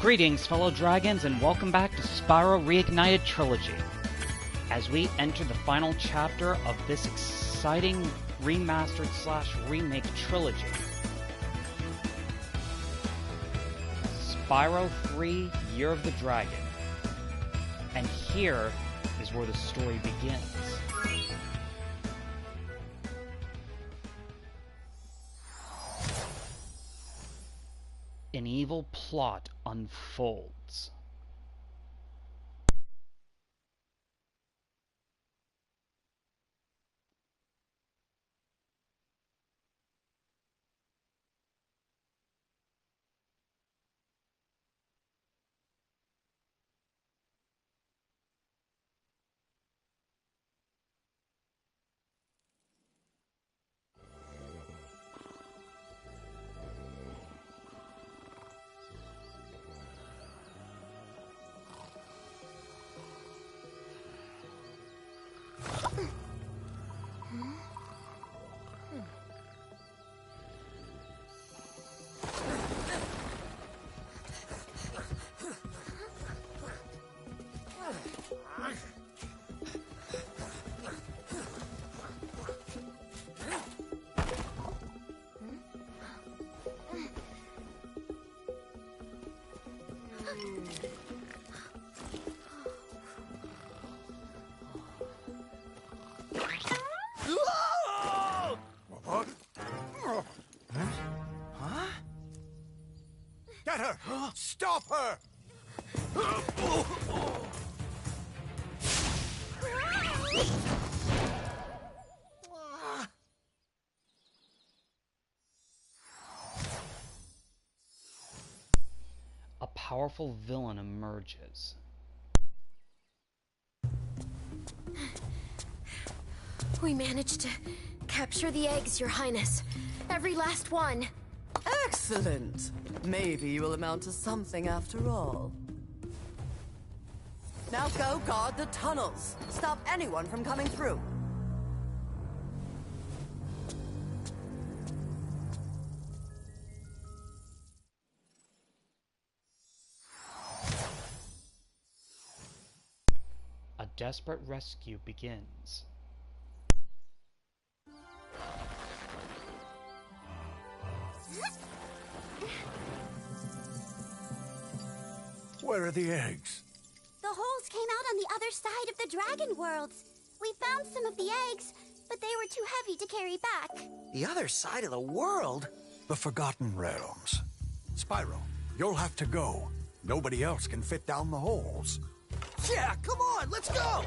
Greetings, fellow dragons, and welcome back to Spyro Reignited Trilogy. As we enter the final chapter of this exciting remastered/remake trilogy, Spyro 3: Year of the Dragon. And here is where the story begins. An evil plot unfolds. Get her! Stop her! A powerful villain emerges. We managed to capture the eggs, Your Highness. Every last one. Excellent. Maybe you will amount to something after all. Now go guard the tunnels. Stop anyone from coming through. A desperate rescue begins. Where are the eggs? The holes came out on the other side of the dragon worlds. We found some of the eggs, but they were too heavy to carry back. The other side of the world? The Forgotten Realms. Spyro, you'll have to go. Nobody else can fit down the holes. Yeah, come on, let's go!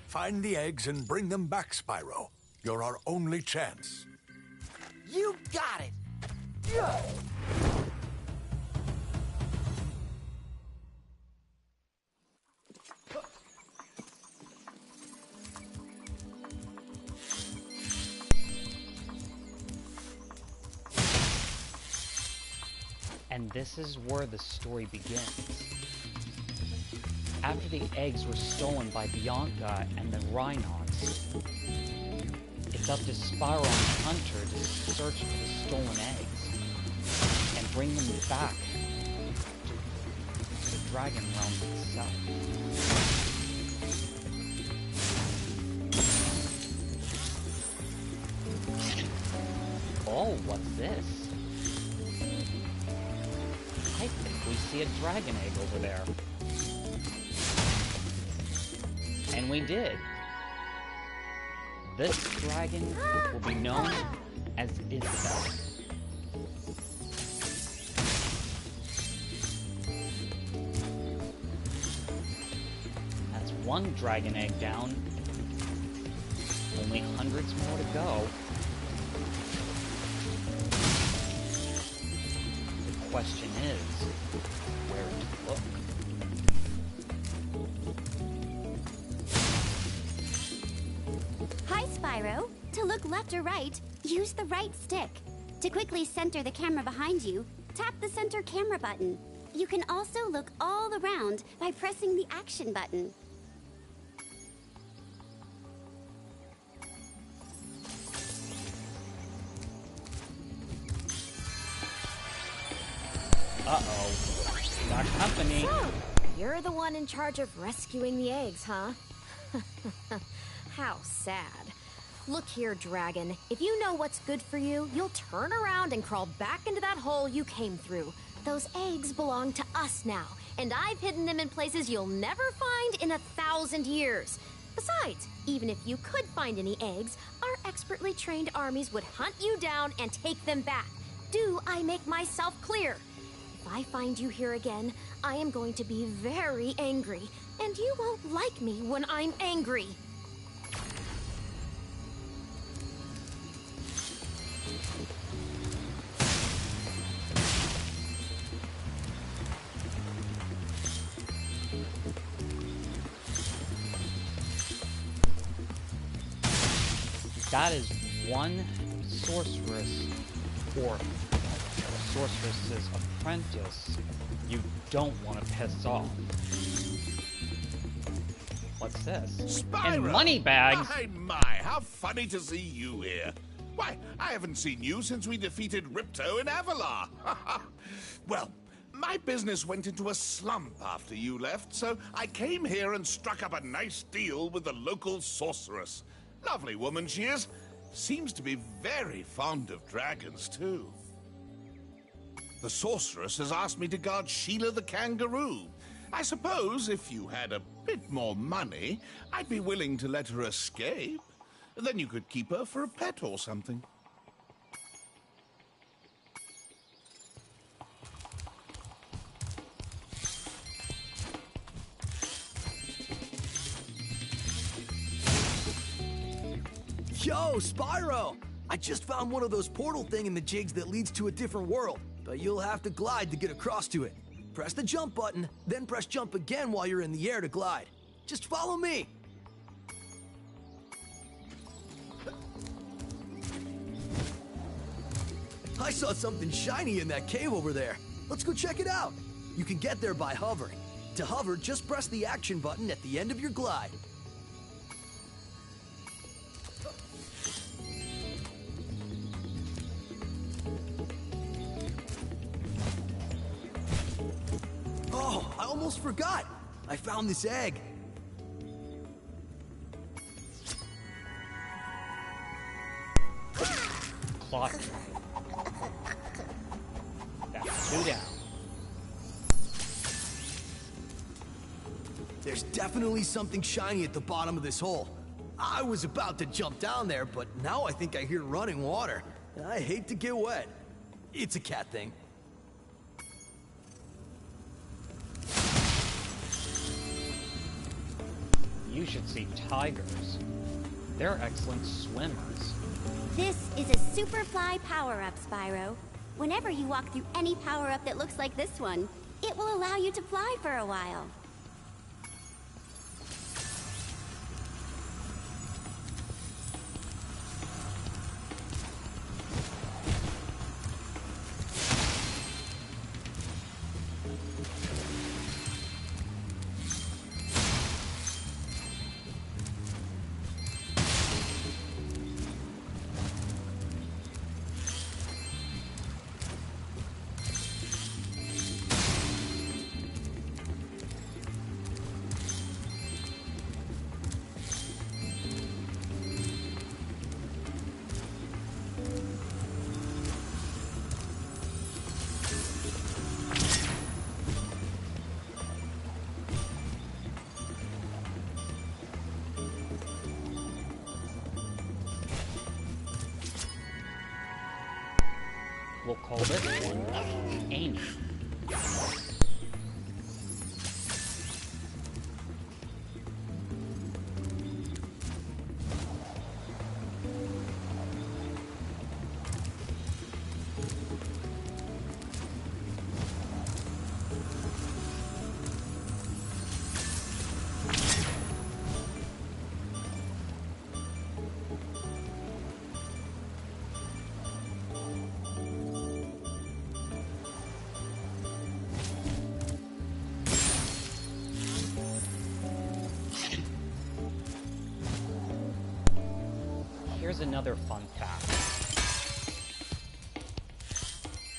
Find the eggs and bring them back, Spyro. You're our only chance. You got it! And this is where the story begins. After the eggs were stolen by Bianca and the Rhynocs, it's up to Spyro and Hunter to search for the stolen eggs and bring them back to the Dragon Realm itself. Oh, what's this? I think we see a dragon egg over there. And we did. This dragon will be known as Isabel. That's one dragon egg down. Only hundreds more to go. The question is, where to look? Hi, Spyro. To look left or right, use the right stick. To quickly center the camera behind you, tap the center camera button. You can also look all around by pressing the action button. Uh-oh. Got company. So, you're the one in charge of rescuing the eggs, huh? How sad. Look here, Dragon. If you know what's good for you, you'll turn around and crawl back into that hole you came through. Those eggs belong to us now, and I've hidden them in places you'll never find in 1,000 years. Besides, even if you could find any eggs, our expertly trained armies would hunt you down and take them back. Do I make myself clear? If I find you here again, I am going to be very angry, and you won't like me when I'm angry. That is one sorceress, or sorceress's apprentice, you don't want to piss off. What's this? Spyro! And money bags! My, how funny to see you here. Why, I haven't seen you since we defeated Ripto in Avalar. Well, my business went into a slump after you left, so I came here and struck up a nice deal with the local sorceress. Lovely woman she is. Seems to be very fond of dragons, too. The sorceress has asked me to guard Sheila the kangaroo. I suppose if you had a bit more money, I'd be willing to let her escape. Then you could keep her for a pet or something. Yo, Spyro! I just found one of those portal thingamajigs that leads to a different world, but you'll have to glide to get across to it. Press the jump button, then press jump again while you're in the air to glide. Just follow me! I saw something shiny in that cave over there. Let's go check it out. You can get there by hovering. To hover, just press the action button at the end of your glide. Oh, I almost forgot. I found this egg. Clock. That's 2 down. There's definitely something shiny at the bottom of this hole. I was about to jump down there, but now I think I hear running water. I hate to get wet. It's a cat thing. You should see tigers. They're excellent swimmers. This is a Superfly power-up, Spyro. Whenever you walk through any power-up that looks like this one, it will allow you to fly for a while. We'll call this one Amy. Here's another fun fact.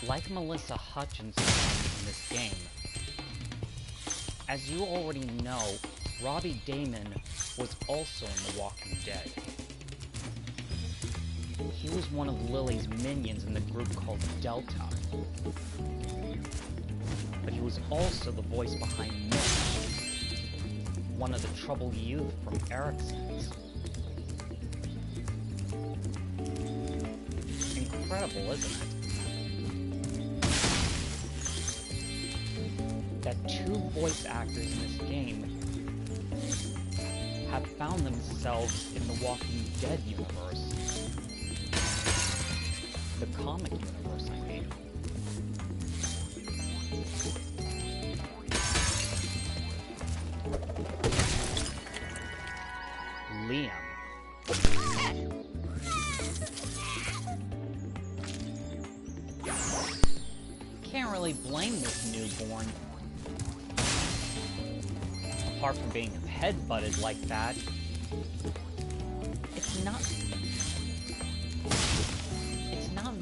Like Melissa Hutchinson in the this game. As you already know, Robbie Damon was also in The Walking Dead. He was one of Lily's minions in the group called Delta. But he was also the voice behind Mitch, one of the troubled youth from Ericsson's. Incredible, isn't it? That two voice actors in this game have found themselves in the Walking Dead universe. The comic universe, I mean. Liam. Can't really blame this newborn. Apart from being headbutted like that, it's not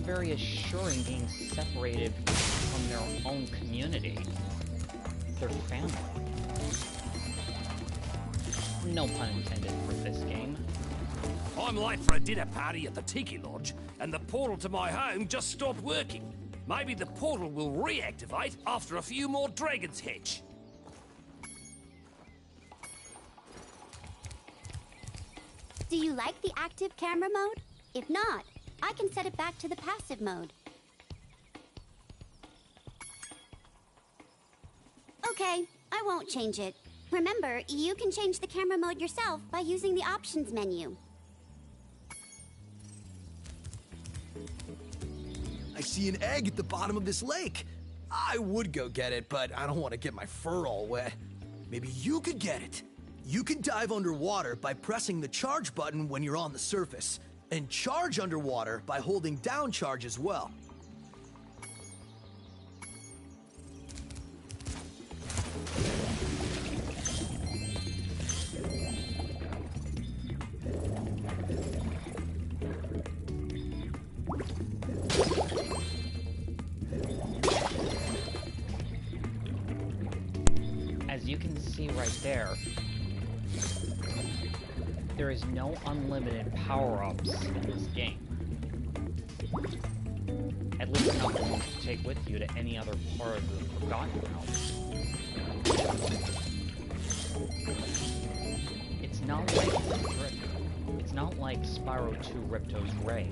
very assuring being separated from their own community, their family. No pun intended for this game. I'm late for a dinner party at the Tiki Lodge, and the portal to my home just stopped working. Maybe the portal will reactivate after a few more dragons hatch. Do you like the active camera mode? If not, I can set it back to the passive mode. Okay, I won't change it. Remember, you can change the camera mode yourself by using the options menu. I see an egg at the bottom of this lake. I would go get it, but I don't want to get my fur all wet. Maybe you could get it. You can dive underwater by pressing the charge button when you're on the surface, and charge underwater by holding down charge as well. As you can see right there, there is no unlimited power-ups in this game. At least not the ones to take with you to any other part of the Forgotten Realms. It's not like Spyro 2 Ripto's Rage.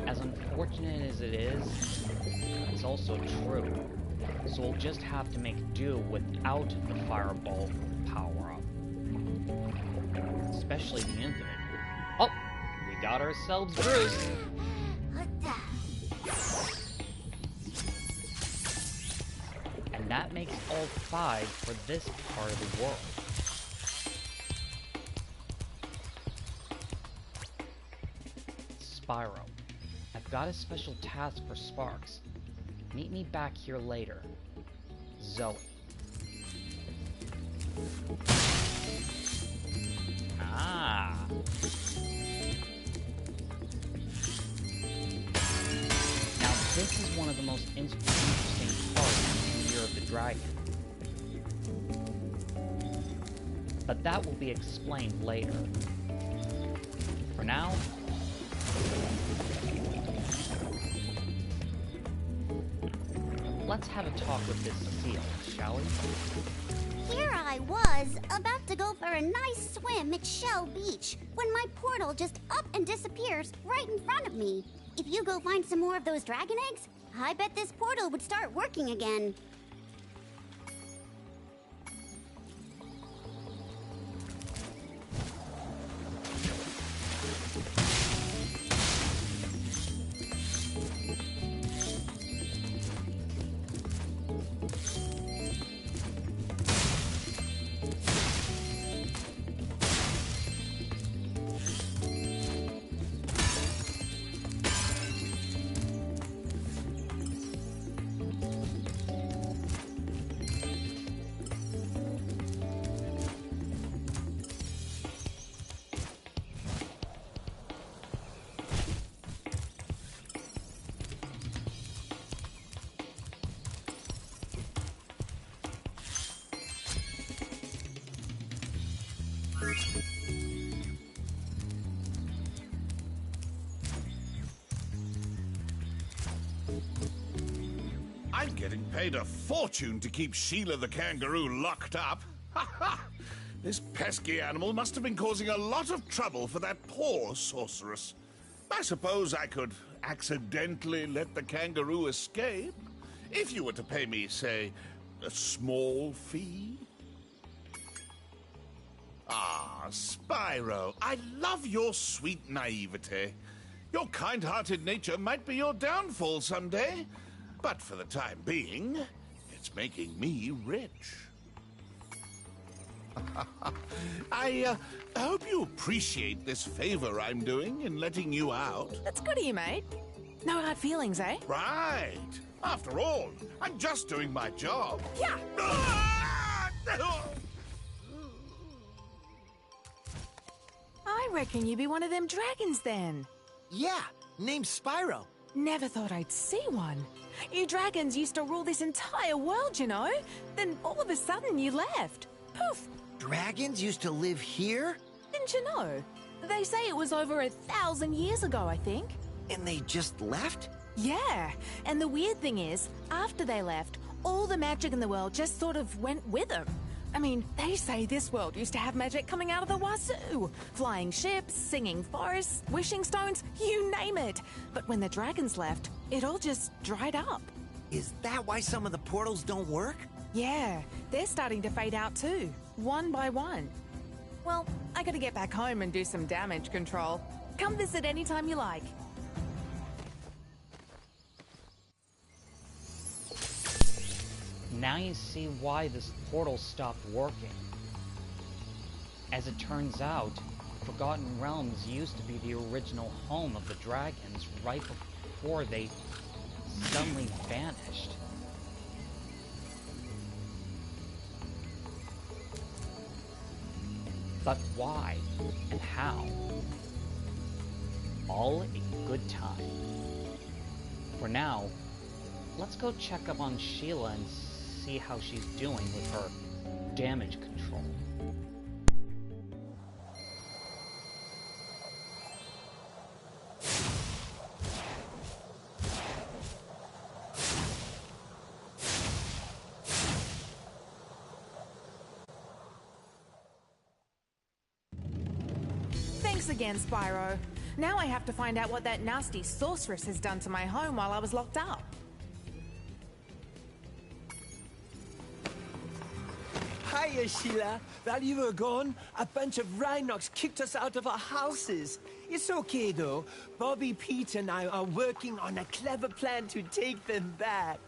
As unfortunate as it is, it's also true. So we'll just have to make do without the Fireball power-up. Especially the Infinite. Oh! We got ourselves Bruce! And that makes all 5 for this part of the world. Spyro. I've got a special task for Sparx. Meet me back here later. Zoe. Ah. Now this is one of the most interesting parts in Year of the Dragon. But that will be explained later. For now, let's have a talk with this seal, shall we? Here I was, about to go for a nice swim at Shell Beach, when my portal just up and disappears right in front of me. If you go find some more of those dragon eggs, I bet this portal would start working again. I'm getting paid a fortune to keep Sheila the kangaroo locked up. Ha ha! This pesky animal must have been causing a lot of trouble for that poor sorceress. I suppose I could accidentally let the kangaroo escape, if you were to pay me, say, a small fee. Ah, Spyro, I love your sweet naivete. Your kind-hearted nature might be your downfall someday, but for the time being, it's making me rich. I hope you appreciate this favor I'm doing in letting you out. That's good of you, mate. No hard feelings, eh? Right. After all, I'm just doing my job. Yeah. I reckon you be one of them dragons then. Yeah, name's Spyro. Never thought I'd see one. You dragons used to rule this entire world, you know? Then all of a sudden you left. Poof. Dragons used to live here? Didn't you know? They say it was over 1,000 years ago, I think. And they just left? Yeah, and the weird thing is, after they left, all the magic in the world just sort of went with them. I mean, they say this world used to have magic coming out of the wazoo. Flying ships, singing forests, wishing stones, you name it. But when the dragons left, it all just dried up. Is that why some of the portals don't work? Yeah, they're starting to fade out too, one by one. Well, I gotta get back home and do some damage control. Come visit anytime you like. Now you see why this portal stopped working. As it turns out, Forgotten Realms used to be the original home of the dragons right before they suddenly vanished. But why and how? All in good time. For now, let's go check up on Sheila and see how she's doing with her damage control. Thanks again, Spyro. Now I have to find out what that nasty sorceress has done to my home while I was locked up. Hiya, Sheila. While you were gone, a bunch of Rhynocs kicked us out of our houses. It's okay, though. Bobby, Pete, and I are working on a clever plan to take them back.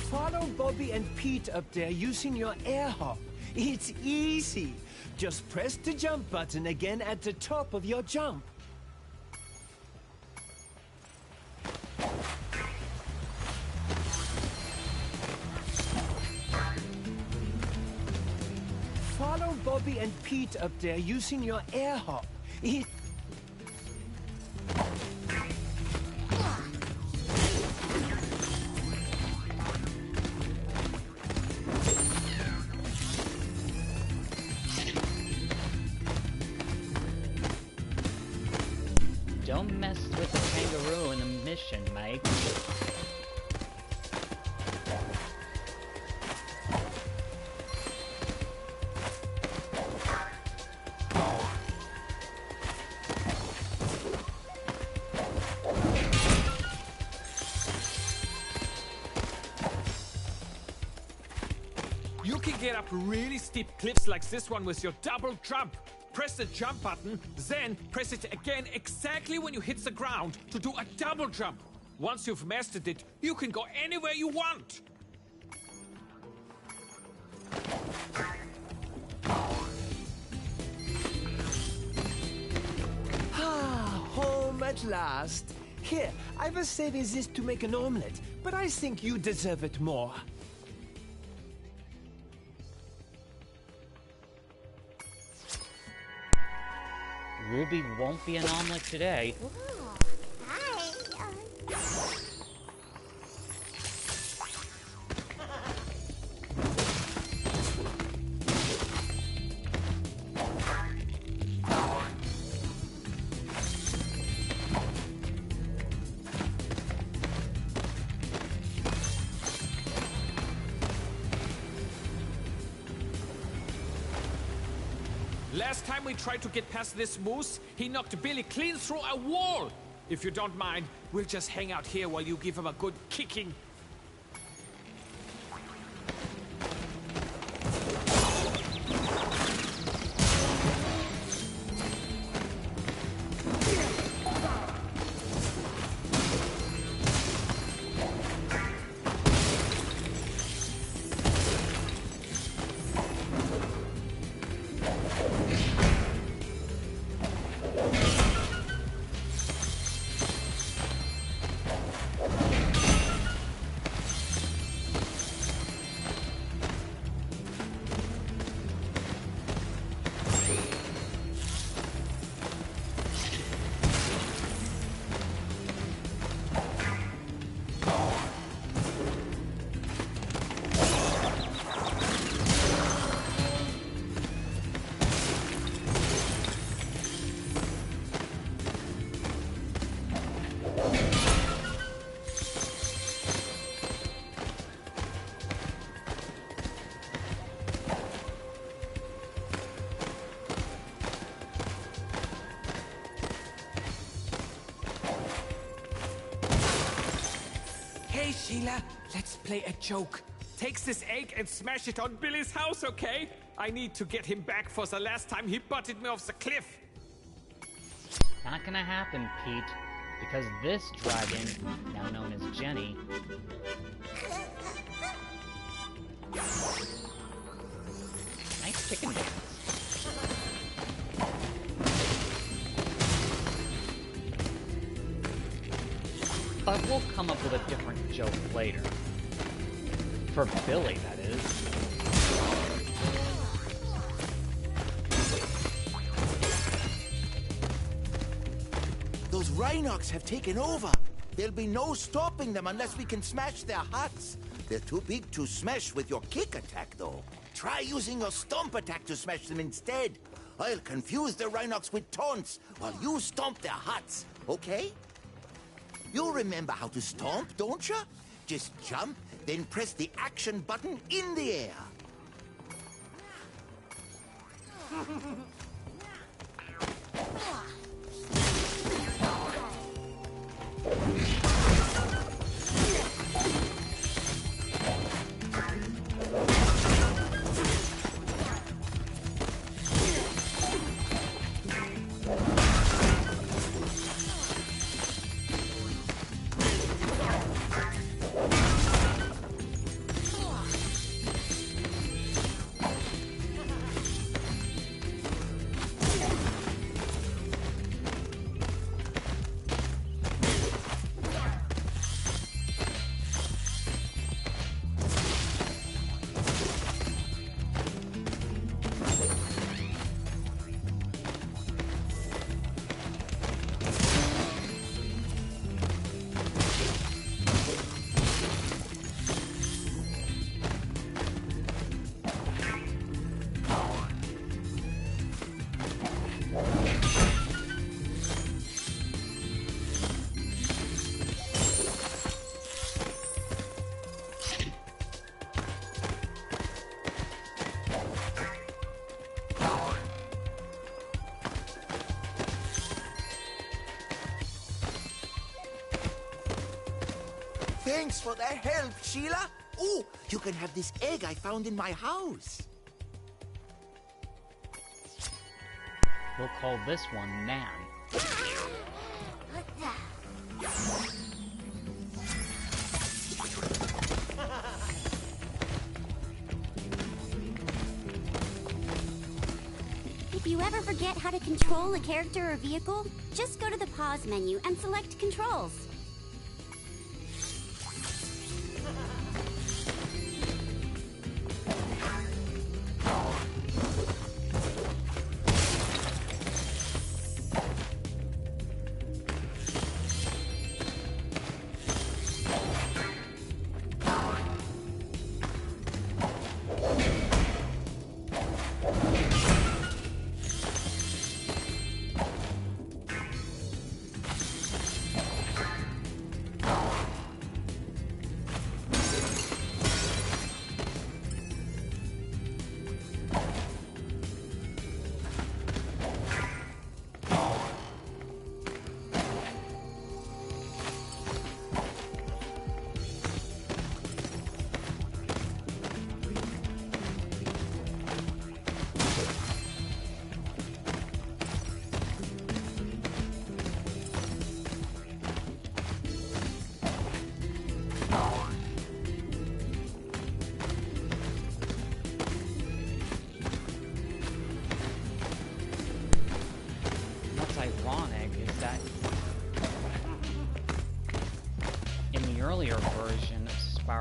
Follow Bobby and Pete up there using your air hop. It's easy. Just press the jump button again at the top of your jump. Follow Bobby and Pete up there using your air hop. Don't mess with the kangaroo in the mission, mate. You can get up really steep cliffs like this one with your double jump. Press the jump button, then press it again exactly when you hit the ground to do a double jump. Once you've mastered it, you can go anywhere you want. Ah, home at last. Here, I was saving this to make an omelette, but I think you deserve it more. Ruby won't be an omelet today. Hi. Last time we tried to get past this moose, he knocked Billy clean through a wall. If you don't mind, we'll just hang out here while you give him a good kicking. Hey, Sheila, let's play a joke. Takes this egg and smash it on Billy's house, okay? I need to get him back for the last time he butted me off the cliff. Not gonna happen, Pete, because this dragon, now known as Jenny, nice chicken dance. But we'll come up with a different joke later. For Billy, that is. Those Rhynocs have taken over. There'll be no stopping them unless we can smash their huts. They're too big to smash with your kick attack, though. Try using your stomp attack to smash them instead. I'll confuse the Rhynocs with taunts while you stomp their huts, okay? You remember how to stomp, don't you? Just jump, then press the action button in the air. Thanks for the help, Sheila. Oh, you can have this egg I found in my house. We'll call this one Nan. If you ever forget how to control a character or vehicle, just go to the pause menu and select controls.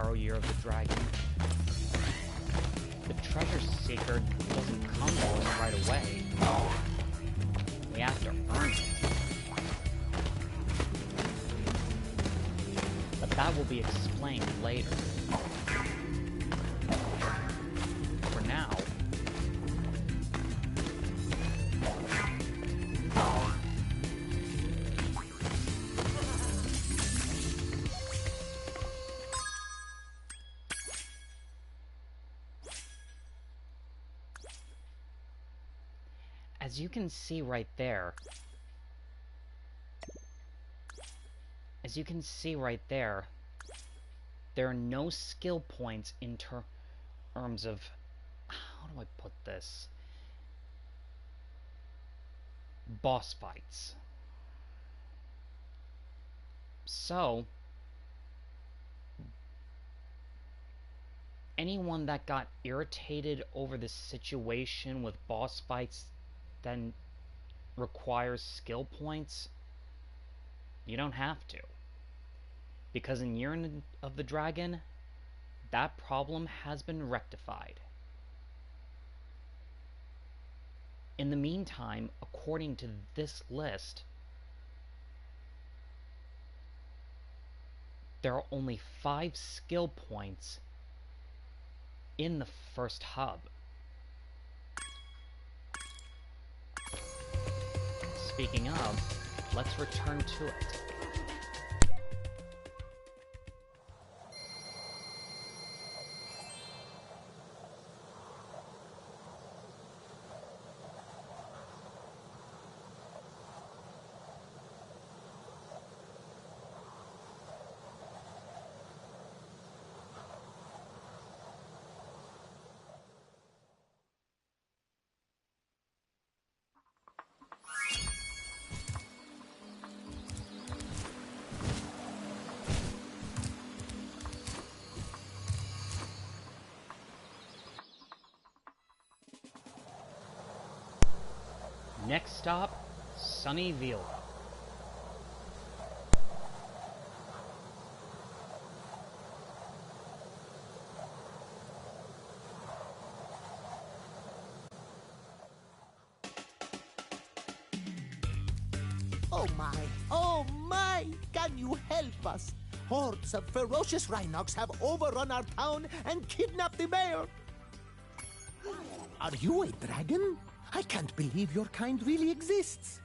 Spyro Year of the Dragon. The treasure seeker doesn't come to us right away. We have to earn it. But that will be explained later. For now, as you can see right there, there are no skill points in terms of, how do I put this? Boss fights. So, anyone that got irritated over the situation with boss fights then requires skill points, you don't have to. Because in Year of the Dragon, that problem has been rectified. In the meantime, according to this list, there are only 5 skill points in the first hub. Speaking of, let's return to it. Next stop, Sunnyville. Oh my! Can you help us? Hordes of ferocious Rhynocs have overrun our town and kidnapped the mayor. Are you a dragon? I can't believe your kind really exists.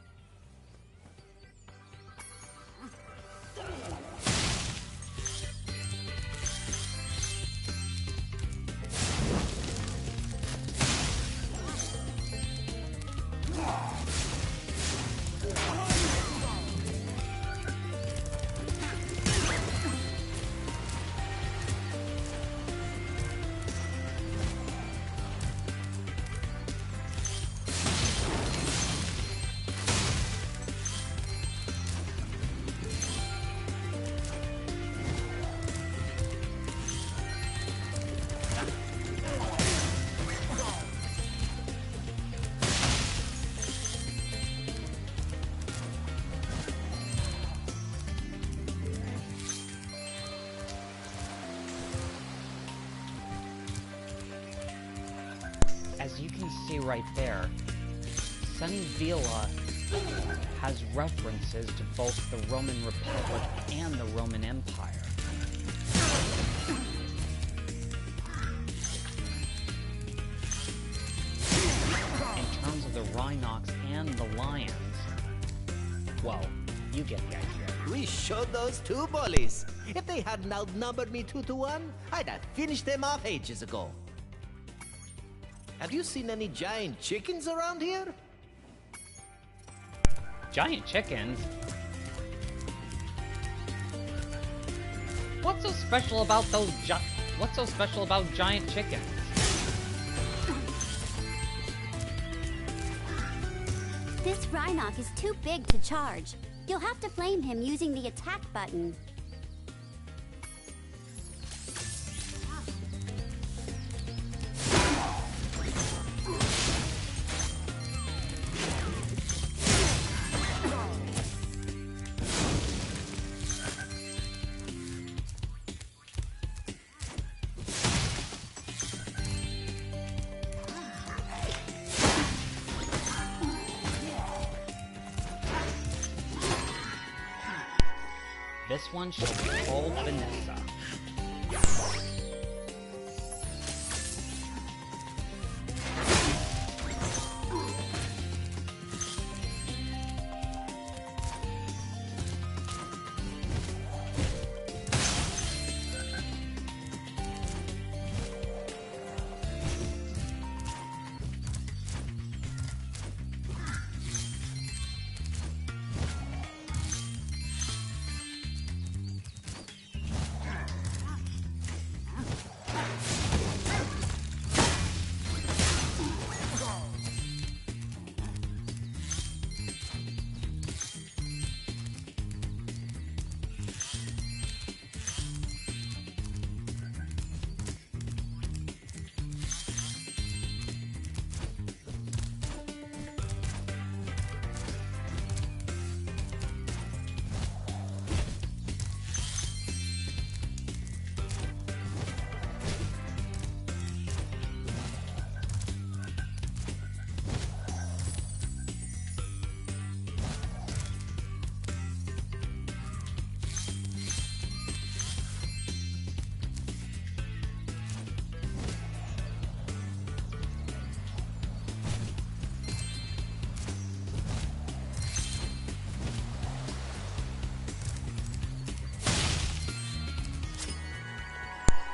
As you can see right there, Sunnyville has references to both the Roman Republic and the Roman Empire. In terms of the Rhynocs and the Lions, well, you get the idea. We showed those two bullies. If they hadn't outnumbered me 2-1, I'd have finished them off ages ago. Have you seen any giant chickens around here? Giant chickens? What's so special about those What's so special about giant chickens? This Rhynoc is too big to charge. You'll have to flame him using the attack button. This one shall be called Vanessa.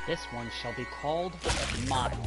This one shall be called Miles.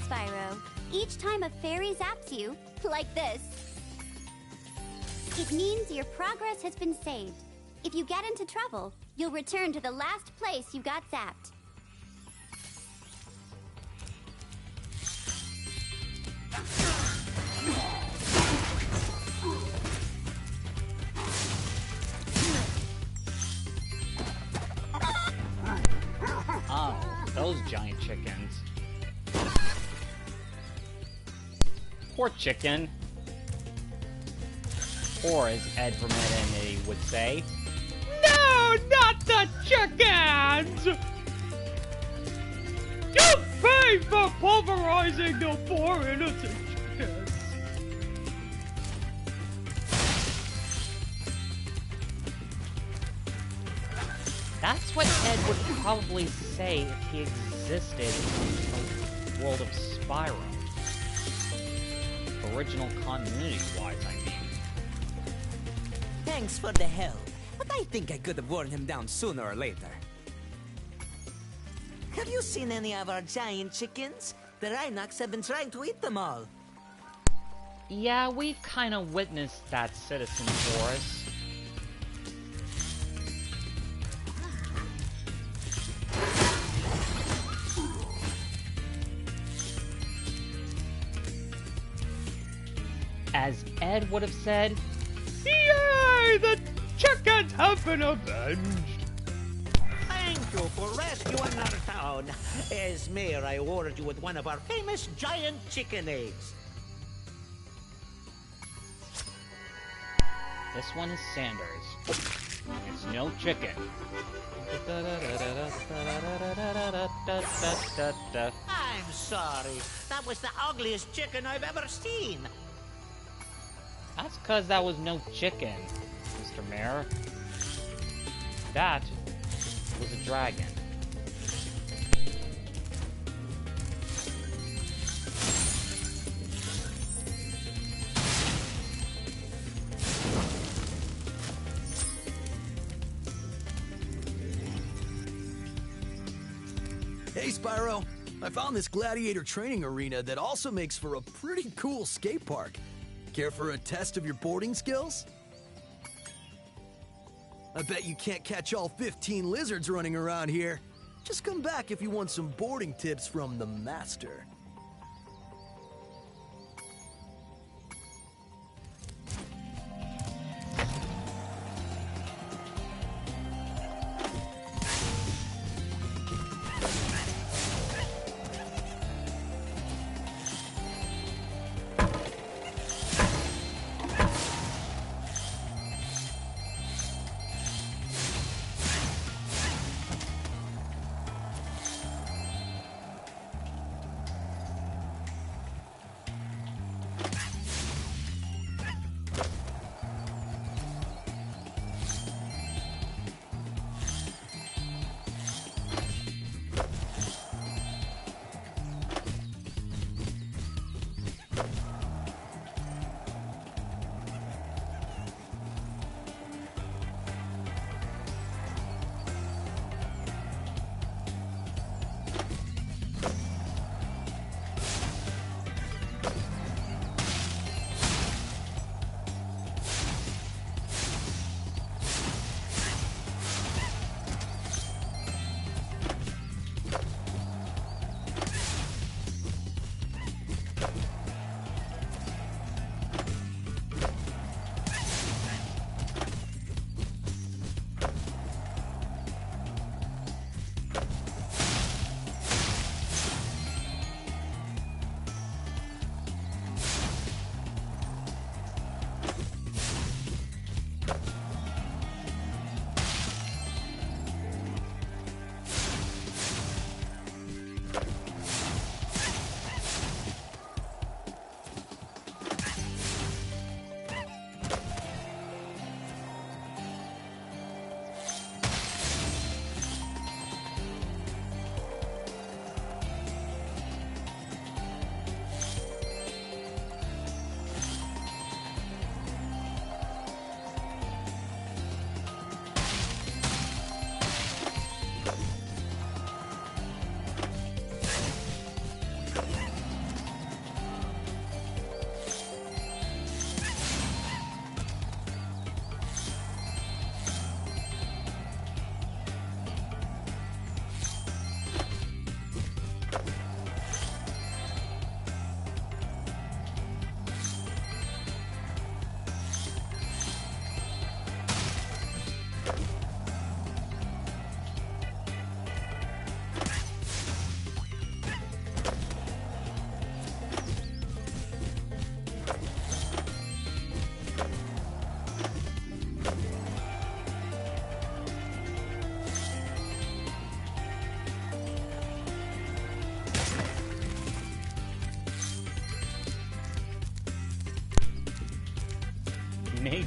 Spyro. Each time a fairy zaps you, like this, it means your progress has been saved. If you get into trouble, you'll return to the last place you got zapped. Oh, those giant chickens. Poor chicken. Or as Ed from Ed would say, no, not the chickens! You pay for pulverizing the poor innocent chickens. that's what Ed would probably say if he existed in the world of Spyro. Original continuity-wise, I mean. Thanks for the help, but I think I could have worn him down sooner or later. Have you seen any of our giant chickens? The Rhynocs have been trying to eat them all. Yeah, we've kind of witnessed that, Citizen Forrest. As Ed would have said, yay! The chickens have been avenged! Thank you for rescuing our town. As mayor, I award you with one of our famous giant chicken eggs. This one is Sanders. It's no chicken. I'm sorry. That was the ugliest chicken I've ever seen. That's because that was no chicken, Mr. Mayor. That was a dragon. Hey, Spyro. I found this gladiator training arena that also makes for a pretty cool skate park. Care for a test of your boarding skills? I bet you can't catch all 15 lizards running around here. Just come back if you want some boarding tips from the master.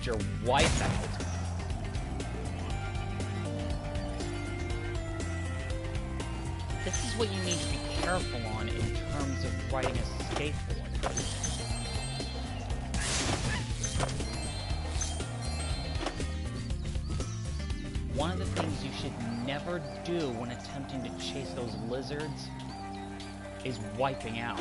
future wipeout. This is what you need to be careful on in terms of riding a skateboard. One of the things you should never do when attempting to chase those lizards is wiping out.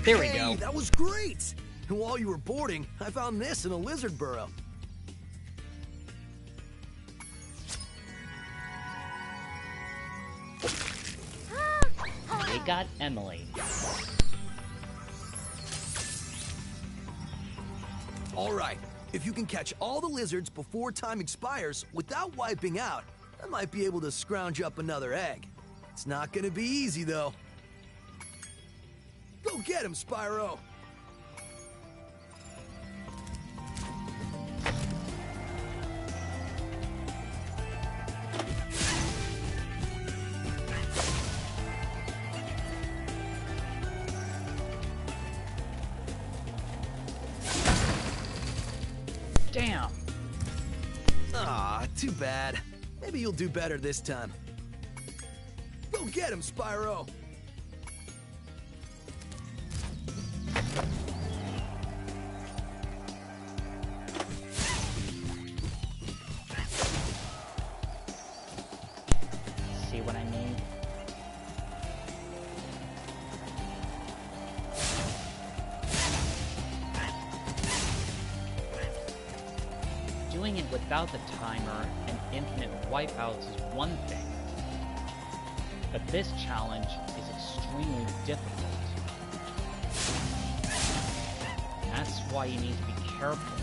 There we go. That was great! And while you were boarding, I found this in a lizard burrow. We got Emily. Alright, if you can catch all the lizards before time expires without wiping out, I might be able to scrounge up another egg. It's not gonna be easy, though. Go get him, Spyro! Damn! Ah, too bad. Maybe you'll do better this time. Go get him, Spyro! See what I mean? Doing it without the timer and infinite wipeouts is one thing, but this challenge is extremely difficult. And that's why you need to be careful.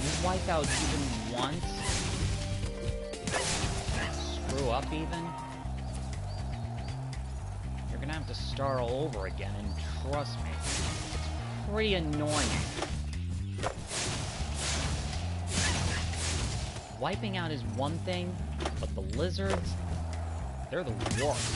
You wipe out even once, screw up even, you're gonna have to start all over again, and trust me, it's pretty annoying. Wiping out is one thing, but the lizards, they're the worst.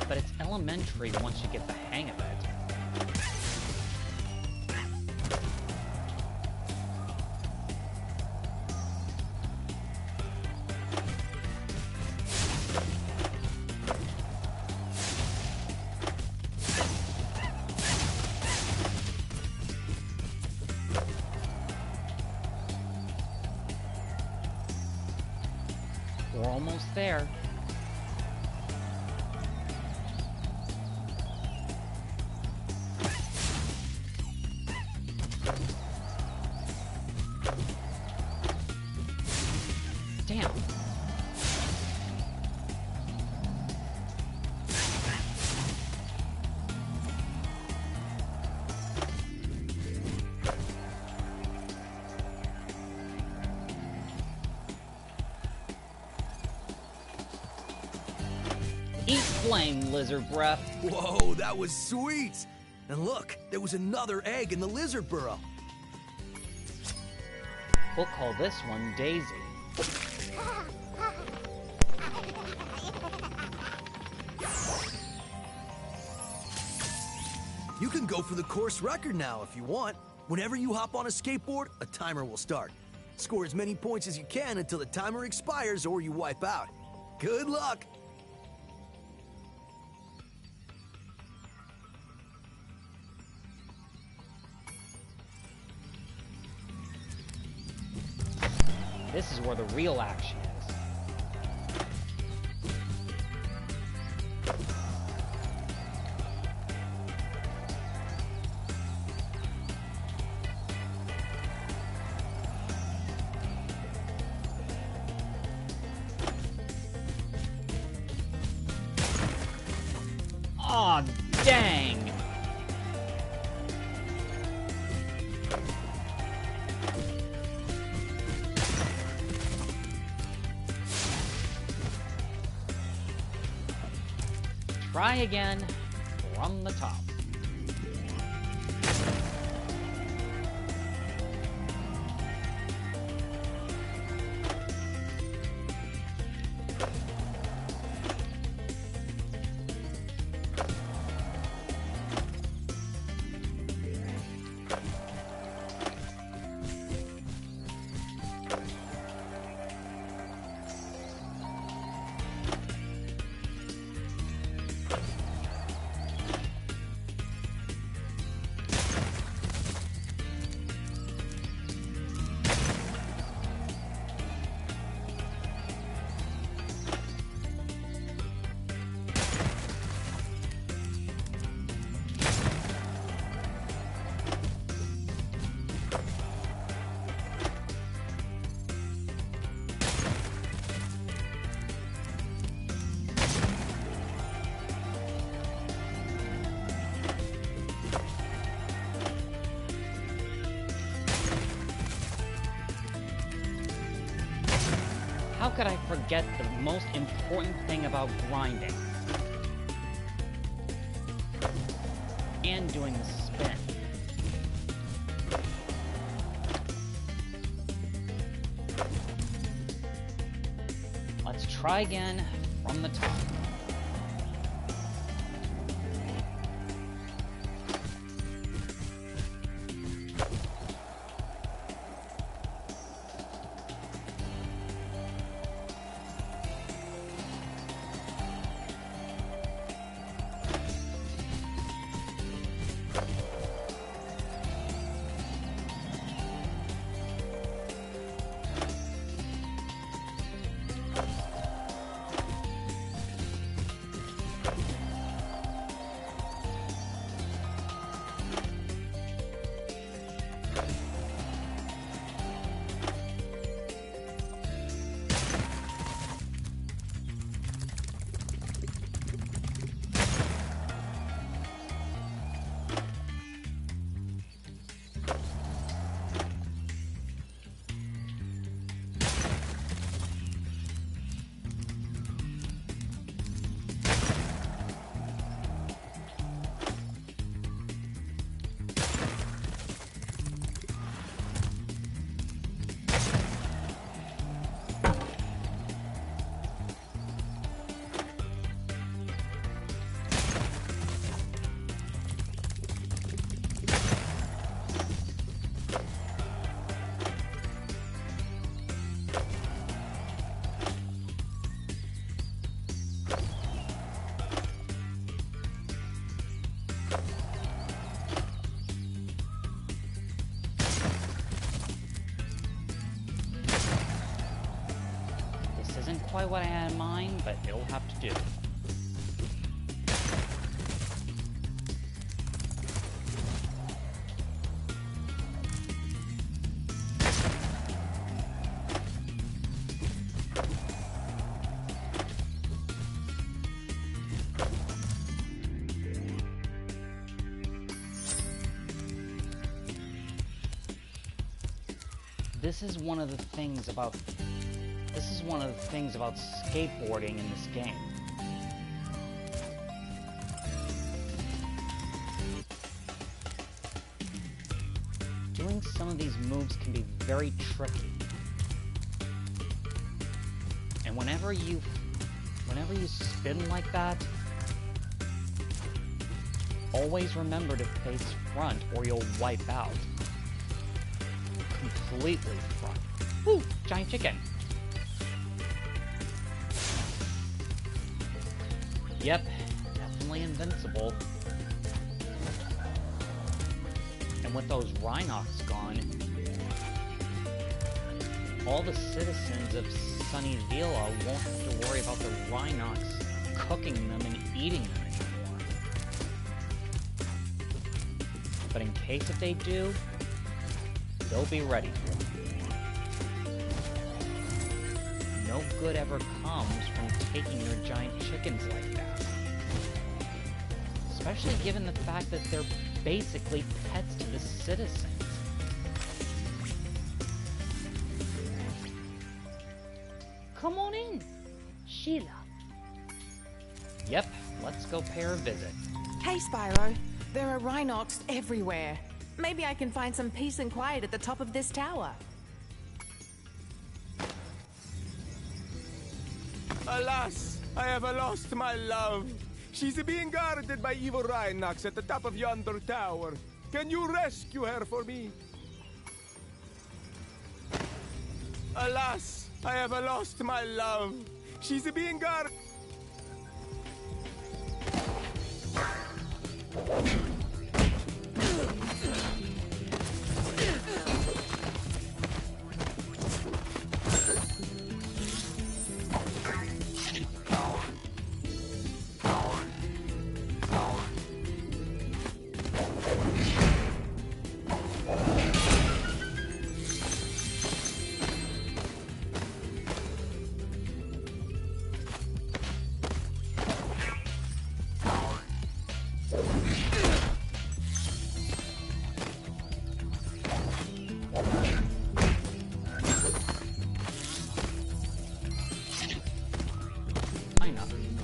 But it's elementary once you get the hang of it. We're almost there. Damn. Eat flame, lizard breath. Whoa, that was sweet! And look, there was another egg in the lizard burrow. We'll call this one Daisy. You can go for the course record now if you want. Whenever you hop on a skateboard, a timer will start. Score as many points as you can until the timer expires or you wipe out. Good luck! This is where the real action is. Aw, dang! Try again from the top. How could I forget the most important thing about grinding? And doing the spin. Let's try again from the top. Isn't quite what I had in mind, but it'll have to do. This is one of the things about skateboarding in this game. Doing some of these moves can be very tricky. And whenever you spin like that, always remember to face front or you'll wipe out. Completely front. Woo! Giant chicken! Yep, definitely invincible. And with those Rhynocs gone, all the citizens of Sunny Villa won't have to worry about the Rhynocs cooking them and eating them anymore. But in case if they do, they'll be ready for them. No good ever comes from taking your giant chickens like that. Especially given the fact that they're basically pets to the citizens. Come on in, Sheila. Yep, let's go pay her a visit. Hey, Spyro. There are Rhynocs everywhere. Maybe I can find some peace and quiet at the top of this tower. Alas, I have lost my love. She's being guarded by evil Rhynocs at the top of yonder tower. Can you rescue her for me? Alas, I have lost my love. She's being guarded.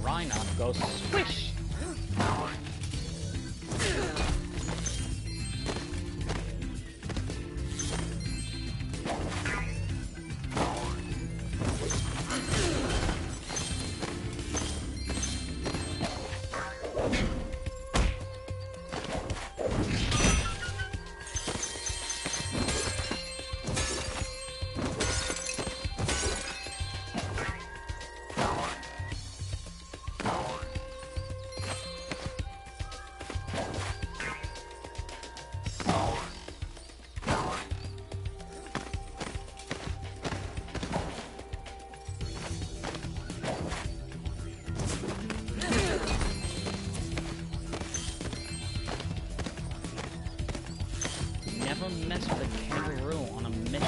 Rhynocs goes swish! Never mess with a kangaroo on a mission.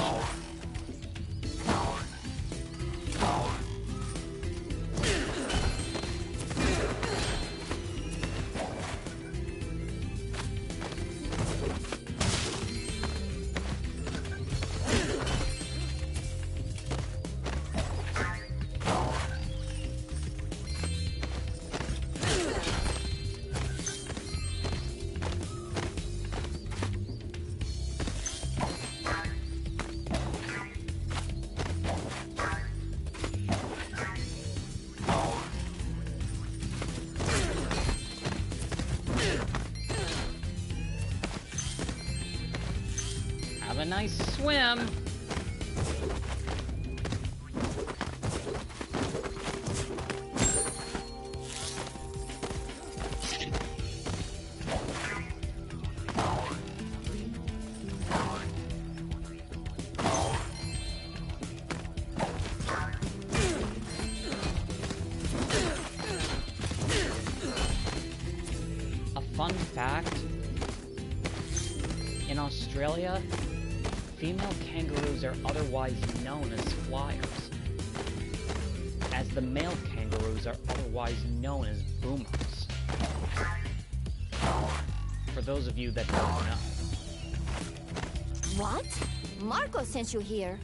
Have a nice swim. A fun fact, in Australia, female kangaroos are otherwise known as flyers, as the male kangaroos are otherwise known as boomers. For those of you that don't know. What? Marco sent you here.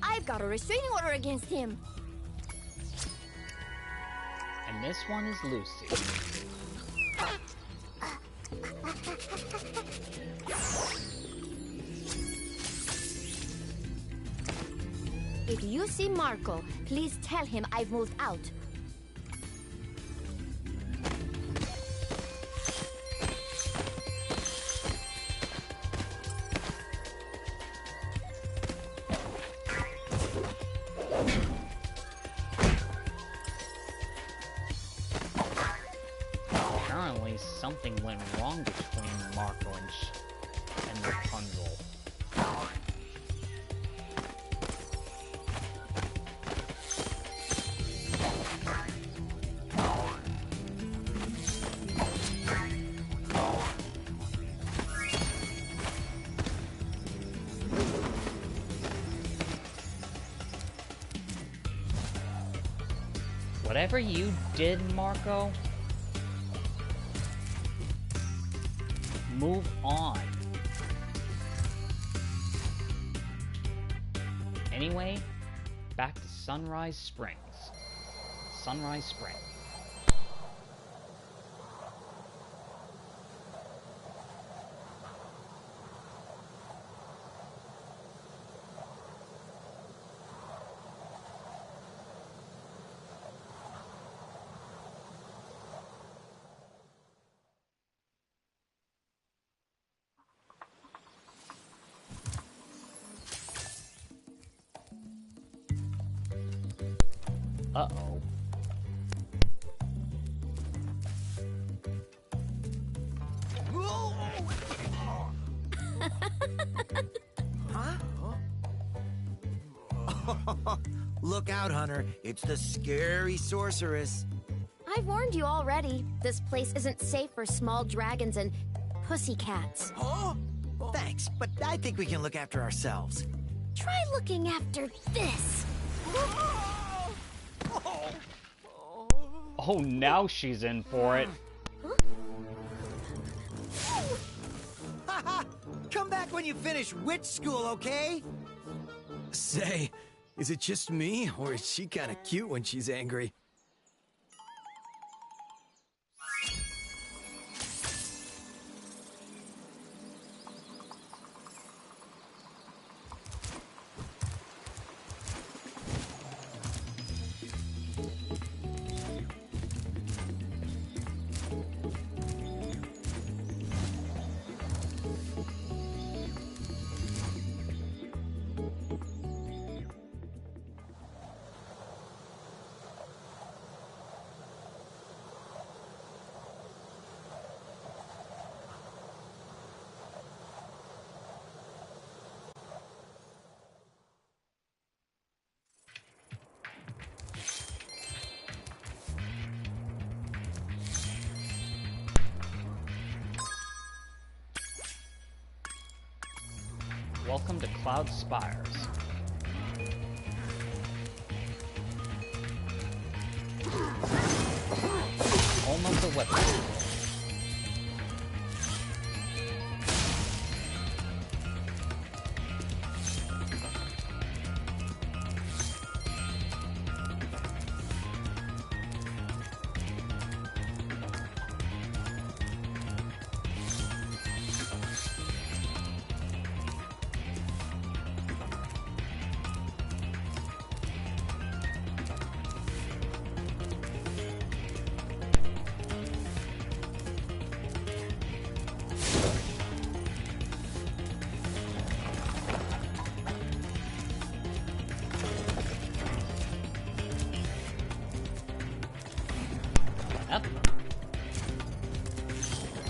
I've got a restraining order against him. And this one is Lucy. If you see Marco, please tell him I've moved out. Apparently something went wrong between Marco and Rapunzel. Whatever you did, Marco, move on. Anyway, back to Sunrise Springs. Sunrise Spring. Uh-oh. Look out, Hunter. It's the scary sorceress. I've warned you already. This place isn't safe for small dragons and pussycats. Huh? Thanks, but I think we can look after ourselves. Try looking after this. Oh, now she's in for it. Haha! Come back when you finish witch school, okay? Say, is it just me, or is she kind of cute when she's angry? Welcome to Cloud Spires. Home of the weapon school.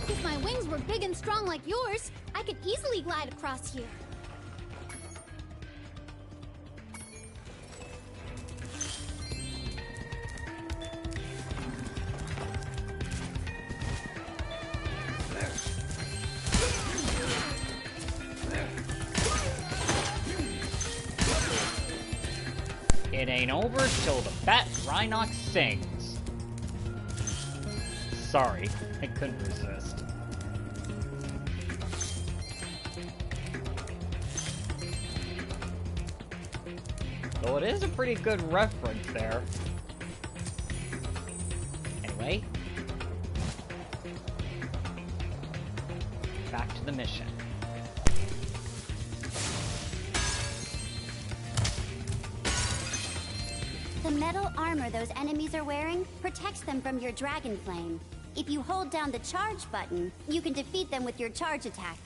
If my wings were big and strong like yours, I could easily glide across here. It ain't over till the fat Rhynocs sings. Sorry, I couldn't resist. Though it is a pretty good reference there. Anyway. Back to the mission. The metal armor those enemies are wearing protects them from your dragon flame. If you hold down the charge button, you can defeat them with your charge attack.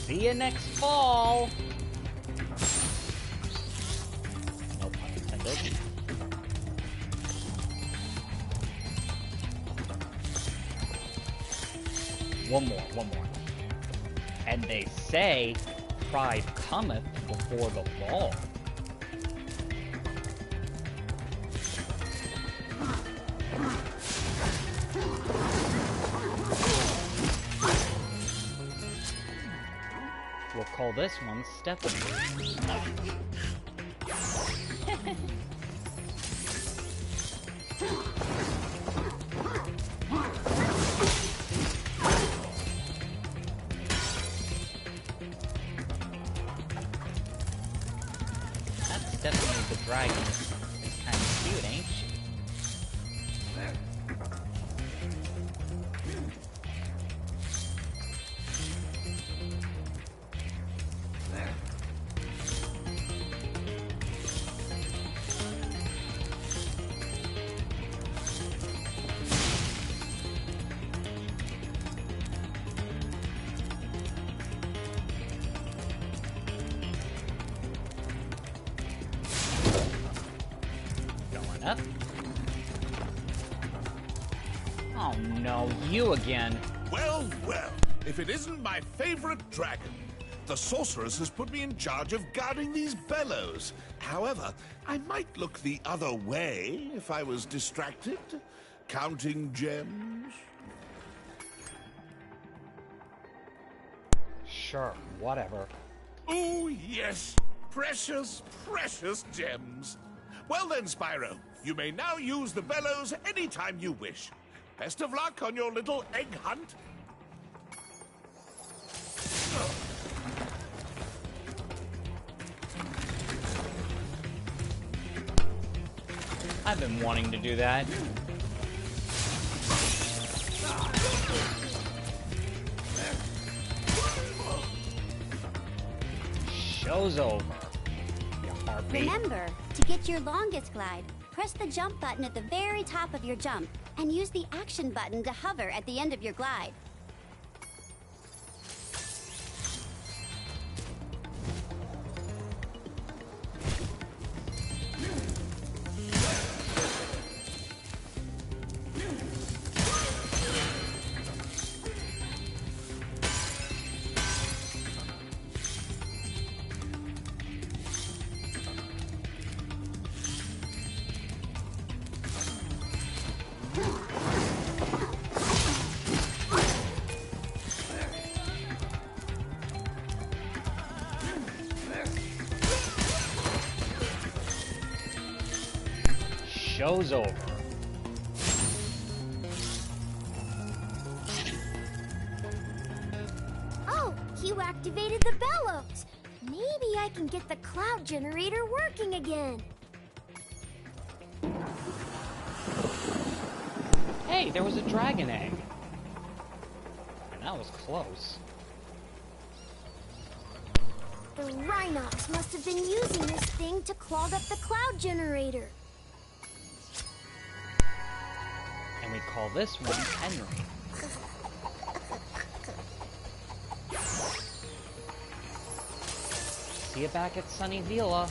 See you next fall! No pun intended. One more. And they say pride cometh before the fall. We'll call this one Stephanie. That's Stephanie the dragon. Is kind of cute, ain't she? Up. Oh no, you again. Well, if it isn't my favorite dragon. The Sorceress has put me in charge of guarding these bellows. However, I might look the other way if I was distracted. Counting gems. Sure, whatever. Oh, yes. Precious, precious gems. Well then, Spyro, you may now use the bellows anytime you wish. Best of luck on your little egg hunt. I've been wanting to do that. Show's over. Remember, to get your longest glide, press the jump button at the very top of your jump, and use the action button to hover at the end of your glide. show's over. Oh, you activated the bellows. Maybe I can get the cloud generator working again. Hey, there was a dragon egg. And that was close. The Rhynocs must have been using this thing to clog up the cloud generator. And we call this one Henry. See you back at Sunny Villa.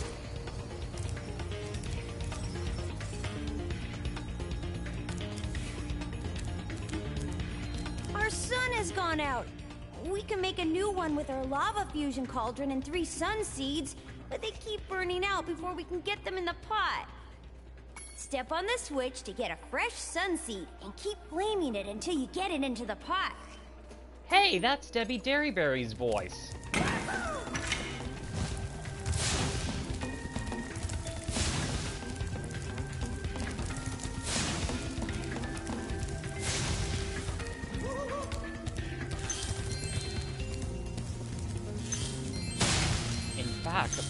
Our sun has gone out. We can make a new one with our lava fusion cauldron and 3 sun seeds, but they keep burning out before we can get them in the pot. Step on the switch to get a fresh sun seed and keep flaming it until you get it into the pot. Hey, that's Debbie Dairyberry's voice.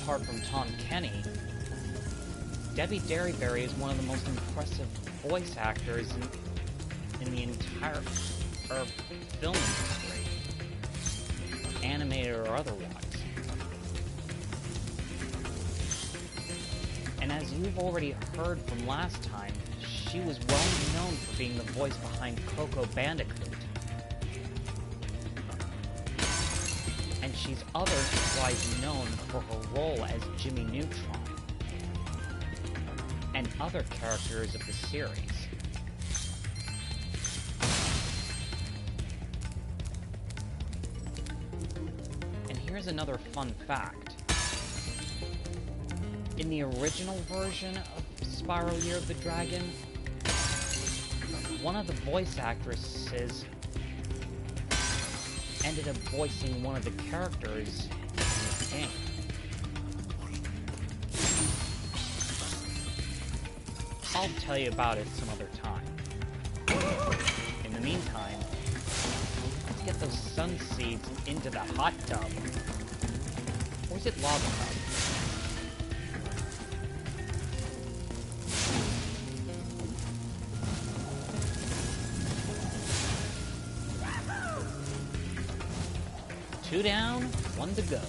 Apart from Tom Kenny, Debbie Dairyberry is one of the most impressive voice actors in the entire film industry, animated or otherwise. And as you've already heard from last time, she was well known for being the voice behind Coco Bandicoot. And she's otherwise known for her role as Jimmy Neutron and other characters of the series. And here's another fun fact. In the original version of Spyro Year of the Dragon, one of the voice actresses ended up voicing one of the characters in the game. I'll tell you about it some other time. In the meantime, let's get those sun seeds into the hot tub. Or is it lava tub? Two down, one to go.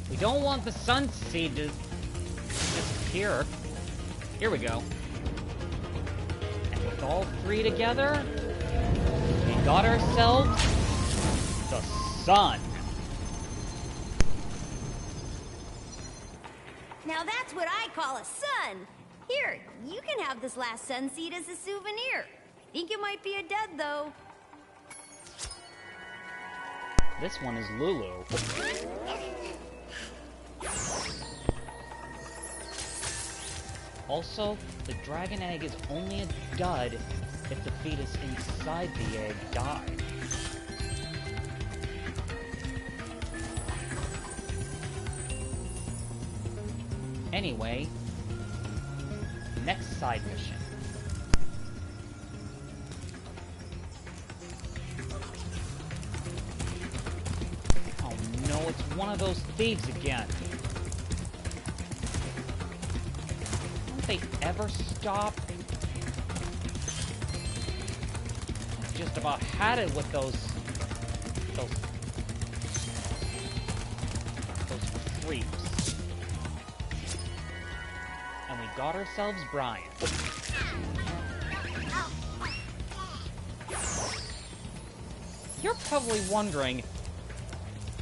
We don't want the sun seed to disappear. Here we go. And with all 3 together, we got ourselves the sun. Now that's what I call a sun. Here, you can have this last sun seed as a souvenir. I think it might be a dud, though. This one is Lulu. Also, the dragon egg is only a dud if the fetus inside the egg died. Anyway, next side mission. Oh no, it's one of those thieves again. They ever stop? Just about had it with those creeps. And we got ourselves Brian. You're probably wondering,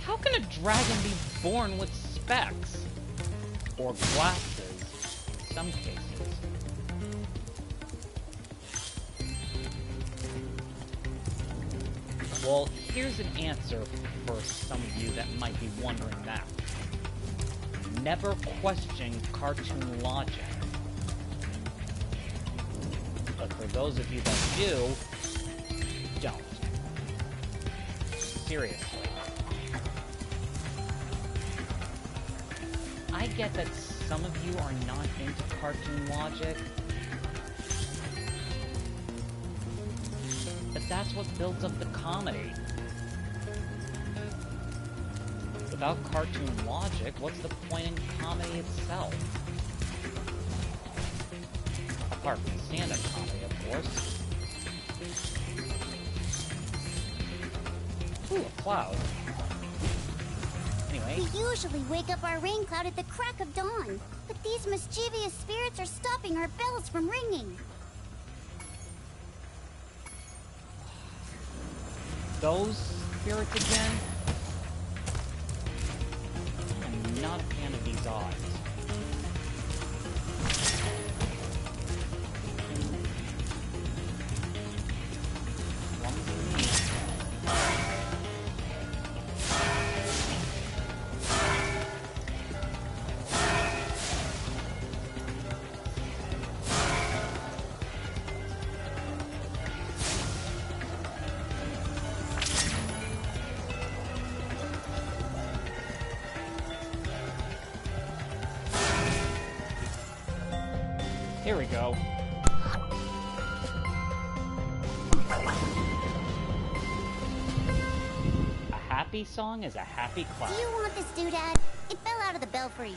how can a dragon be born with specs? Or glasses? Some cases. Well, here's an answer for some of you that might be wondering that. Never question cartoon logic. But for those of you that do, don't. Seriously. I get that some of you are not into cartoon logic, but that's what builds up the comedy. Without cartoon logic, what's the point in comedy itself? Apart from stand-up comedy, of course. Ooh, a cloud. Anyway. We usually wake up our rain cloud at the crack of dawn, but these mischievous spirits are stopping our bells from ringing. Those spirits again? I'm not a fan of these odds. Here we go. A happy song is a happy cloud. Do you want this doodad? It fell out of the belfry.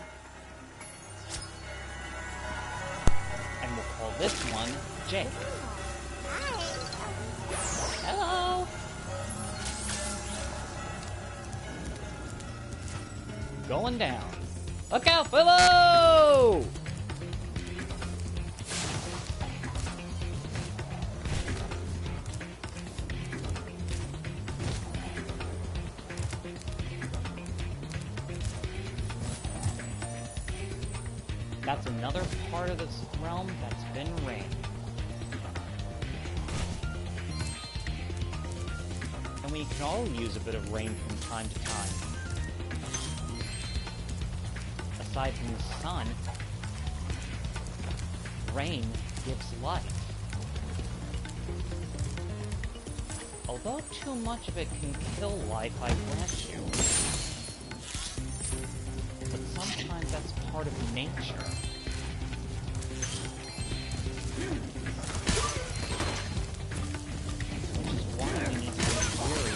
And we'll call this one Jake. Hello! Going down. Look out below! That's another part of this realm that's been rained. And we can all use a bit of rain from time to time. Aside from the sun, rain gives life. Although too much of it can kill life, I grant you. But sometimes that's part of nature. Which is why we need to be worried.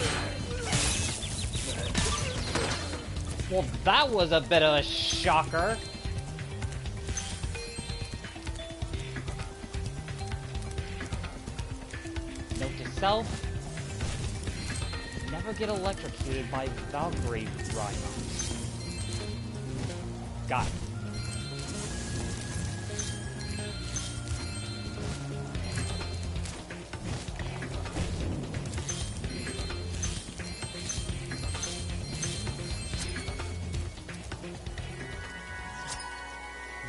Well, that was a bit of a shocker. Note to self: never get electrocuted by Valkyrie Rhynocs. Got it.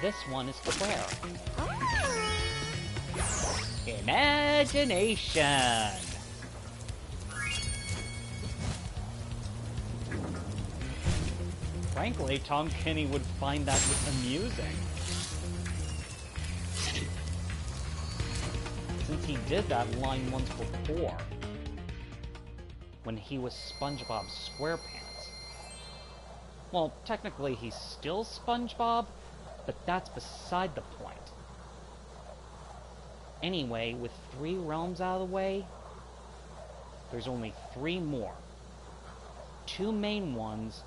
This one is Claire. Imagination! Frankly, Tom Kenny would find that amusing. Since he did that line once before, when he was SpongeBob SquarePants. Well, technically he's still SpongeBob, but that's beside the point. Anyway, with 3 realms out of the way, there's only 3 more. 2 main ones,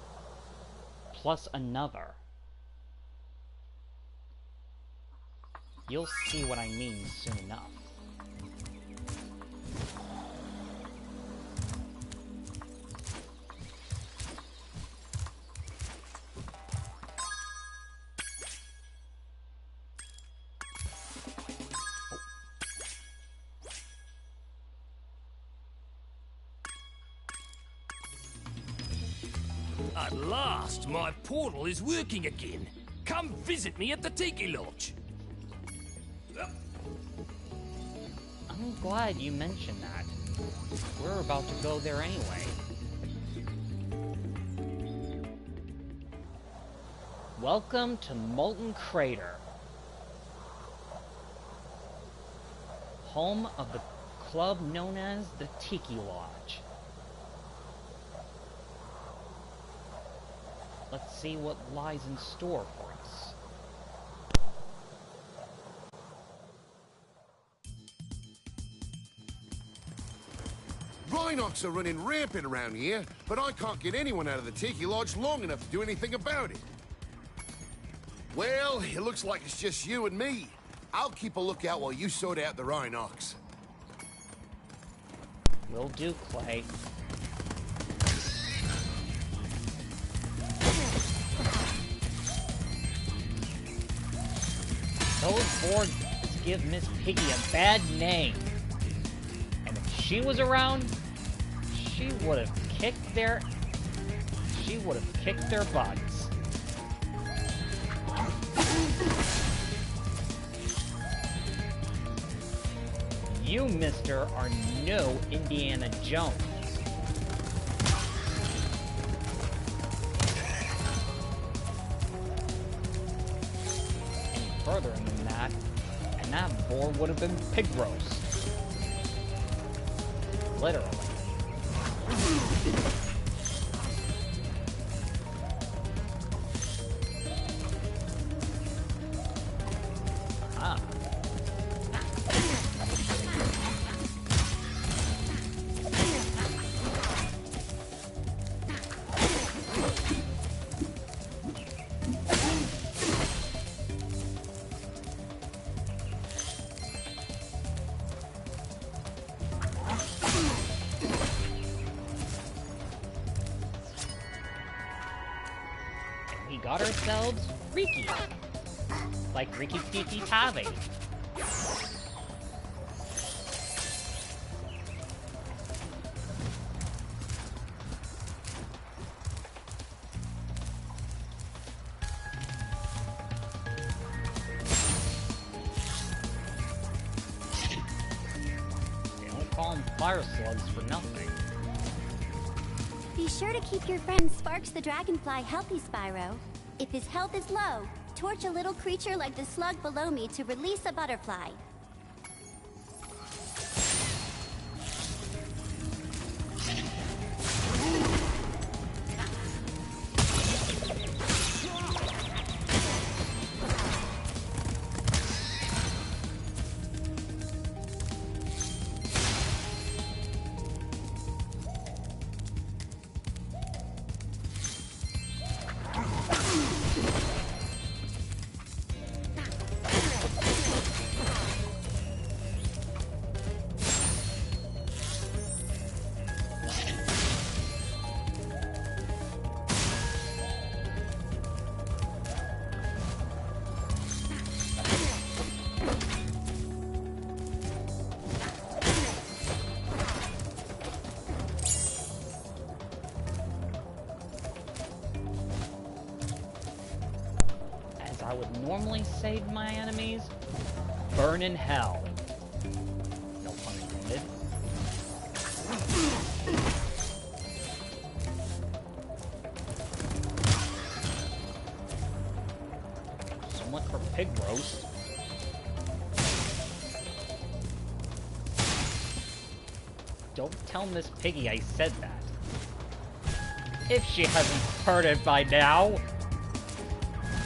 plus another. You'll see what I mean soon enough. At last, my portal is working again. Come visit me at the Tiki Lodge. I'm glad you mentioned that. We're about to go there anyway. Welcome to Molten Crater, home of the club known as the Tiki Lodge. Let's see what lies in store for us. Rhynocs are running rampant around here, but I can't get anyone out of the Tiki Lodge long enough to do anything about it. Well, it looks like it's just you and me. I'll keep a lookout while you sort out the Rhynocs. Will do, Clay. Those boards give Miss Piggy a bad name. And if she was around, she would have kicked their butts. You, mister, are no Indiana Jones. Any further than that, and that board would have been pig roast. Literally. Ah. We got ourselves Riki. Like Riki Tiki Tavi. They don't call them fire slugs for nothing. Be sure to keep your friend Sparx the Dragonfly healthy, Spyro. If his health is low, torch a little creature like the slug below me to release a butterfly. I would normally say to my enemies, burn in hell. No pun intended. So much for pig roast. Don't tell Miss Piggy I said that. If she hasn't heard it by now.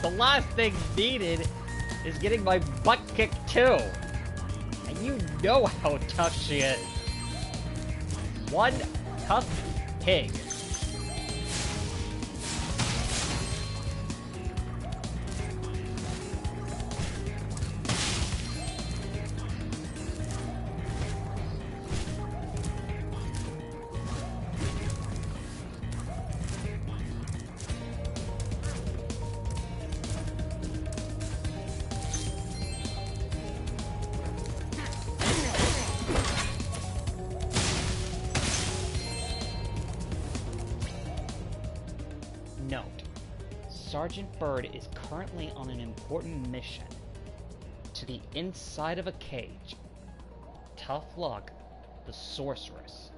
The last thing needed is getting my butt kicked too. And you know how tough she is. One tough pig. Note, Sergeant Bird is currently on an important mission to the inside of a cage. Tough luck, the Sorceress.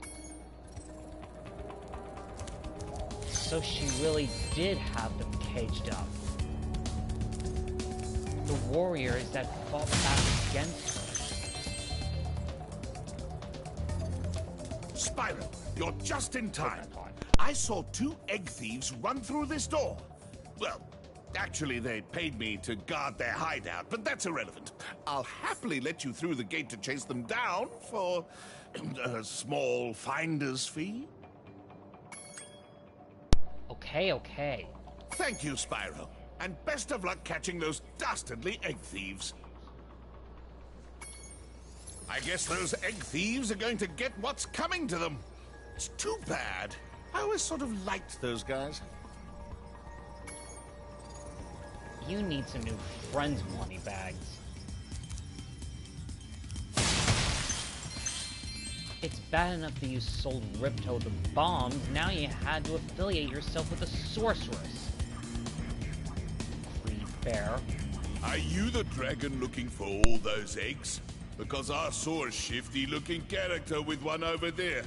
So she really did have them caged up. The warriors that fought back against her. Spyro, you're just in time. I saw 2 egg thieves run through this door. Well, actually, they paid me to guard their hideout, but that's irrelevant. I'll happily let you through the gate to chase them down for a small finder's fee. Okay. Thank you, Spyro. And best of luck catching those dastardly egg thieves. I guess those egg thieves are going to get what's coming to them. It's too bad. I always sort of liked those guys. You need some new friends, Moneybags. It's bad enough that you sold Ripto the bombs, now you had to affiliate yourself with the Sorceress. Creed Bear. Are you the dragon looking for all those eggs? Because I saw a shifty-looking character with one over there.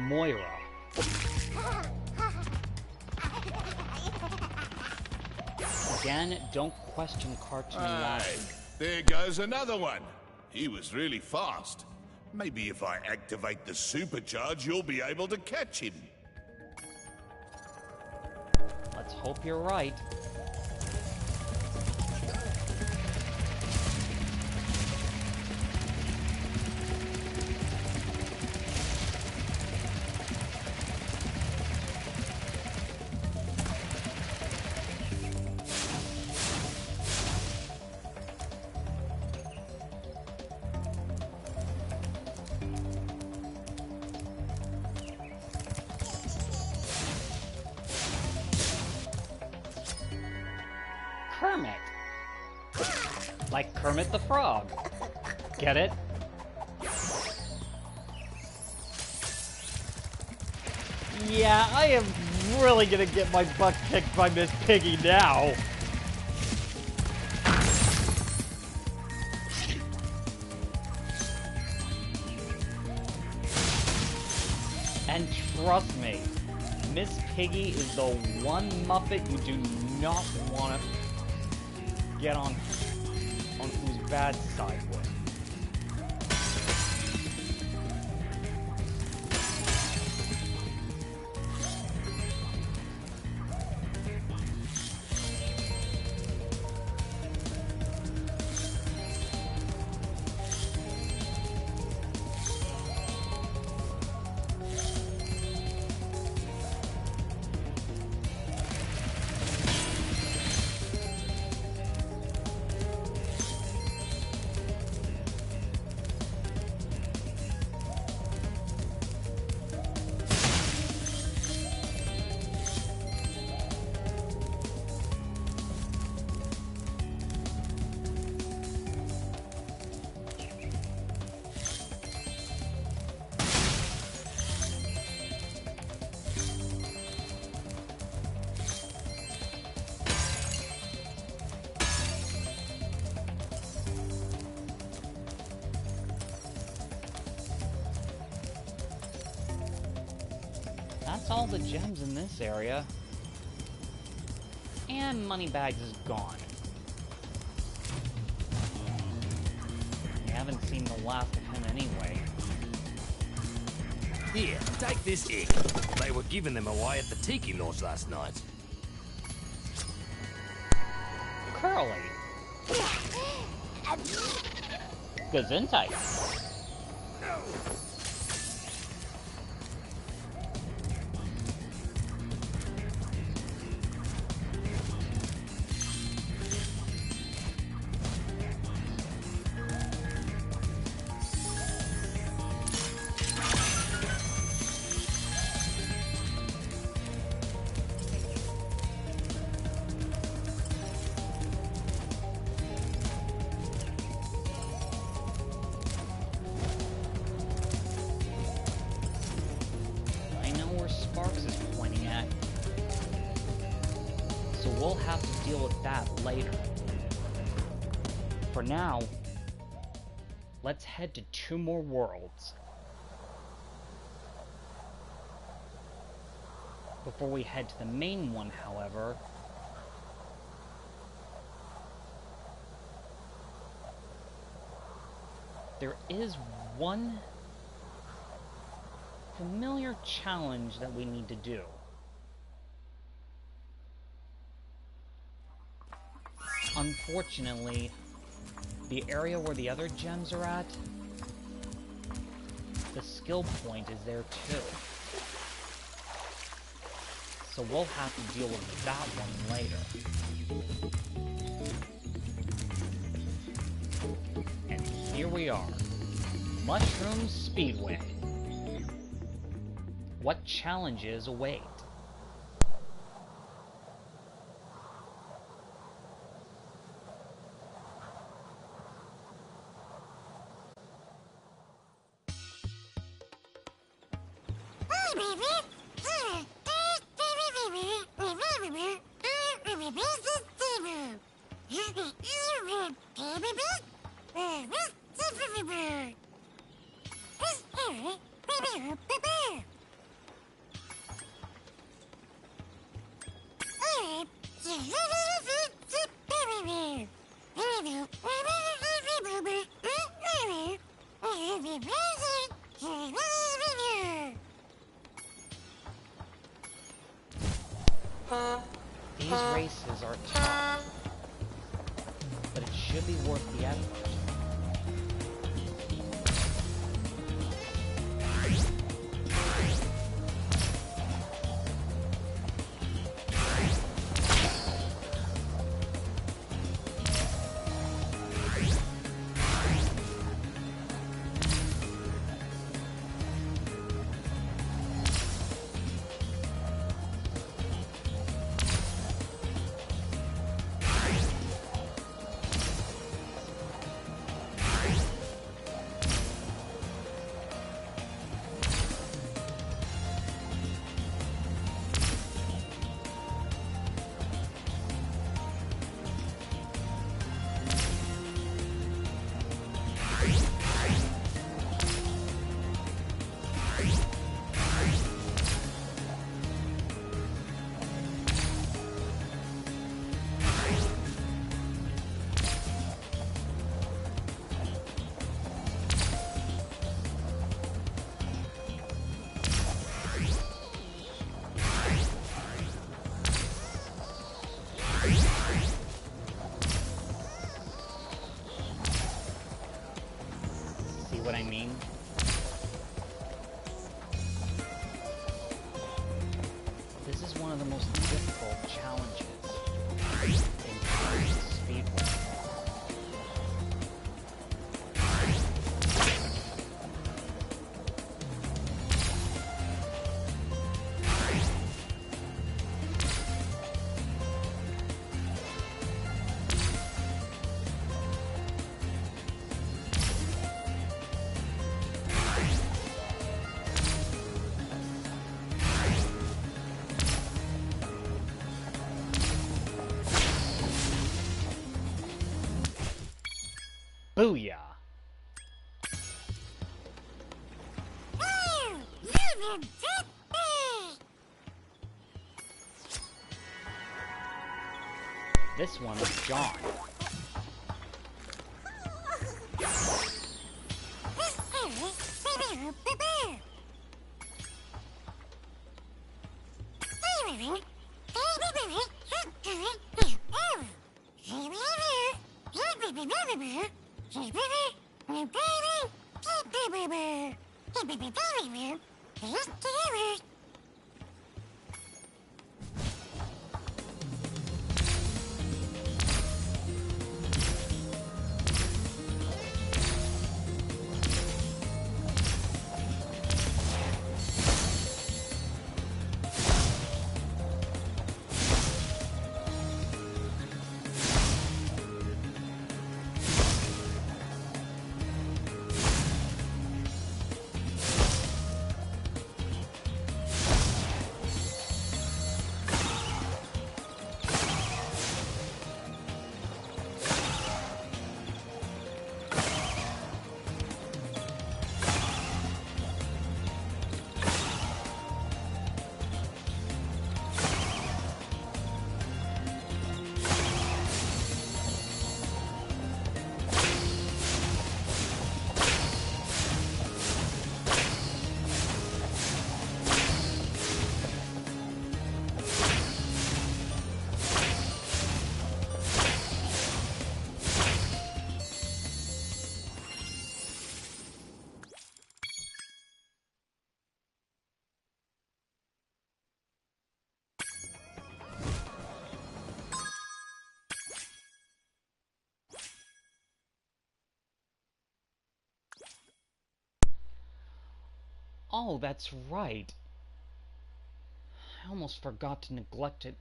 Moira. Again, don't question cartoon logic. There goes another one. He was really fast. Maybe if I activate the supercharge, you'll be able to catch him. Let's hope you're right. Kermit. Like Kermit the Frog. Get it? Yeah, I am really gonna get my butt kicked by Miss Piggy now. And trust me, Miss Piggy is the one Muppet you do not want to get on whose bad side with. that's all the gems in this area. And Moneybags is gone. We haven't seen the last of him anyway. Here, take this egg. They were giving them away at the Tiki Lodge last night. Curly. Gesundheit. Sparx is pointing at. So we'll have to deal with that later. For now, let's head to 2 more worlds. Before we head to the main one, however, there is one familiar challenge that we need to do. Unfortunately, the area where the other gems are at, the skill point is there too. So we'll have to deal with that one later. And here we are. Mushroom Speedway. What challenges await? These races are tough, but it should be worth the effort. What I mean? This is one of the most difficult challenges in Speedway. Booyah! This one is John. Oh, that's right. I almost forgot to neglect it.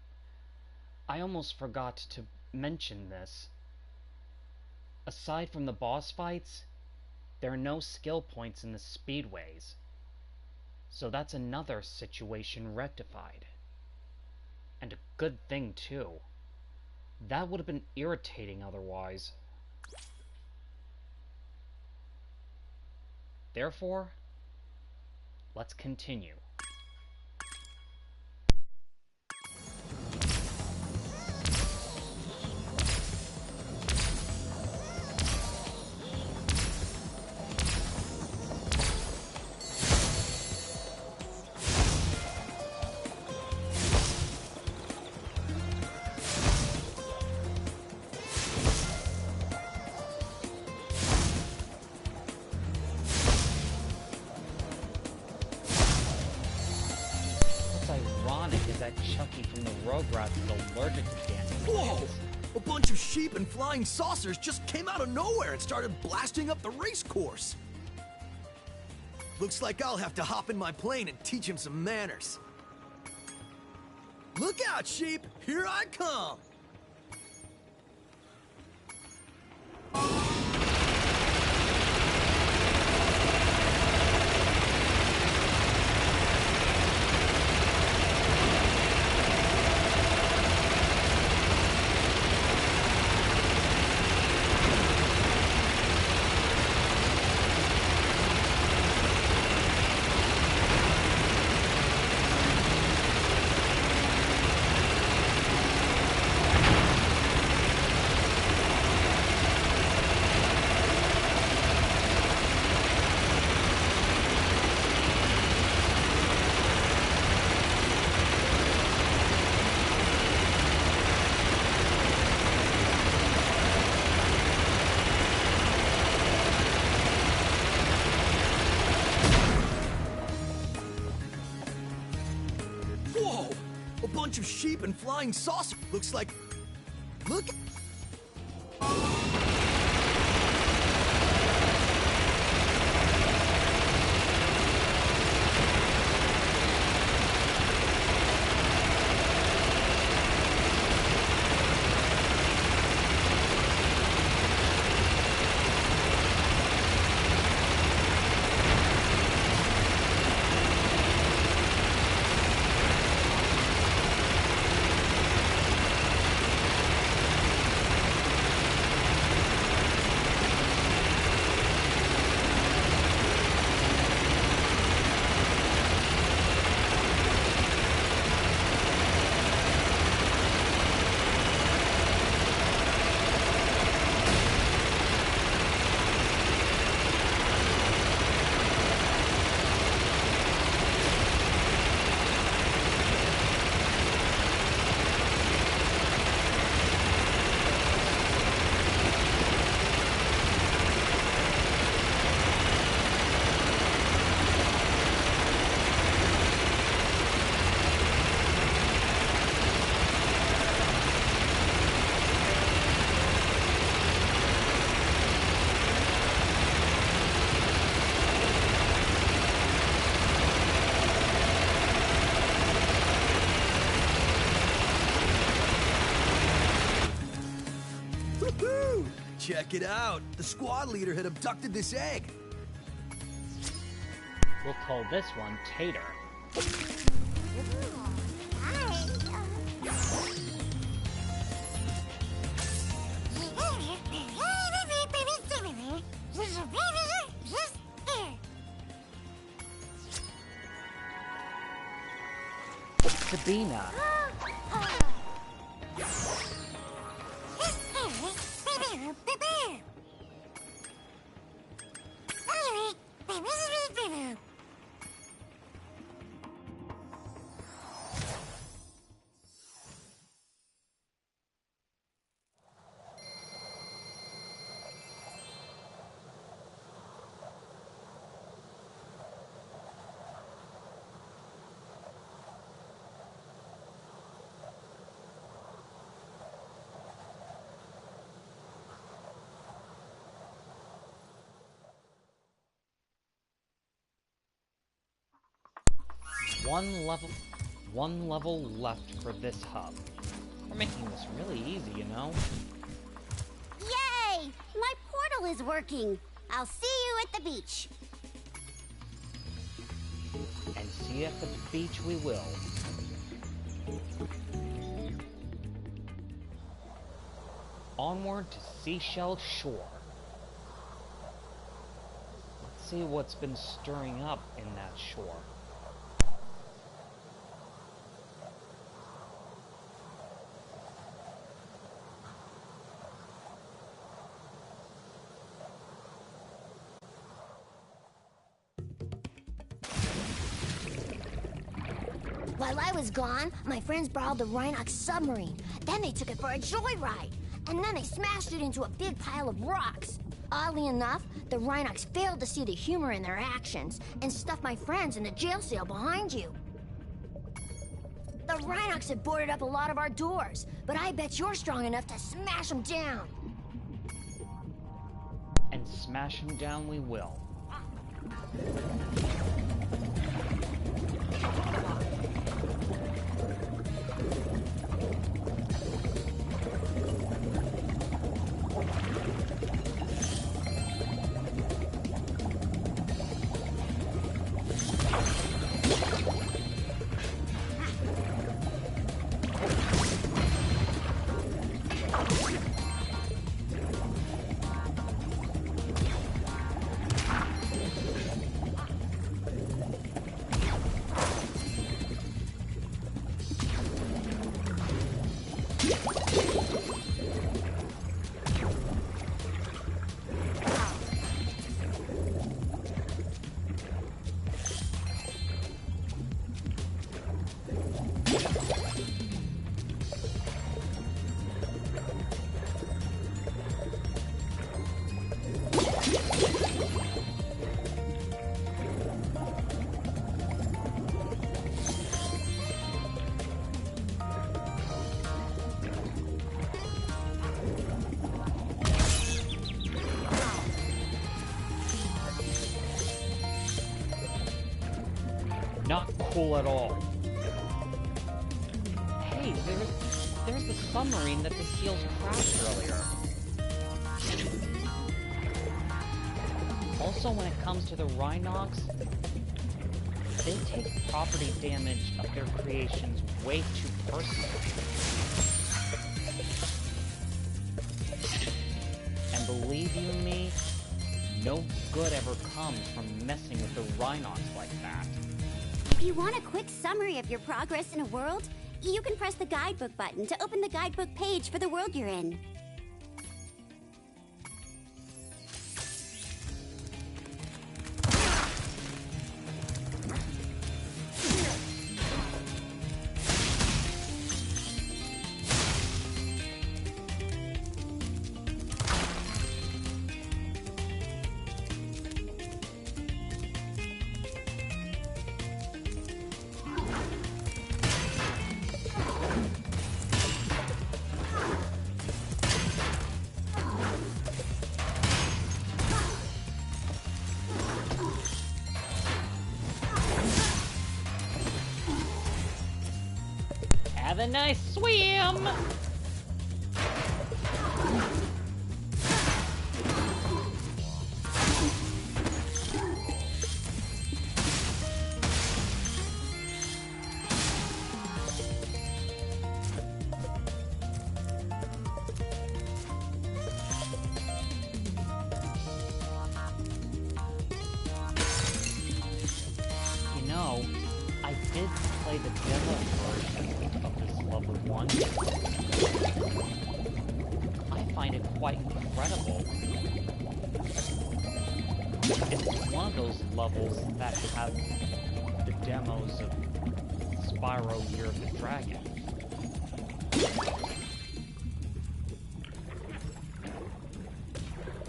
I almost forgot to mention this. Aside from the boss fights, there are no skill points in the speedways. So that's another situation rectified. And a good thing, too. That would have been irritating otherwise. Therefore, let's continue. Whoa! A bunch of sheep and flying saucers just came out of nowhere and started blasting up the race course. Looks like I'll have to hop in my plane and teach him some manners. Look out, sheep! Here I come! Of sheep and flying saucer. Looks like... Look... Check it out. The squad leader had abducted this egg. We'll call this one Tater. Sabina. One level left for this hub. We're making this really easy, you know? Yay! My portal is working. I'll see you at the beach. And see you at the beach we will. Onward to Seashell Shore. Let's see what's been stirring up in that shore. While I was gone, my friends borrowed the Rhynocs submarine. Then they took it for a joyride. And then they smashed it into a big pile of rocks. Oddly enough, the Rhynocs failed to see the humor in their actions and stuffed my friends in the jail cell behind you. The Rhynocs have boarded up a lot of our doors, but I bet you're strong enough to smash them down. And smash them down we will. Not cool at all. Hey, there's the submarine that the seals crashed earlier. Also, when it comes to the Rhynocs, they take property damage of their creations way too personally. And believe you me, no good ever comes from messing with the Rhynocs like that. If you want a quick summary of your progress in a world, you can press the guidebook button to open the guidebook page for the world you're in. Have a nice swim! vanilla version of this level 1. I find it quite incredible. It's one of those levels that have the demos of Spyro Year of the Dragon.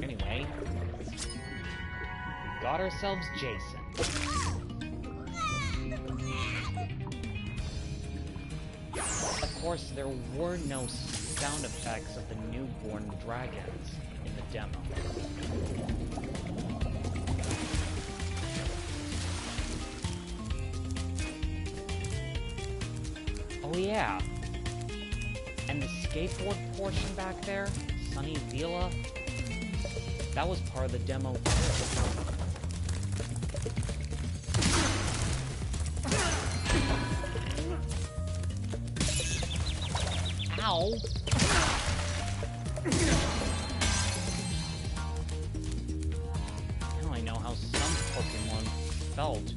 Anyway, we got ourselves Jason. Of course, there were no sound effects of the newborn dragons in the demo. Oh yeah, and the skateboard portion back there, Sunny Villa, that was part of the demo too. Ow! Now I know how some Pokemon felt.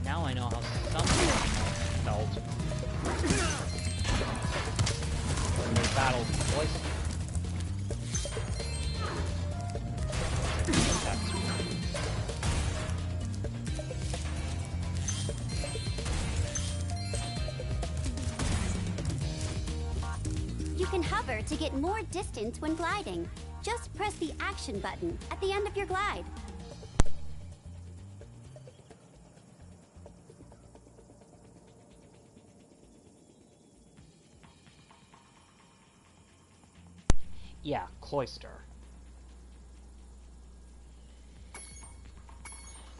Now I know how some Pokemon felt when they battled Cloyster. You can hover to get more distance when gliding. Just press the action button at the end of your glide. Yeah, Cloyster.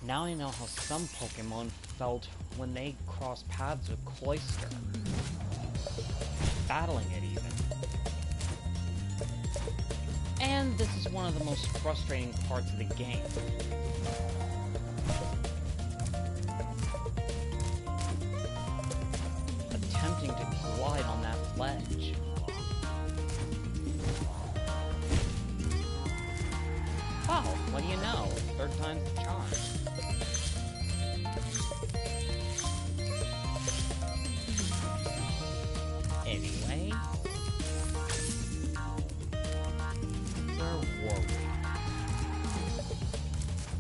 Now I know how some Pokemon felt when they crossed paths with Cloyster. Battling it even. And this is one of the most frustrating parts of the game. Attempting to glide on that ledge. Oh, what do you know? Third time's the charm. Anyway, where were we?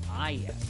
Ah, yes.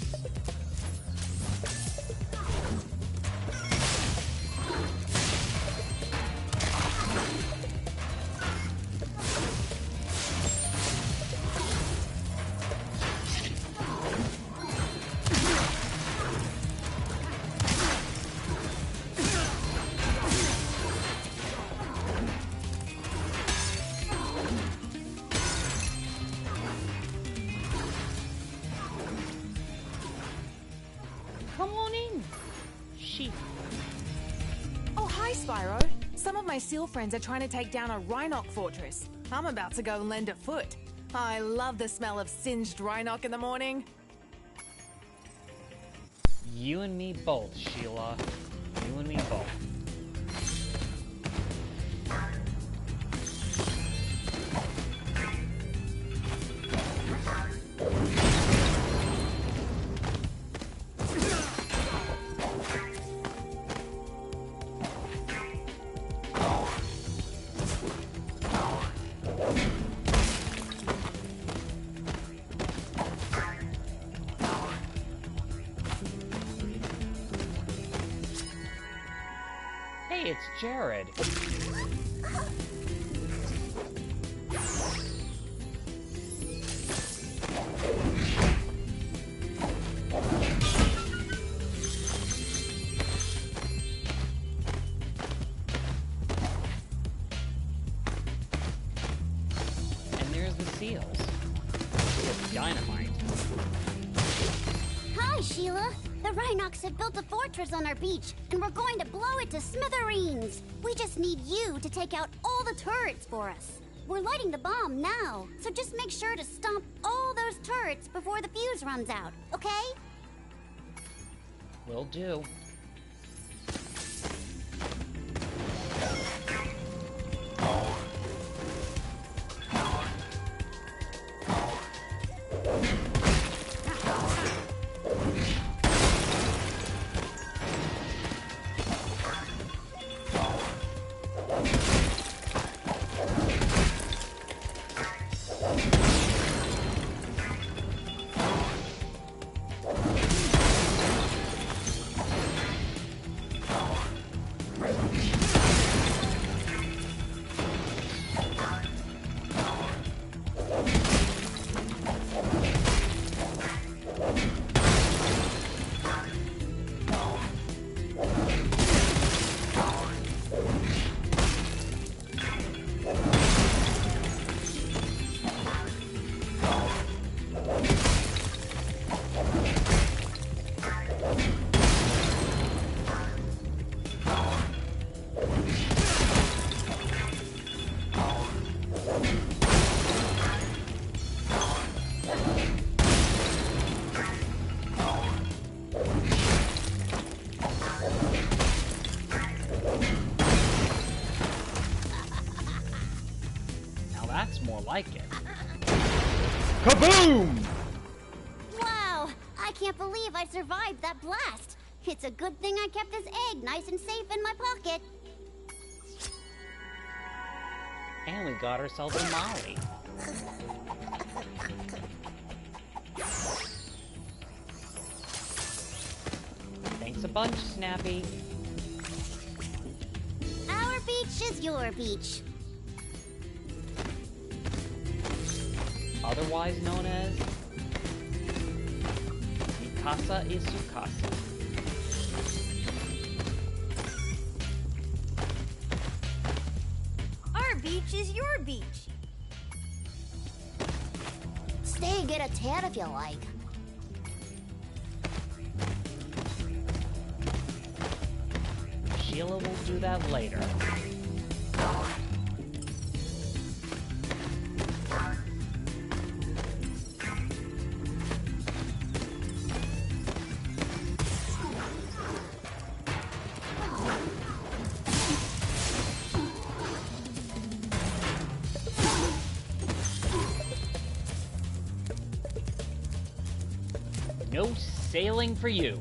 Come on in, sheep. Oh, hi, Spyro. Some of my seal friends are trying to take down a Rhynoc fortress. I'm about to go and lend a foot. I love the smell of singed Rhynoc in the morning. You and me both, Sheila. You and me both. Hey, it's Jared. And there's the seals. With dynamite. Hi, Sheila. The Rhynocs have built a fortress on our beach, and we're going to blow it to smithereens. We just need you to take out all the turrets for us. We're lighting the bomb now, so just make sure to stomp all those turrets before the fuse runs out, okay? Will do. Now that's more like it. Kaboom! Wow, I can't believe I survived that blast. It's a good thing I kept this egg nice and safe in my pocket. And we got ourselves a Molly. Thanks a bunch, Snappy. Our beach is your beach. Otherwise known as Mi casa y su casa. Our beach is your beach. Stay, get a tan if you like. Sheila will do that later. No sailing for you.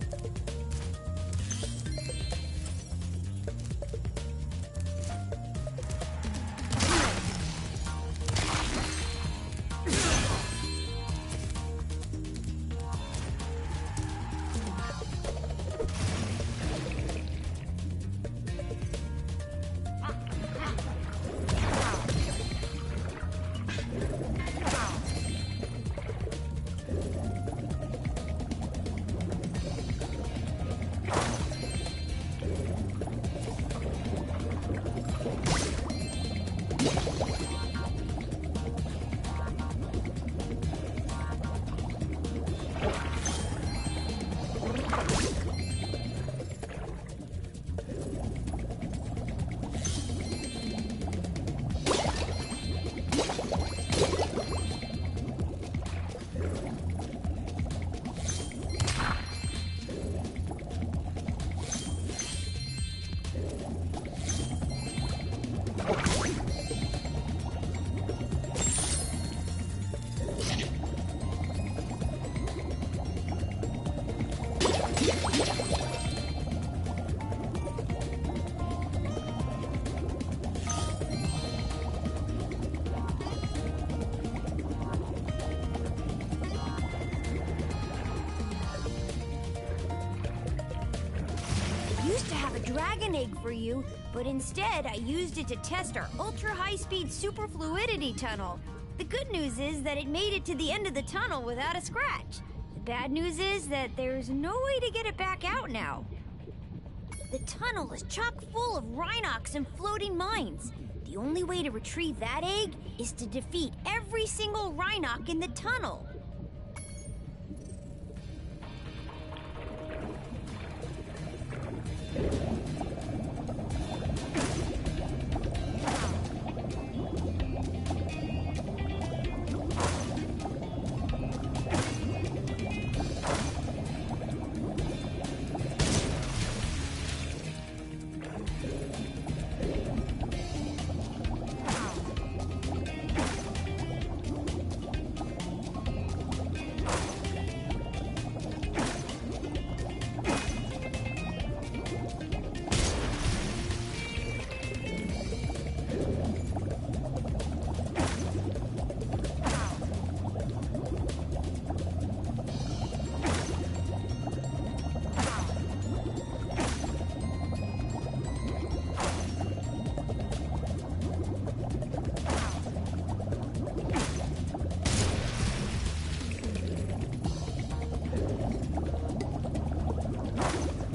Dragon egg for you, but instead I used it to test our ultra-high-speed super fluidity tunnel. The good news is that it made it to the end of the tunnel without a scratch. The bad news is that there's no way to get it back out now. The tunnel is chock full of Rhynocs and floating mines. The only way to retrieve that egg is to defeat every single Rhynoc in the tunnel.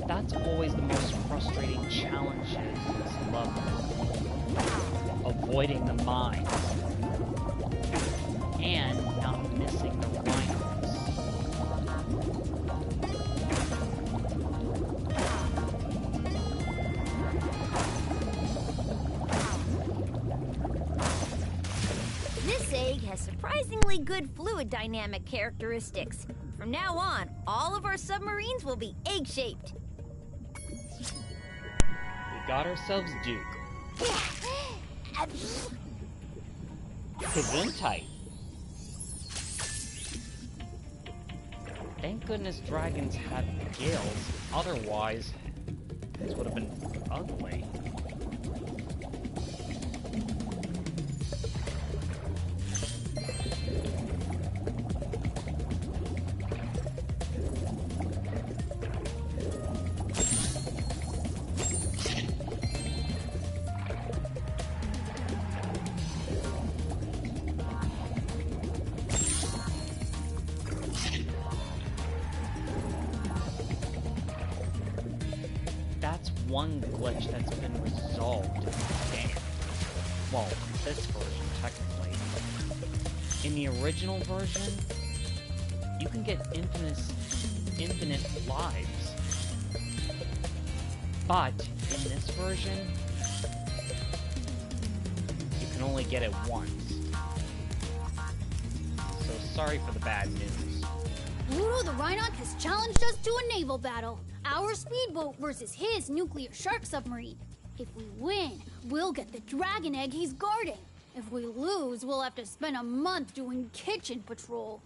That's always the most frustrating challenge in this level. Avoiding the mines. And not missing the Rhynocs. really good fluid dynamic characteristics. From now on, all of our submarines will be egg-shaped. We got ourselves Duke. Gesundheit. Thank goodness dragons had gills, otherwise this would have been ugly. One glitch that's been resolved in the game. Well, this version, technically. In the original version, you can get infinite lives. But, in this version, you can only get it once. So, sorry for the bad news. Pluto the Rhynoc has challenged us to a naval battle. Our speedboat versus his nuclear shark submarine. If we win, we'll get the dragon egg he's guarding. If we lose, we'll have to spend a month doing kitchen patrol.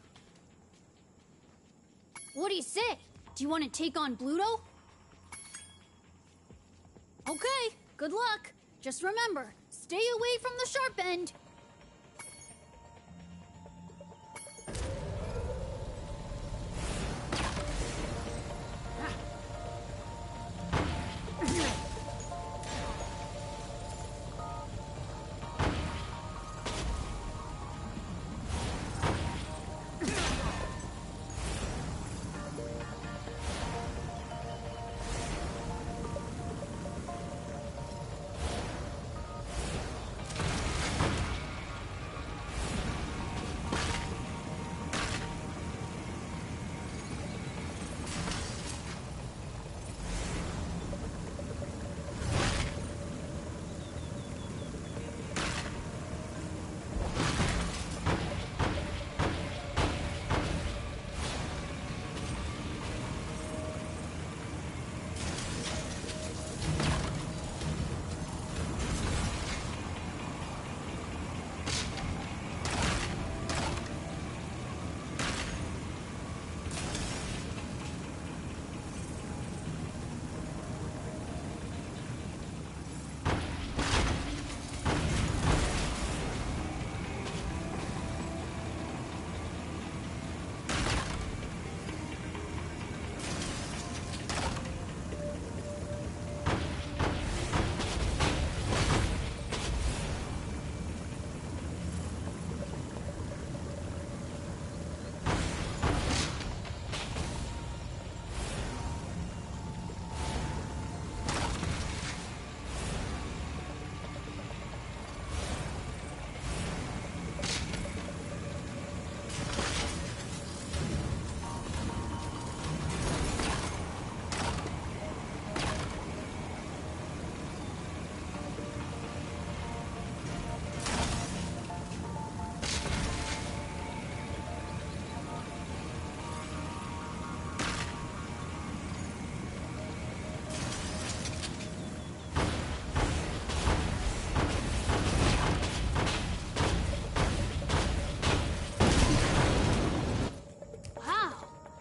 What do you say? Do you want to take on Pluto? Okay, good luck. Just remember, stay away from the sharp end.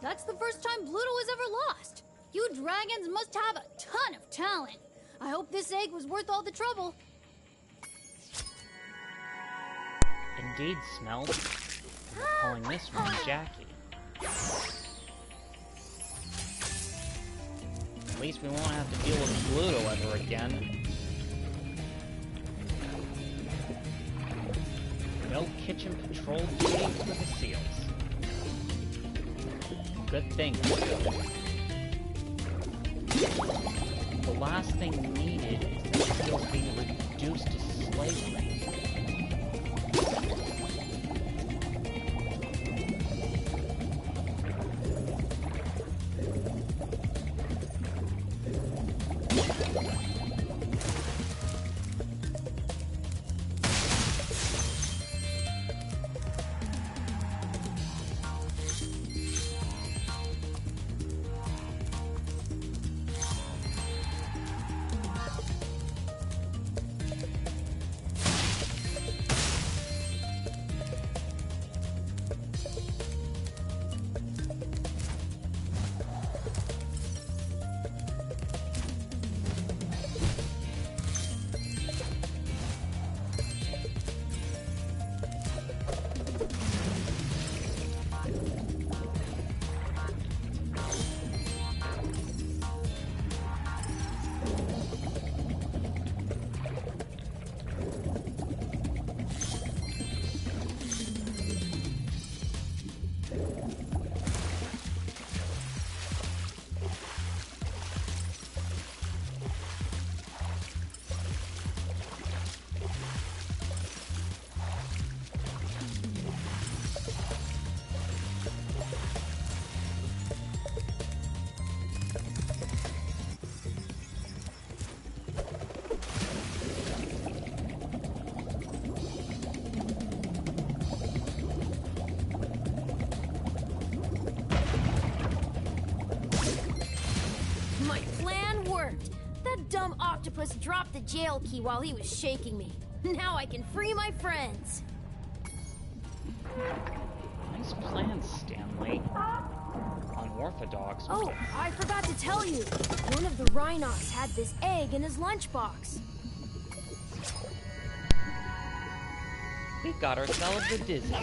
That's the first time Pluto has ever lost. You dragons must have a ton of talent. I hope this egg was worth all the trouble. Indeed, Smelt. I'm calling this one Jackie. At least we won't have to deal with Pluto ever again. No kitchen patrol duty for the SEALs. Good thing. The last thing needed is the SEALs being reduced to slavery. My plan worked. That dumb octopus dropped the jail key while he was shaking me. Now I can free my friends. Nice plan, Stanley. Unorthodox. Oh, I forgot to tell you. One of the Rhynocs had this egg in his lunchbox. We got ourselves a dizzy.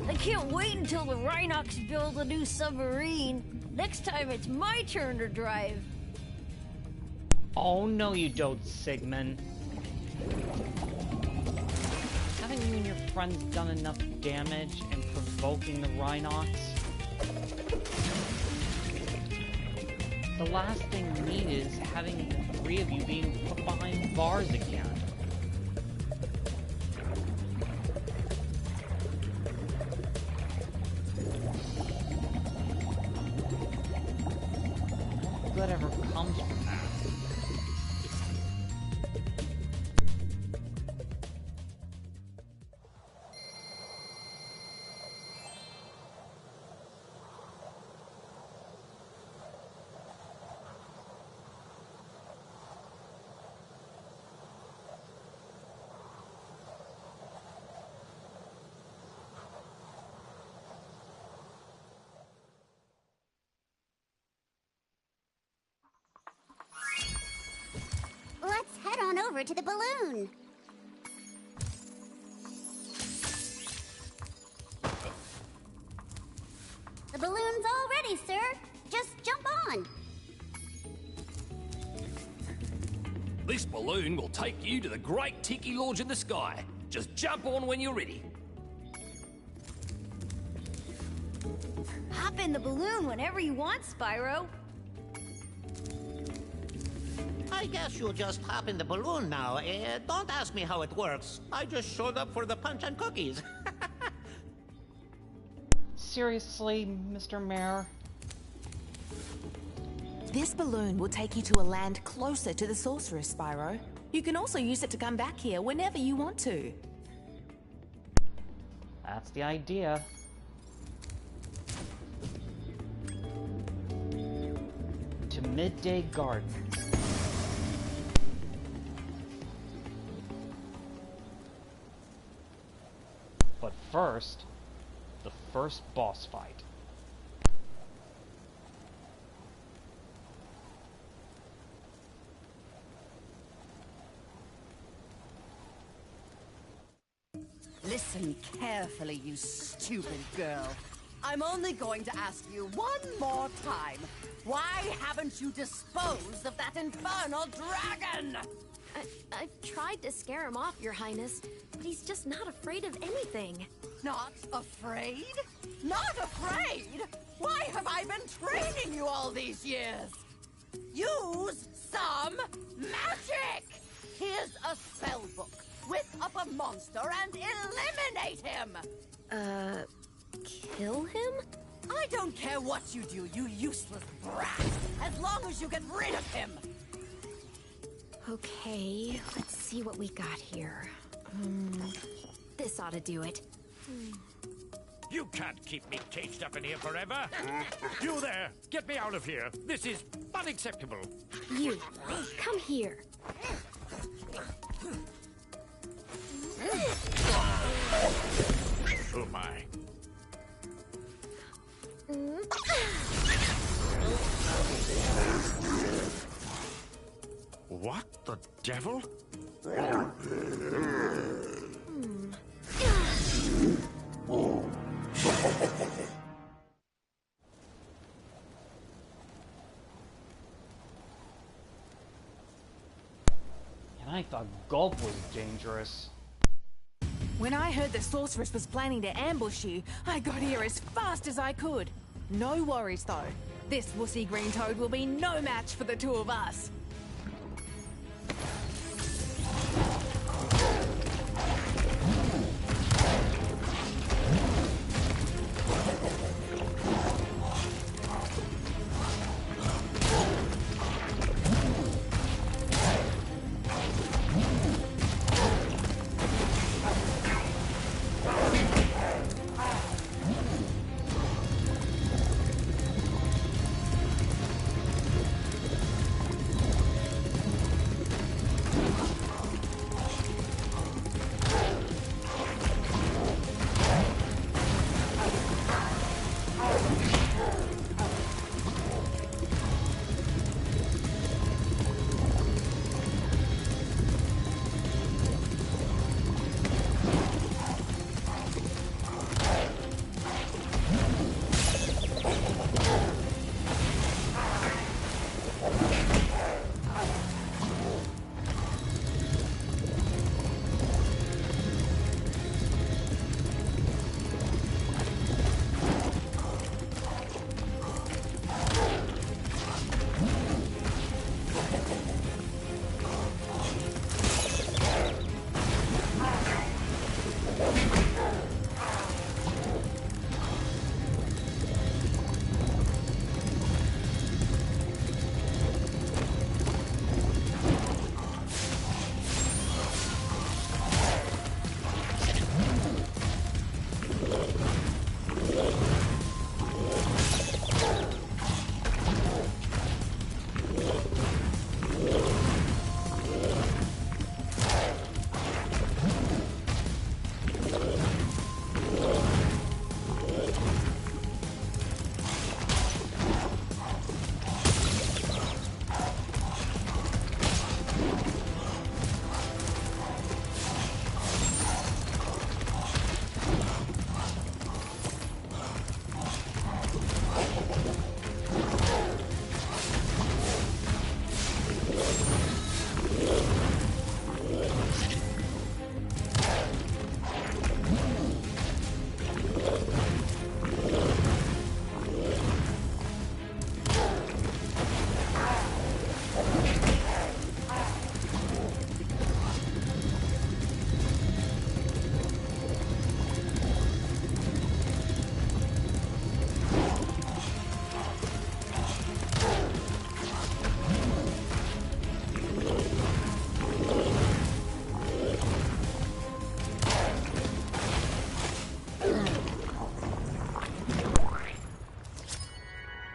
I can't wait until the Rhynocs build a new submarine. Next time it's my turn to drive. Oh, no you don't, Sigmund. Haven't you and your friends done enough damage in provoking the Rhynocs? The last thing we need is having the three of you being put behind bars again. Whatever comes from that. Let's head on over to the balloon. The balloon's all ready, sir. Just jump on. This balloon will take you to the great Tiki Lodge in the sky. Just jump on when you're ready. Hop in the balloon whenever you want, Spyro. I guess you'll just hop in the balloon now. Don't ask me how it works. I just showed up for the punch and cookies. Seriously, Mr. Mayor? This balloon will take you to a land closer to the Sorceress, Spyro. You can also use it to come back here whenever you want to. That's the idea. To Midday Gardens. But first, the first boss fight. Listen carefully, you stupid girl. I'm only going to ask you one more time. Why haven't you disposed of that infernal dragon? I've tried to scare him off, Your Highness, but he's just not afraid of anything. Not afraid? Not afraid? Why have I been training you all these years? Use some magic! Here's a spell book. Whip up a monster and eliminate him! Kill him? I don't care what you do, you useless brat, as long as you get rid of him! Okay, let's see what we got here. This ought to do it. You can't keep me caged up in here forever. You there, get me out of here. This is unacceptable. You, come here. Oh my. What the devil? And I thought Gulp was dangerous. When I heard the Sorceress was planning to ambush you, I got here as fast as I could. No worries, though. This wussy green toad will be no match for the two of us.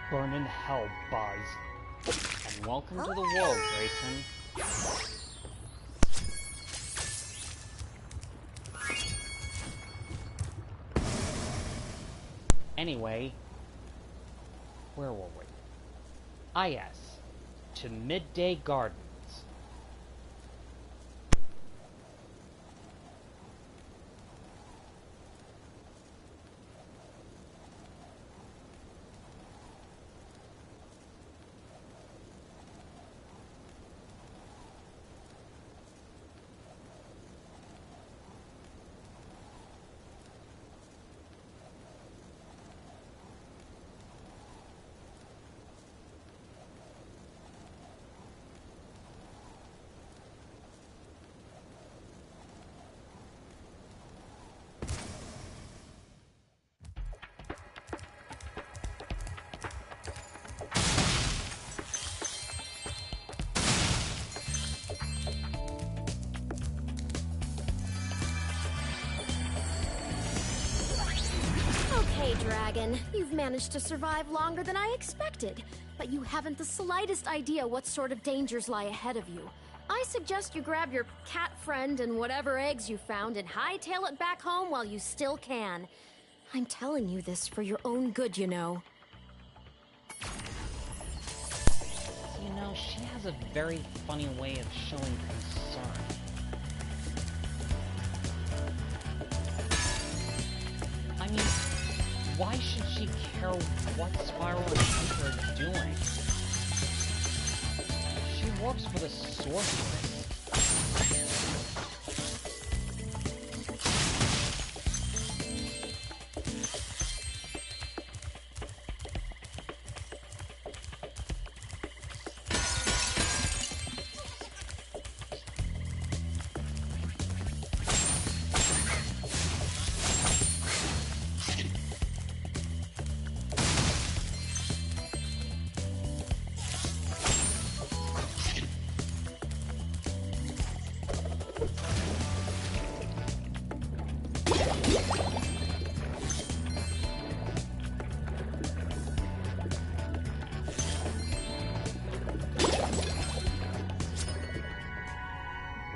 Burn in hell, Buzz. And welcome to the world, Grayson. Anyway, where were we? Ah yes, to Midday Gardens. Dragon. You've managed to survive longer than I expected, but you haven't the slightest idea what sort of dangers lie ahead of you. I suggest you grab your cat friend and whatever eggs you found and hightail it back home while you still can. I'm telling you this for your own good, you know. You know, she has a very funny way of showing concern. I mean, why should she care what Spyro and Hunter are doing? She works for the Sorceress.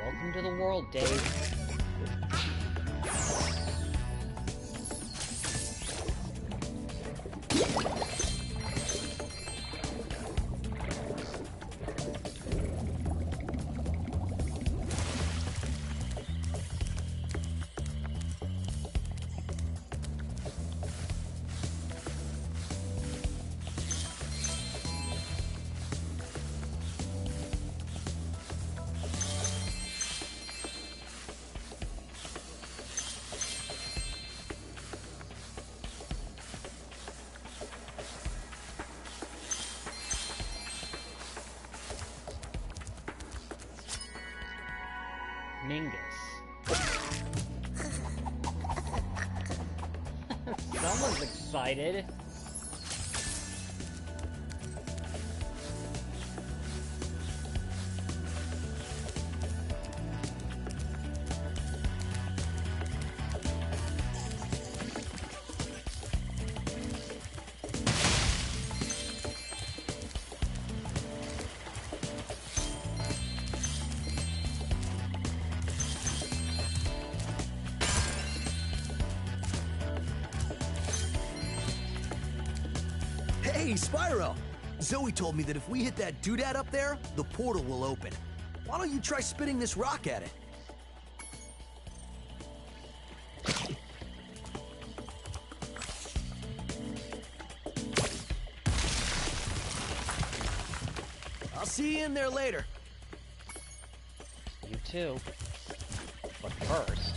Welcome to the world, Dave. Someone's excited. Hey, Spyro! Zoe told me that if we hit that doodad up there, the portal will open. Why don't you try spitting this rock at it? I'll see you in there later. You too. But first...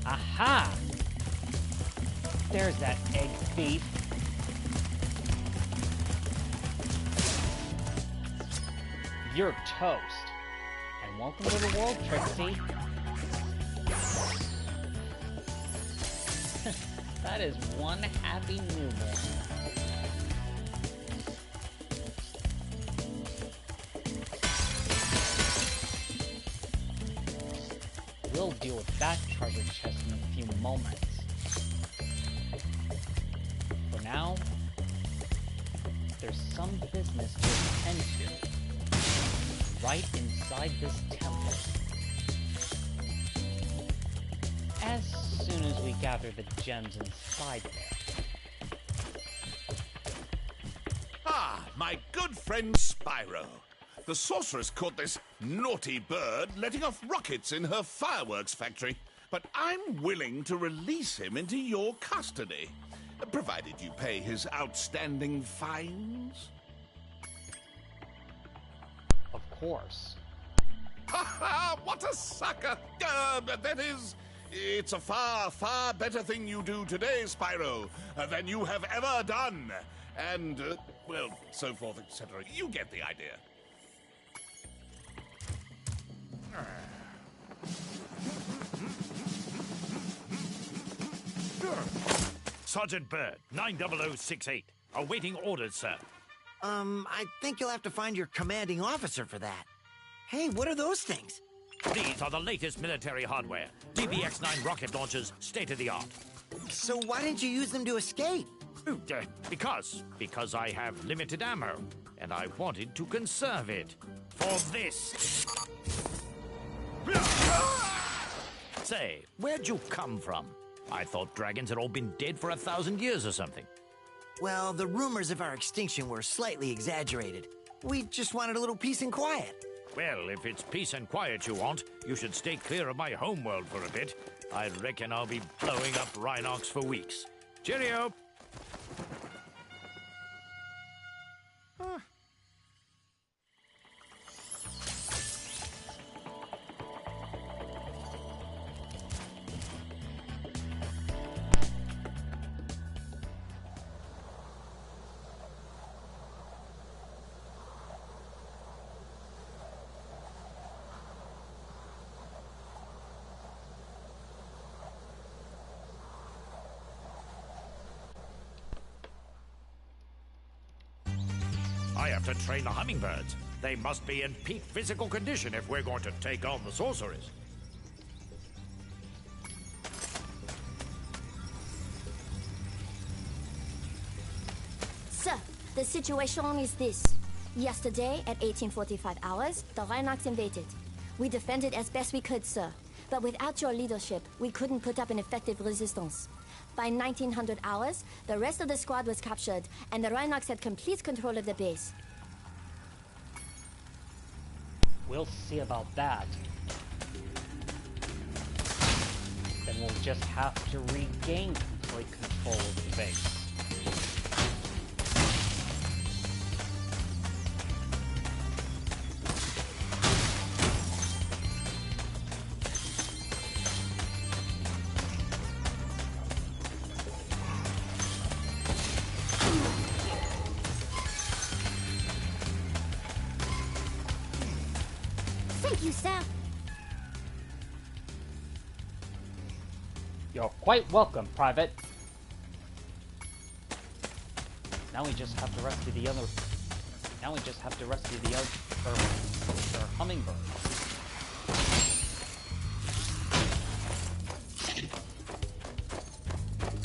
Aha! There's that egg thief. You're toast. And welcome to the world, Trixie. That is one happy newborn. We'll deal with that treasure chest in a few moments. For now, there's some business to attend to right inside this temple. As soon as we gather the gems inside there. Ah, my good friend Spyro. The Sorceress caught this naughty bird letting off rockets in her fireworks factory. But I'm willing to release him into your custody, provided you pay his outstanding fines. Of course. Ha ha! What a sucker! That is... It's a far, far better thing you do today, Spyro, than you have ever done. And, well, so forth, etc. You get the idea. Sergeant Bird, 90068. Awaiting orders, sir. I think you'll have to find your commanding officer for that. Hey, what are those things? These are the latest military hardware. DBX-9 rocket launchers, state-of-the-art. So why didn't you use them to escape? Because I have limited ammo, and I wanted to conserve it. For this. Say, where'd you come from? I thought dragons had all been dead for 1,000 years or something. Well, the rumors of our extinction were slightly exaggerated. We just wanted a little peace and quiet. Well, if it's peace and quiet you want, you should stay clear of my homeworld for a bit. I reckon I'll be blowing up Rhynocs for weeks. Cheerio! I have to train the hummingbirds. They must be in peak physical condition if we're going to take on the Sorceress. Sir, the situation is this. Yesterday, at 1845 hours, the Rhynocs invaded. We defended as best we could, sir. But without your leadership, we couldn't put up an effective resistance. By 1900 hours, the rest of the squad was captured, and the Rhynocs had complete control of the base. We'll see about that. Then we'll just have to regain complete control of the base. Thank you, sir. You're quite welcome, Private. Now we just have to rescue the other... Now we just have to rescue the other hummingbirds.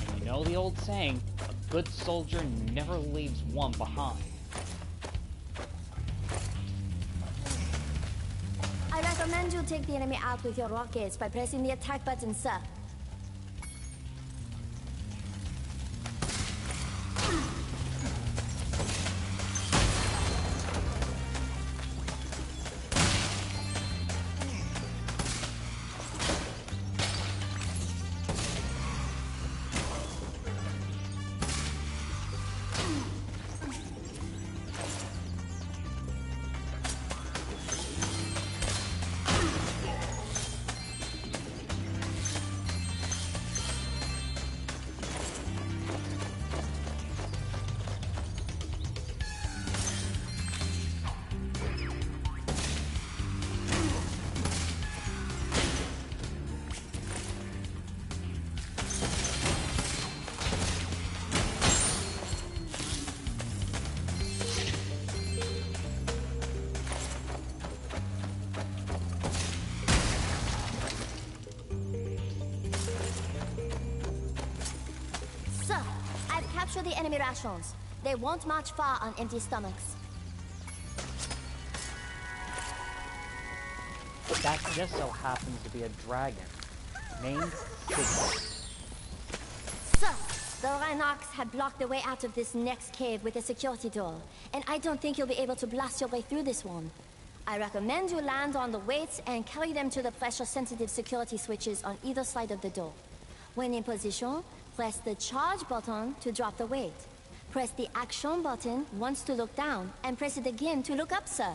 And you know the old saying, a good soldier never leaves one behind. I recommend you take the enemy out with your rockets by pressing the attack button, sir. Capture the enemy rations. They won't march far on empty stomachs. That just so happens to be a dragon named Sigma. Sir, the Rhynocs have blocked the way out of this next cave with a security door, and I don't think you'll be able to blast your way through this one. I recommend you land on the weights and carry them to the pressure-sensitive security switches on either side of the door. When in position, press the charge button to drop the weight. Press the action button once to look down, and press it again to look up, sir.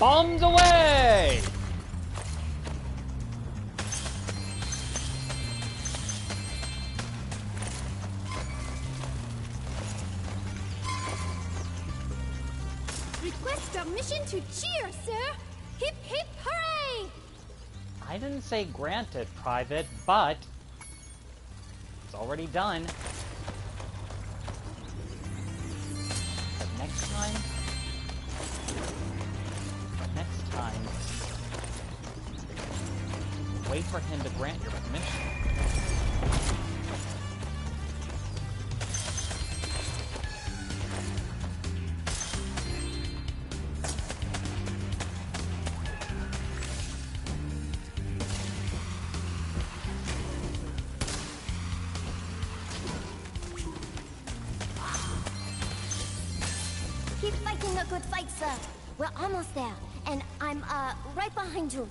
Bombs away! Request permission to cheer, sir! Hip hip hooray! I didn't say granted, Private, but it's already done. But next time, wait for him to grant your permission. Keep fighting a good fight, sir. We're almost there, and I'm, right behind you.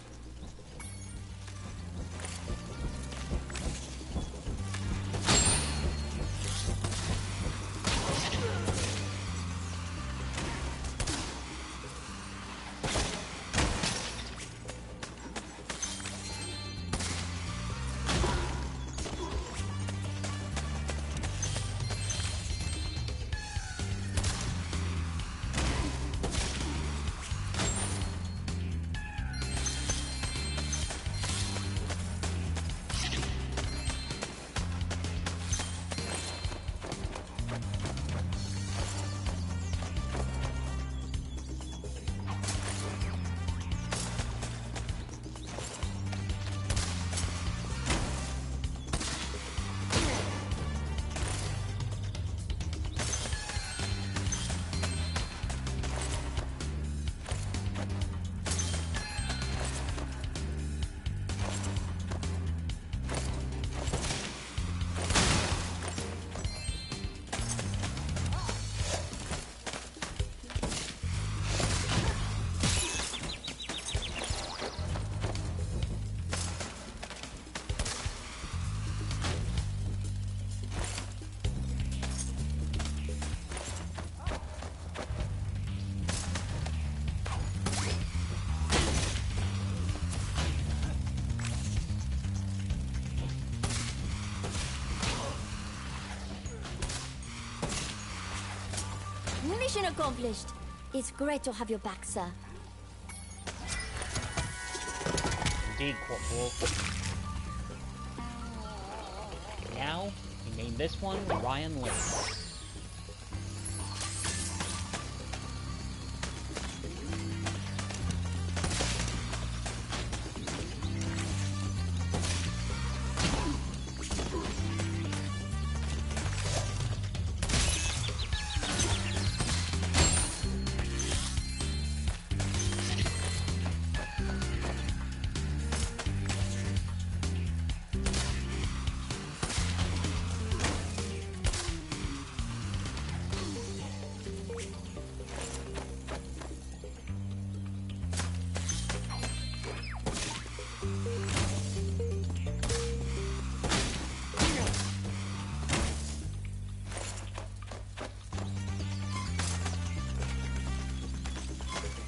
Mission accomplished. It's great to have you back, sir. Indeed, Corporal. Now, we name this one Ryan Lake.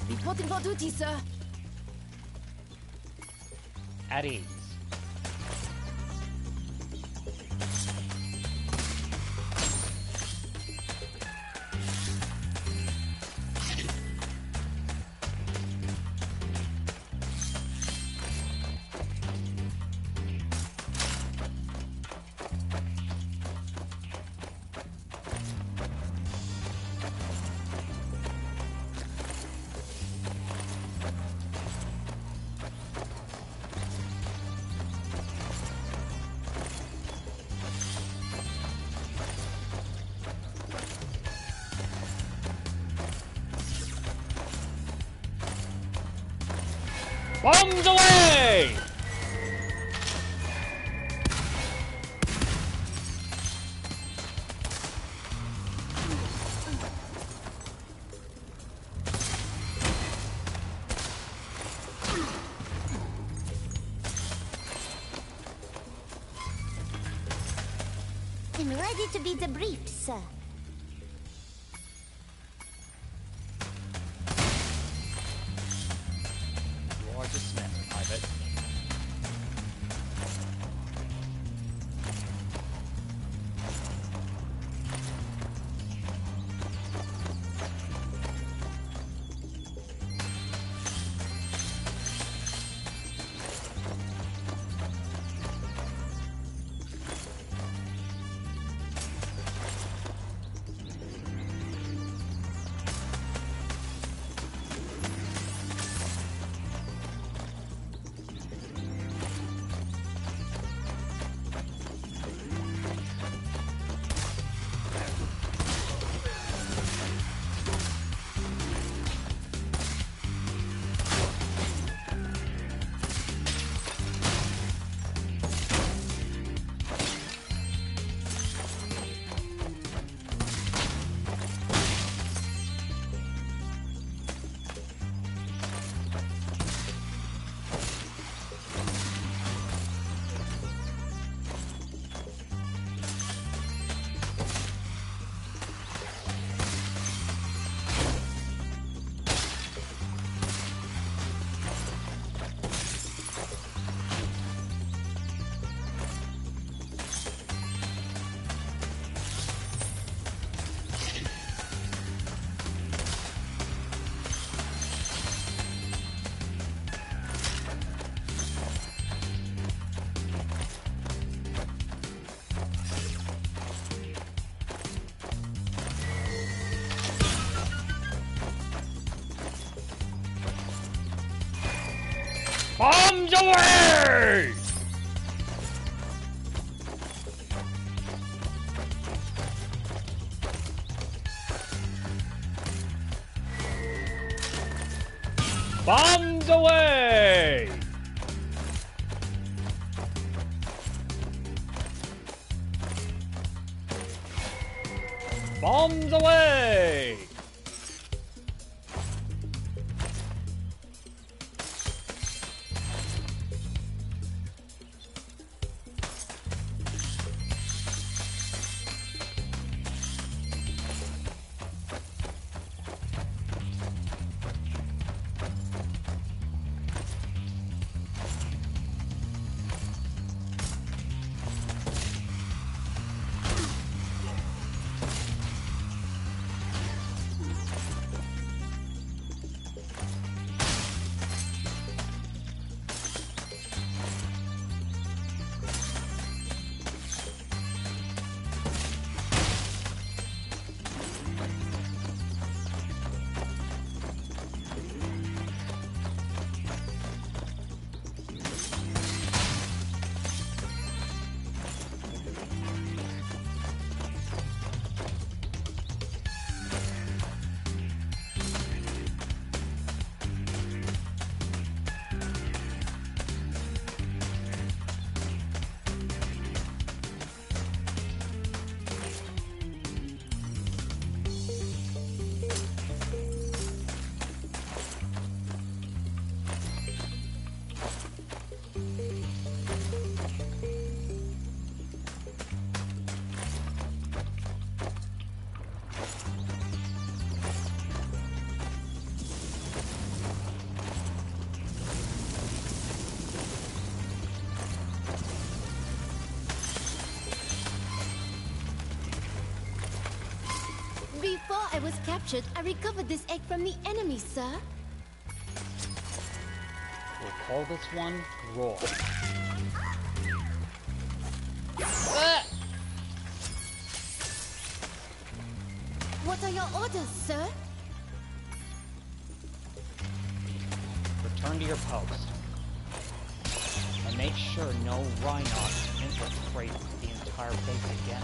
Reporting for duty, sir. At ease. Bombs away! I'm ready to be debriefed, sir. Bombs away! Bombs away! Bombs away! Before I was captured, I recovered this egg from the enemy, sir. We'll call this one Roar. What are your orders, sir? Return to your post. And make sure no Rhynocs infiltrate the entire base again.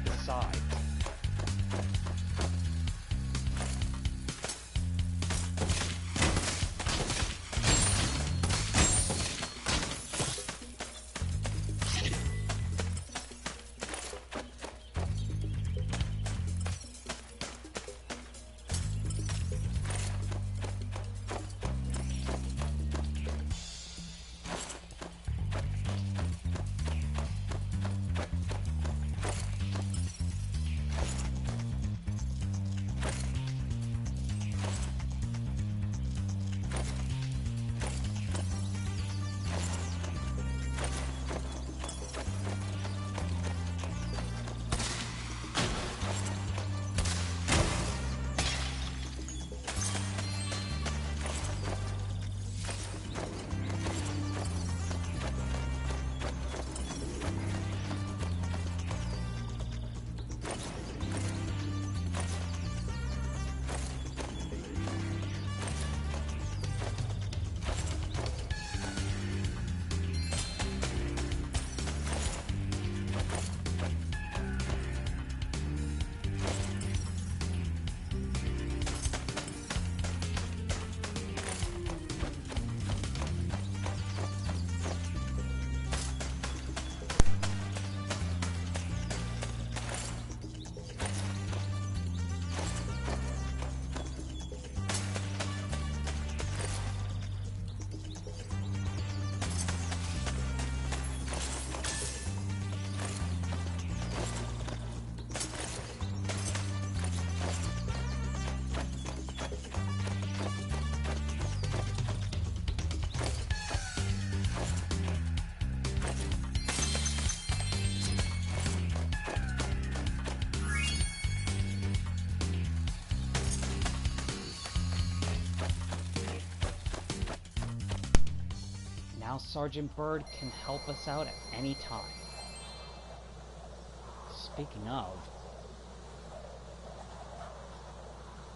Besides, Sergeant Bird can help us out at any time. speaking of,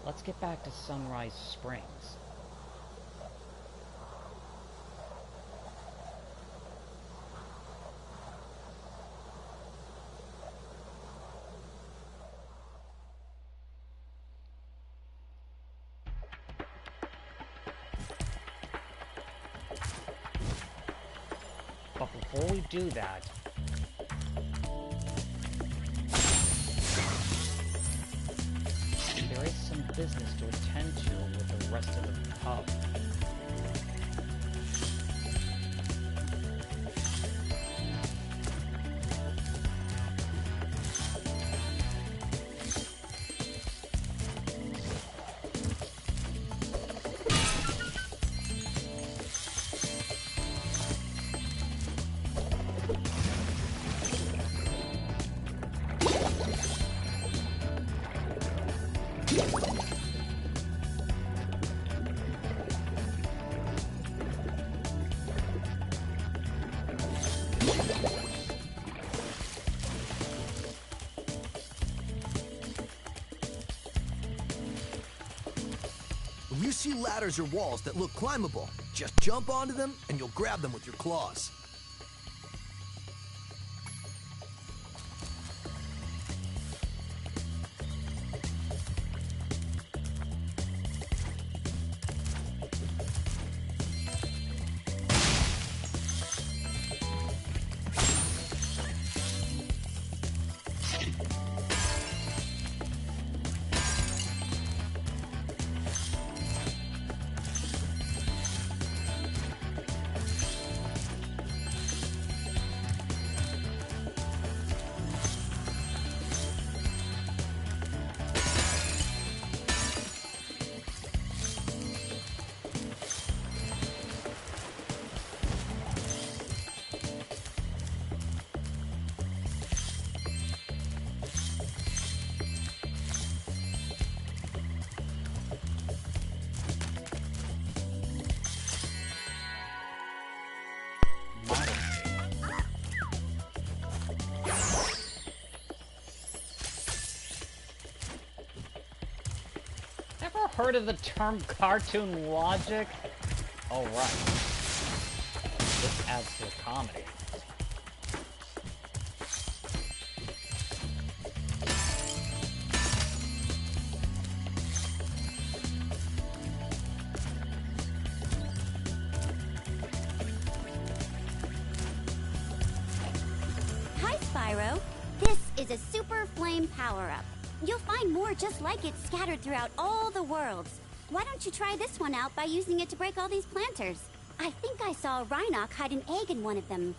let's get back to Sunrise Springs. But before we do that, there is some business to attend to with the rest of the pub. When you see ladders or walls that look climbable, just jump onto them and you'll grab them with your claws. Heard of the term cartoon logic? Oh, right. This adds to the comedy. Hi, Spyro. This is a super flame power-up. You'll find more just like it scattered throughout all the worlds. Why don't you try this one out by using it to break all these planters? I think I saw a Rhynoc hide an egg in one of them.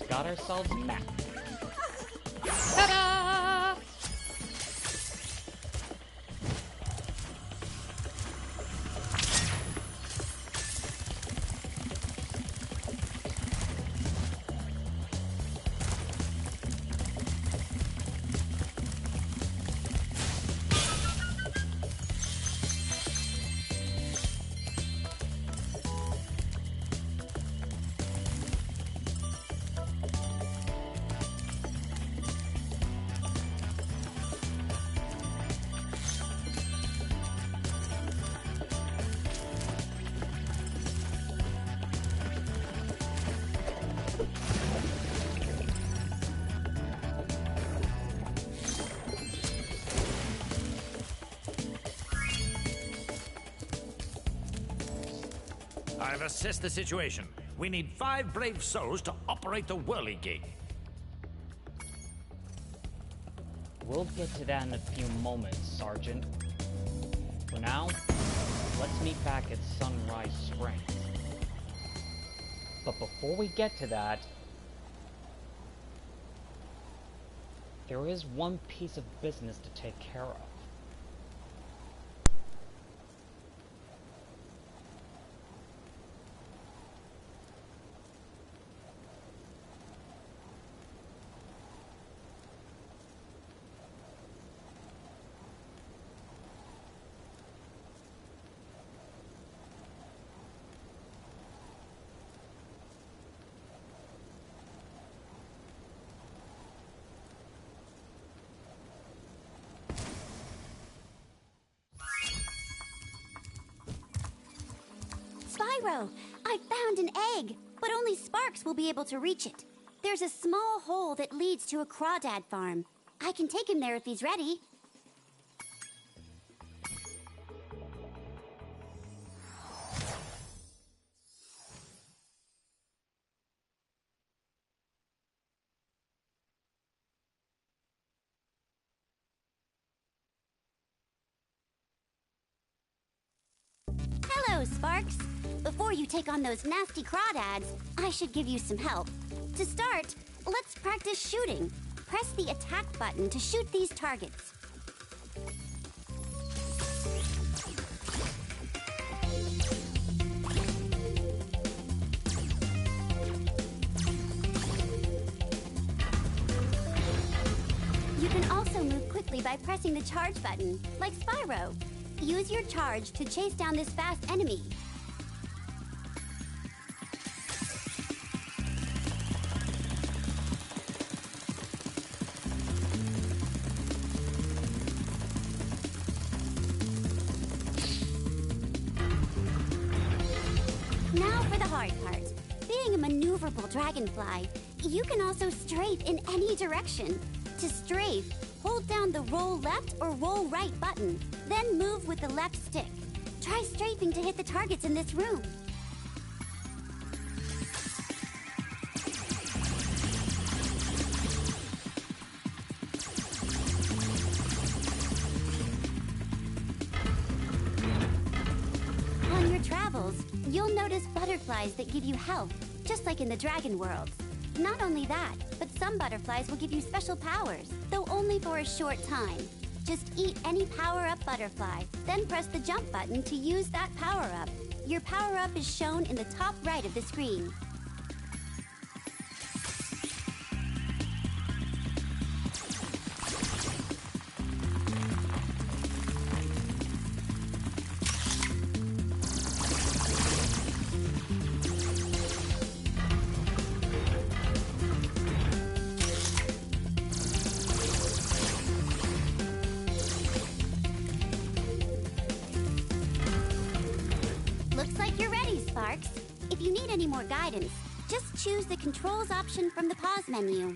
Got ourselves a map. Ta-da! I've assessed the situation. We need 5 brave souls to operate the whirligig. We'll get to that in a few moments, Sergeant. For now, let's meet back at Sunrise Springs. But before we get to that, there is one piece of business to take care of. Spyro! I found an egg, but only Sparx will be able to reach it. There's a small hole that leads to a crawdad farm. I can take him there if he's ready. Hello, Sparx. Before you take on those nasty crawdads, I should give you some help. To start, let's practice shooting. Press the attack button to shoot these targets. You can also move quickly by pressing the charge button, like Spyro. Use your charge to chase down this fast enemy. Now for the hard part. Being a maneuverable dragonfly, you can also strafe in any direction. To strafe, hold down the roll left or roll right button, then move with the left stick. Try strafing to hit the targets in this room. On your travels, you'll notice butterflies that give you health, just like in the dragon world. Not only that, but some butterflies will give you special powers, though only for a short time. Just eat any power-up butterfly, then press the jump button to use that power-up. Your power-up is shown in the top right of the screen. Looks like you're ready, Sparx. If you need any more guidance, just choose the controls option from the pause menu.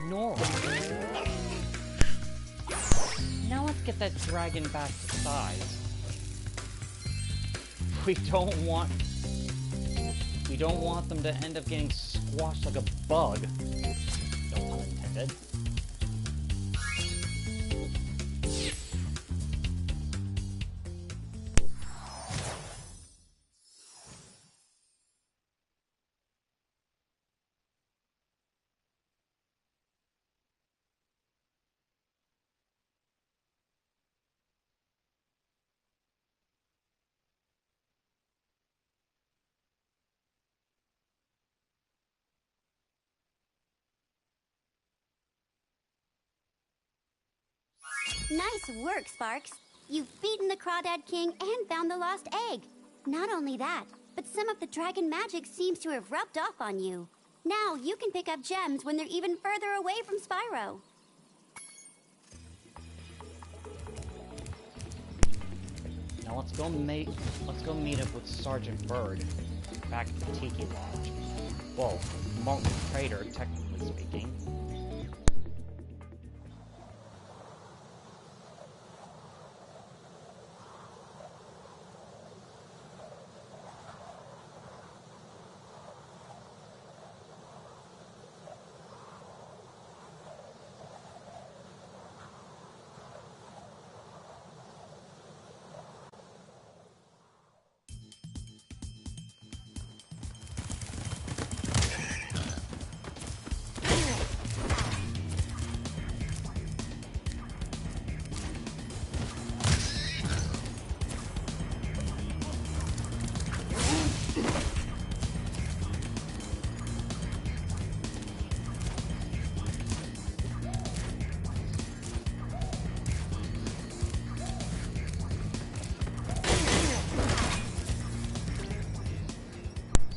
ignore us. Now let's get that dragon back to size. We don't want them to end up getting squashed like a bug. No pun intended. Nice work, Sparx. You've beaten the Crawdad King and found the lost egg. Not only that, but some of the dragon magic seems to have rubbed off on you. Now you can pick up gems when they're even further away from Spyro. Now let's go meet up with Sergeant Bird back at the Tiki Lodge. Well, Martin Trader, technically speaking.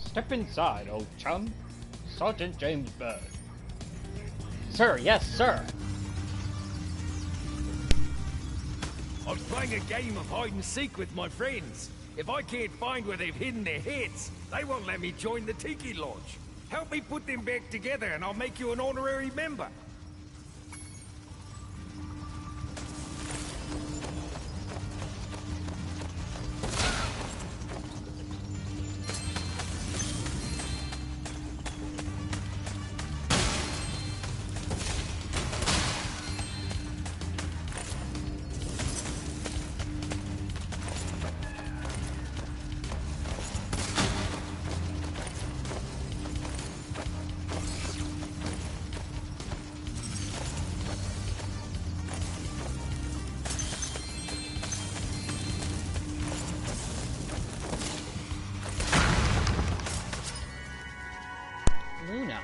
Step inside, old chum. Sergeant James Bird. Sir, yes, sir. I'm playing a game of hide and seek with my friends. If I can't find where they've hidden their heads, they won't let me join the Tiki Lodge. Help me put them back together and I'll make you an honorary member. Luna.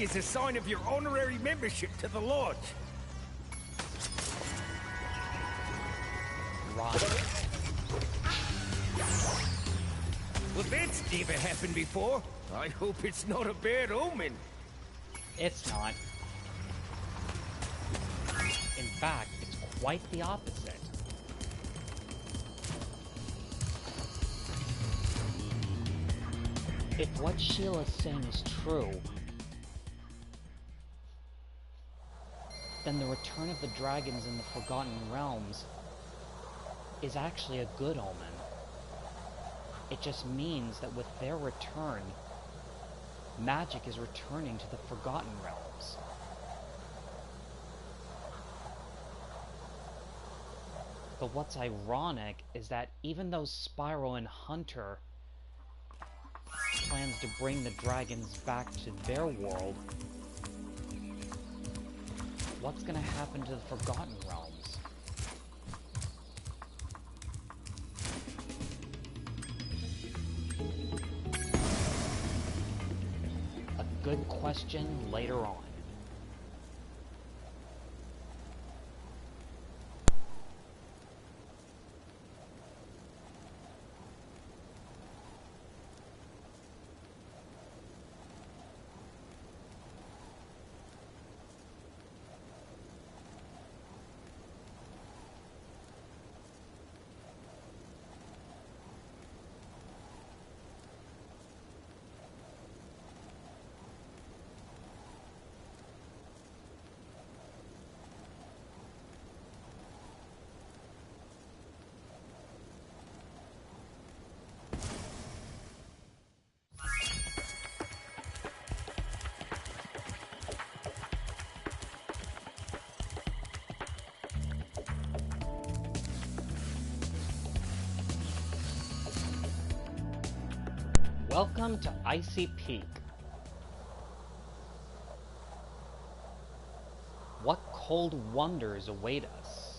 is a sign of your honorary membership to the lodge. Right. Well, that's never happened before. I hope it's not a bad omen. It's not. In fact, it's quite the opposite. If what Sheila's saying is true, then the return of the dragons in the Forgotten Realms is actually a good omen. It just means that with their return, magic is returning to the Forgotten Realms. But what's ironic is that even though Spyro and Hunter plans to bring the dragons back to their world, what's gonna happen to the Forgotten Realms? A good question later on. Welcome to Icy Peak. What cold wonders await us?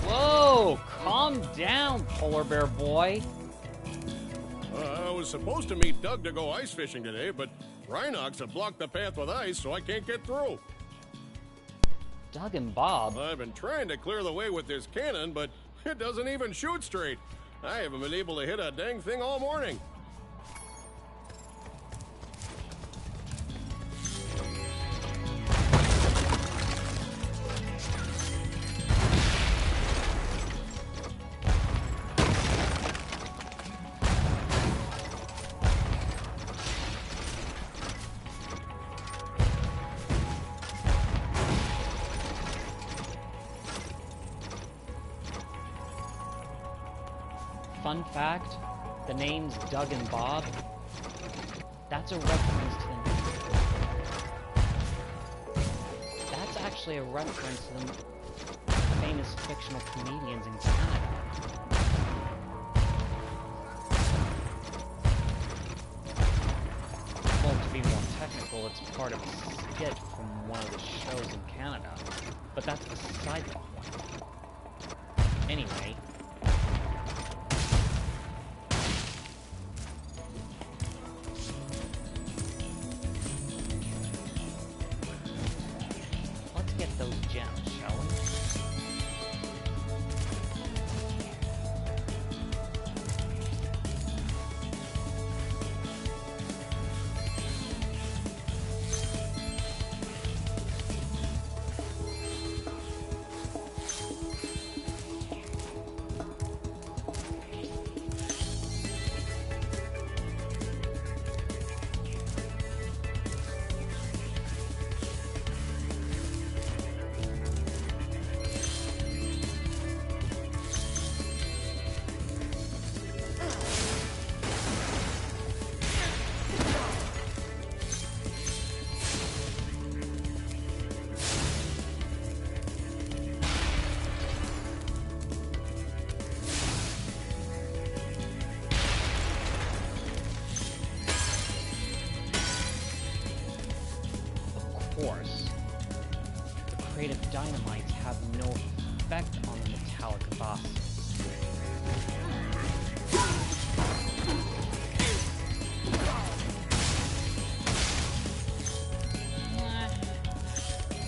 Whoa! Calm down, polar bear boy. I was supposed to meet Doug to go ice fishing today, but Rhynocs have blocked the path with ice, so I can't get through. Doug and Bob? I've been trying to clear the way with this cannon, but it doesn't even shoot straight. I haven't been able to hit a dang thing all morning. Fun fact, the names Doug and Bob, that's a reference to them. That's actually a reference to the famous fictional comedians in Canada. Well, to be more technical, it's part of a skit from one of the shows in Canada. But that's beside the point. Anyway, let's get those gems, shall we? course, the creative dynamites have no effect on the metallic bosses.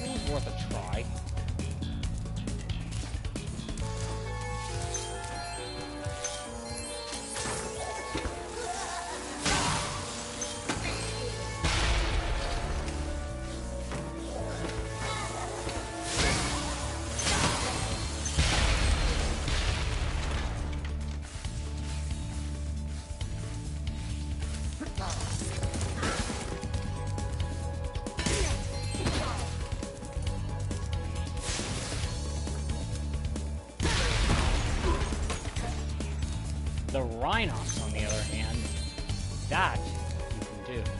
It was worth a try. The Rhynocs, on the other hand, that you can do.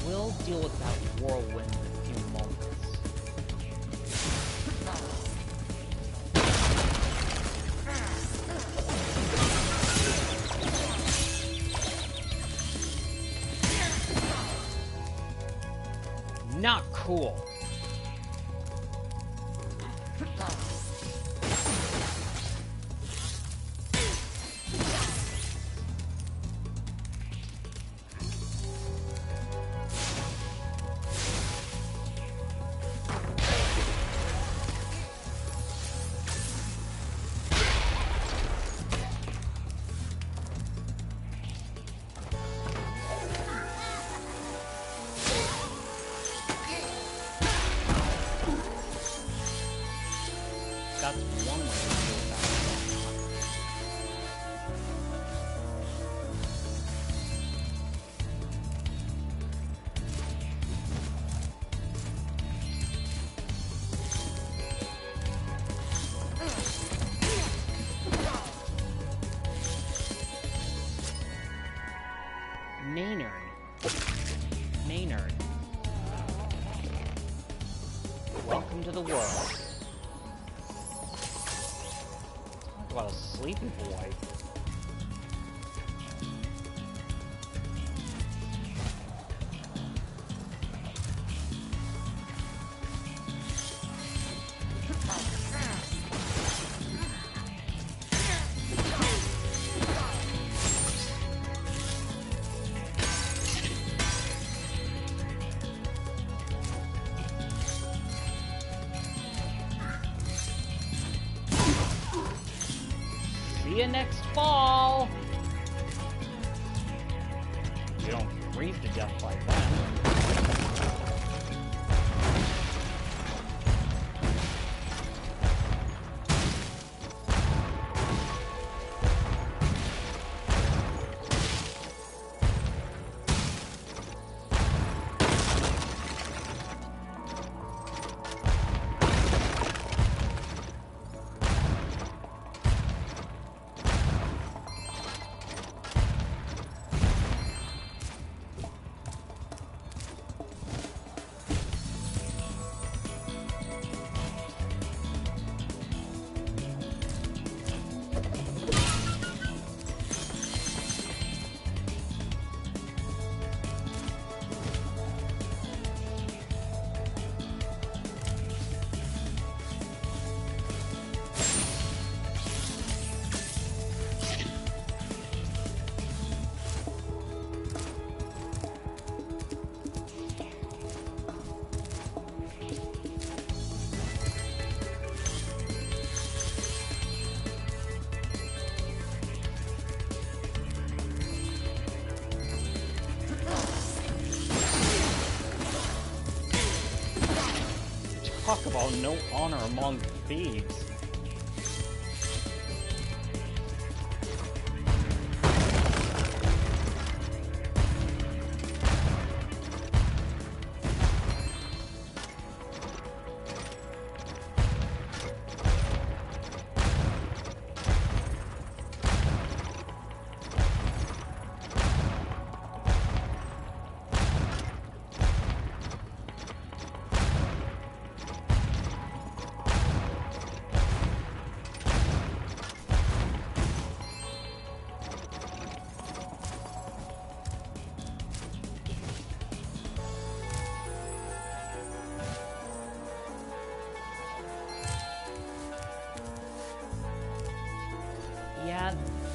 We'll deal with that whirlwind in a few moments. Not cool. That's one way to deal with that. Maynard. Welcome to the world. Talk about a sleepy boy. See you next fall! You don't freeze to death like that. Talk about no honor among thieves. Yeah,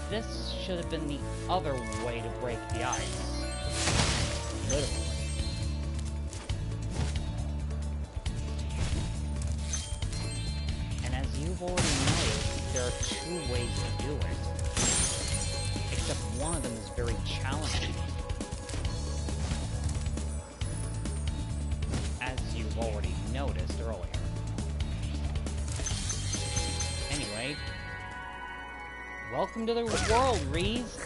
this should have been the other way to break the ice. Literally. And as you've already noticed, there are two ways to do it. Except one of them is very challenging. As you've already noticed earlier. Anyway, welcome to the world, Reese!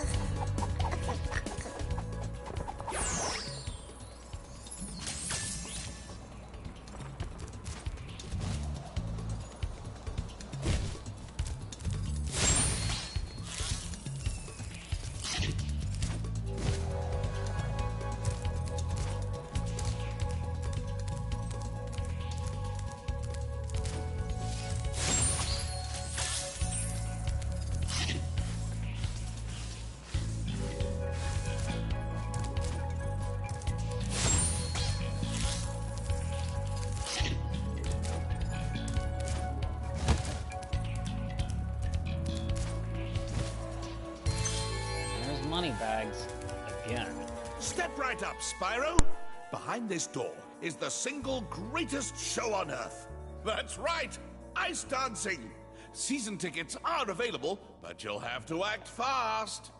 Bags again. Step right up, Spyro. Behind this door is the single greatest show on Earth. That's right, ice dancing. Season tickets are available, but you'll have to act fast.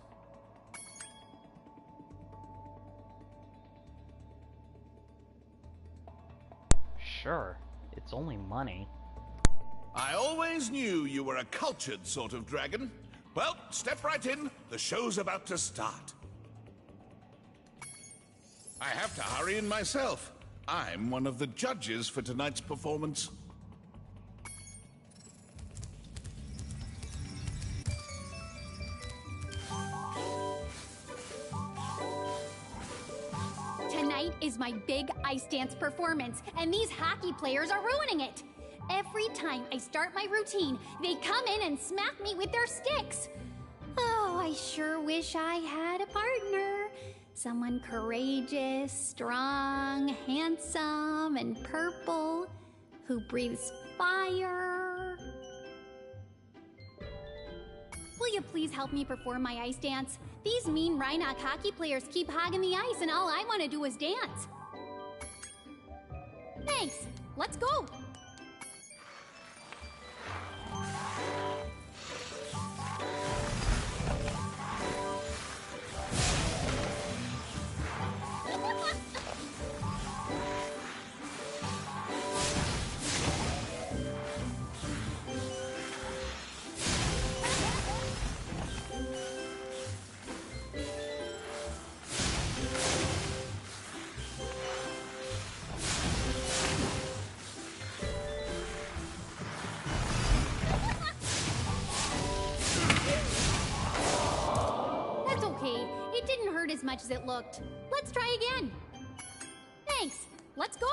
Sure, it's only money. I always knew you were a cultured sort of dragon. Well, step right in. The show's about to start. I have to hurry in myself. I'm one of the judges for tonight's performance. Tonight is my big ice dance performance, and these hockey players are ruining it. Every time I start my routine, they come in and smack me with their sticks. Oh, I sure wish I had a partner. Someone courageous, strong, handsome, and purple, who breathes fire. Will you please help me perform my ice dance? These mean Rhynoc hockey players keep hogging the ice, and all I want to do is dance. Thanks. Let's go. As much as it looked. Let's try again. Thanks. Let's go.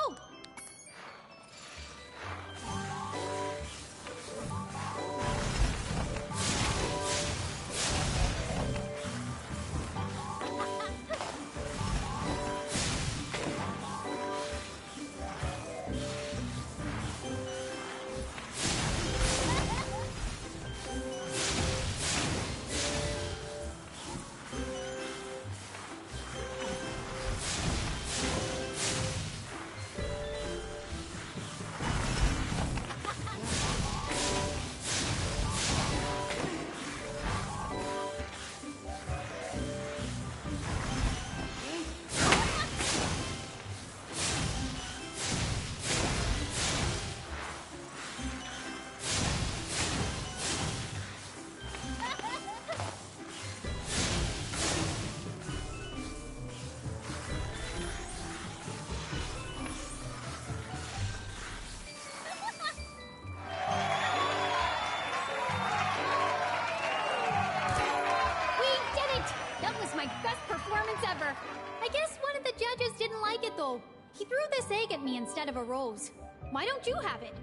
me instead of a rose. Why don't you have it?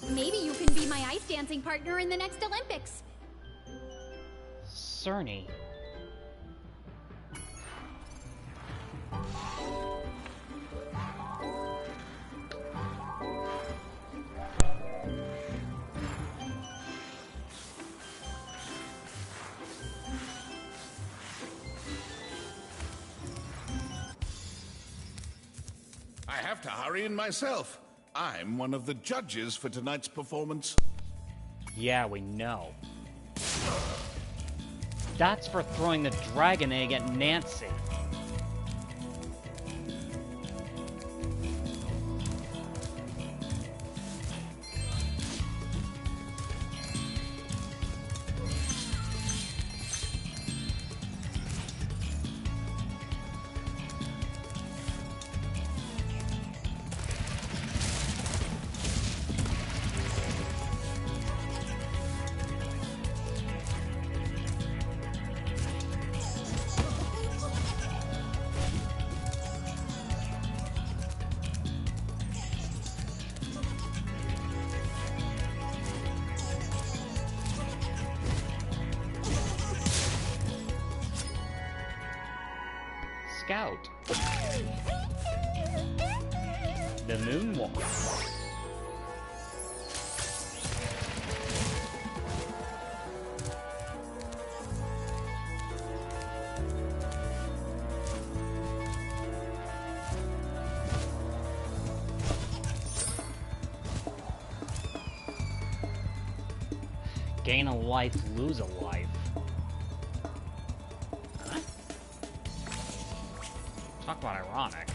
Maybe you can be my ice dancing partner in the next Olympics. Cerny. I have to hurry in myself. I'm one of the judges for tonight's performance. Yeah, we know. That's for throwing the dragon egg at Nancy. Scout. The moonwalk. Gain a life, lose a life. Huh? Talk about ironic.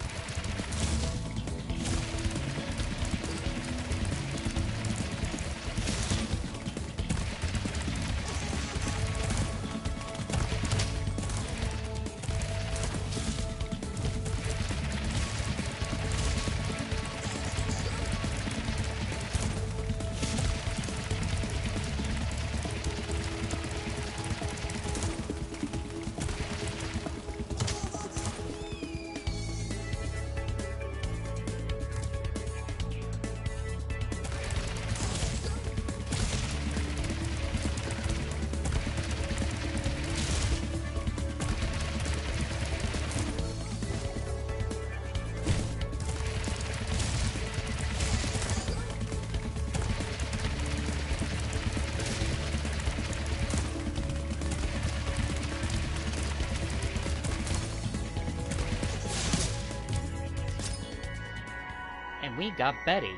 And we got Betty.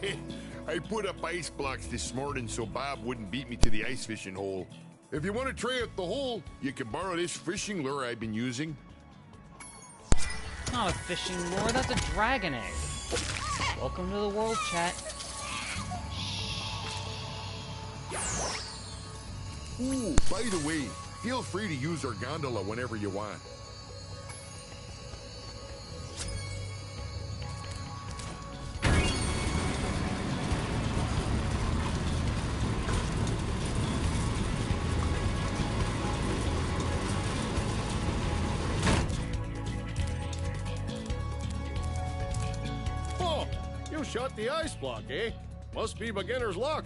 I put up ice blocks this morning so Bob wouldn't beat me to the ice fishing hole. If you want to try out the hole, you can borrow this fishing lure I've been using. It's not a fishing lure, that's a dragon egg. Welcome to the world, chat. Ooh, by the way, feel free to use our gondola whenever you want. Oh, you shot the ice block, eh? Must be beginner's luck.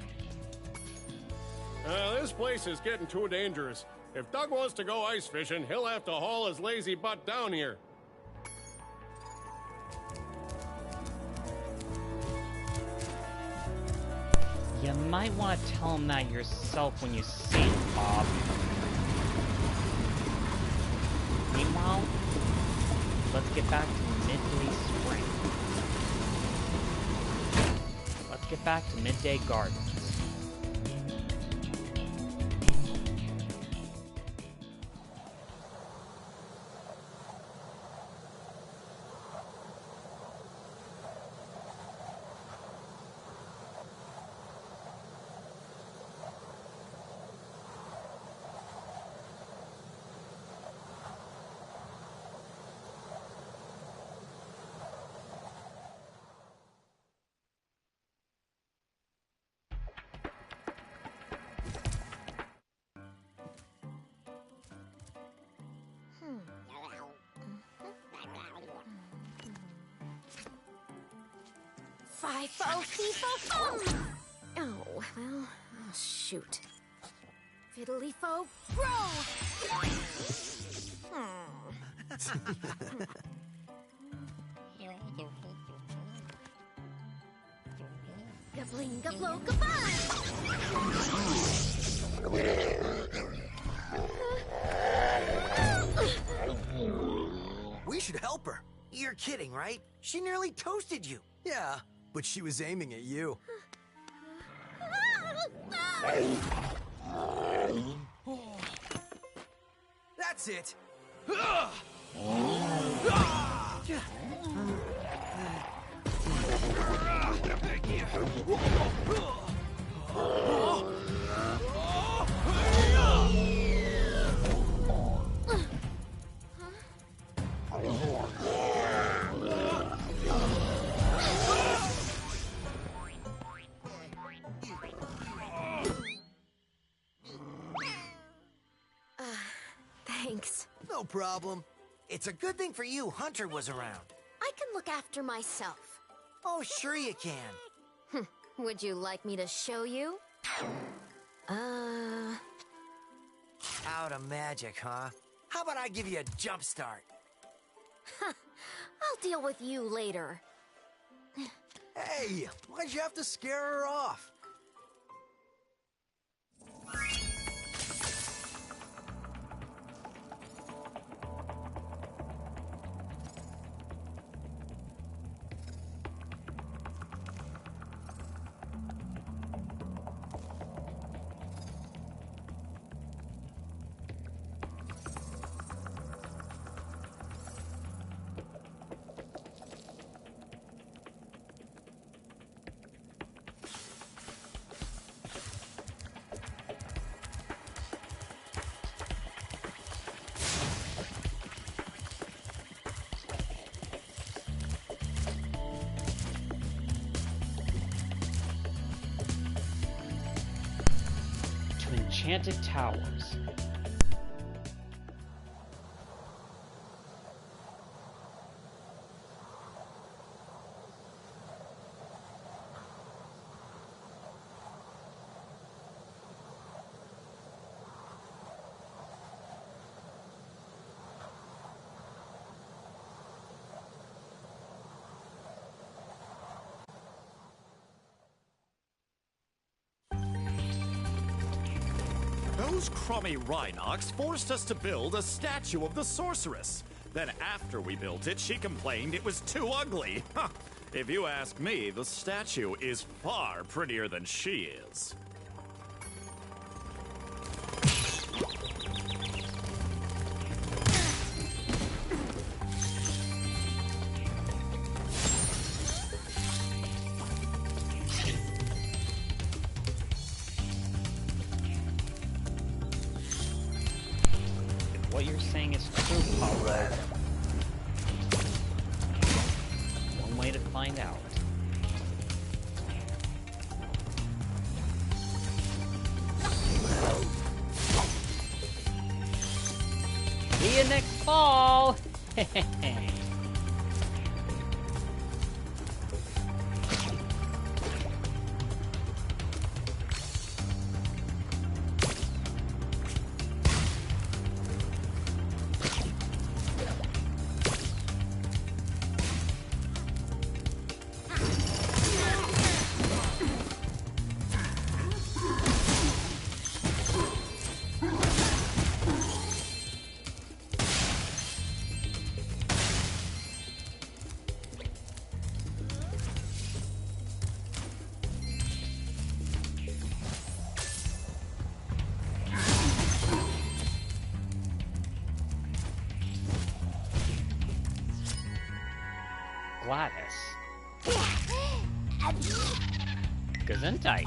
This place is getting too dangerous. If Doug wants to go ice fishing, he'll have to haul his lazy butt down here. You might want to tell him that yourself when you see him, Bob. Meanwhile, let's get back to midday spring. Let's get back to midday gardens. Fi-fo, fee-fo-fum! Oh, well, oh, shoot. Fiddly-fo, bro! Gabling, gablo, goodbye! We should help her. You're kidding, right? She nearly toasted you. Yeah, but she was aiming at you. That's it. Thanks. No problem. It's a good thing for you Hunter was around. I can look after myself. Oh, sure you can. Would you like me to show you? Out of magic, huh? How about I give you a jump start? I'll deal with you later. Hey, why'd you have to scare her off? Enchanted Towers. Those crummy Rhynocs forced us to build a statue of the Sorceress. Then after we built it, she complained it was too ugly. If you ask me, the statue is far prettier than she is. What you're saying is true, Pablo. One way to find out. See you next fall! Gladys. Gesundheit.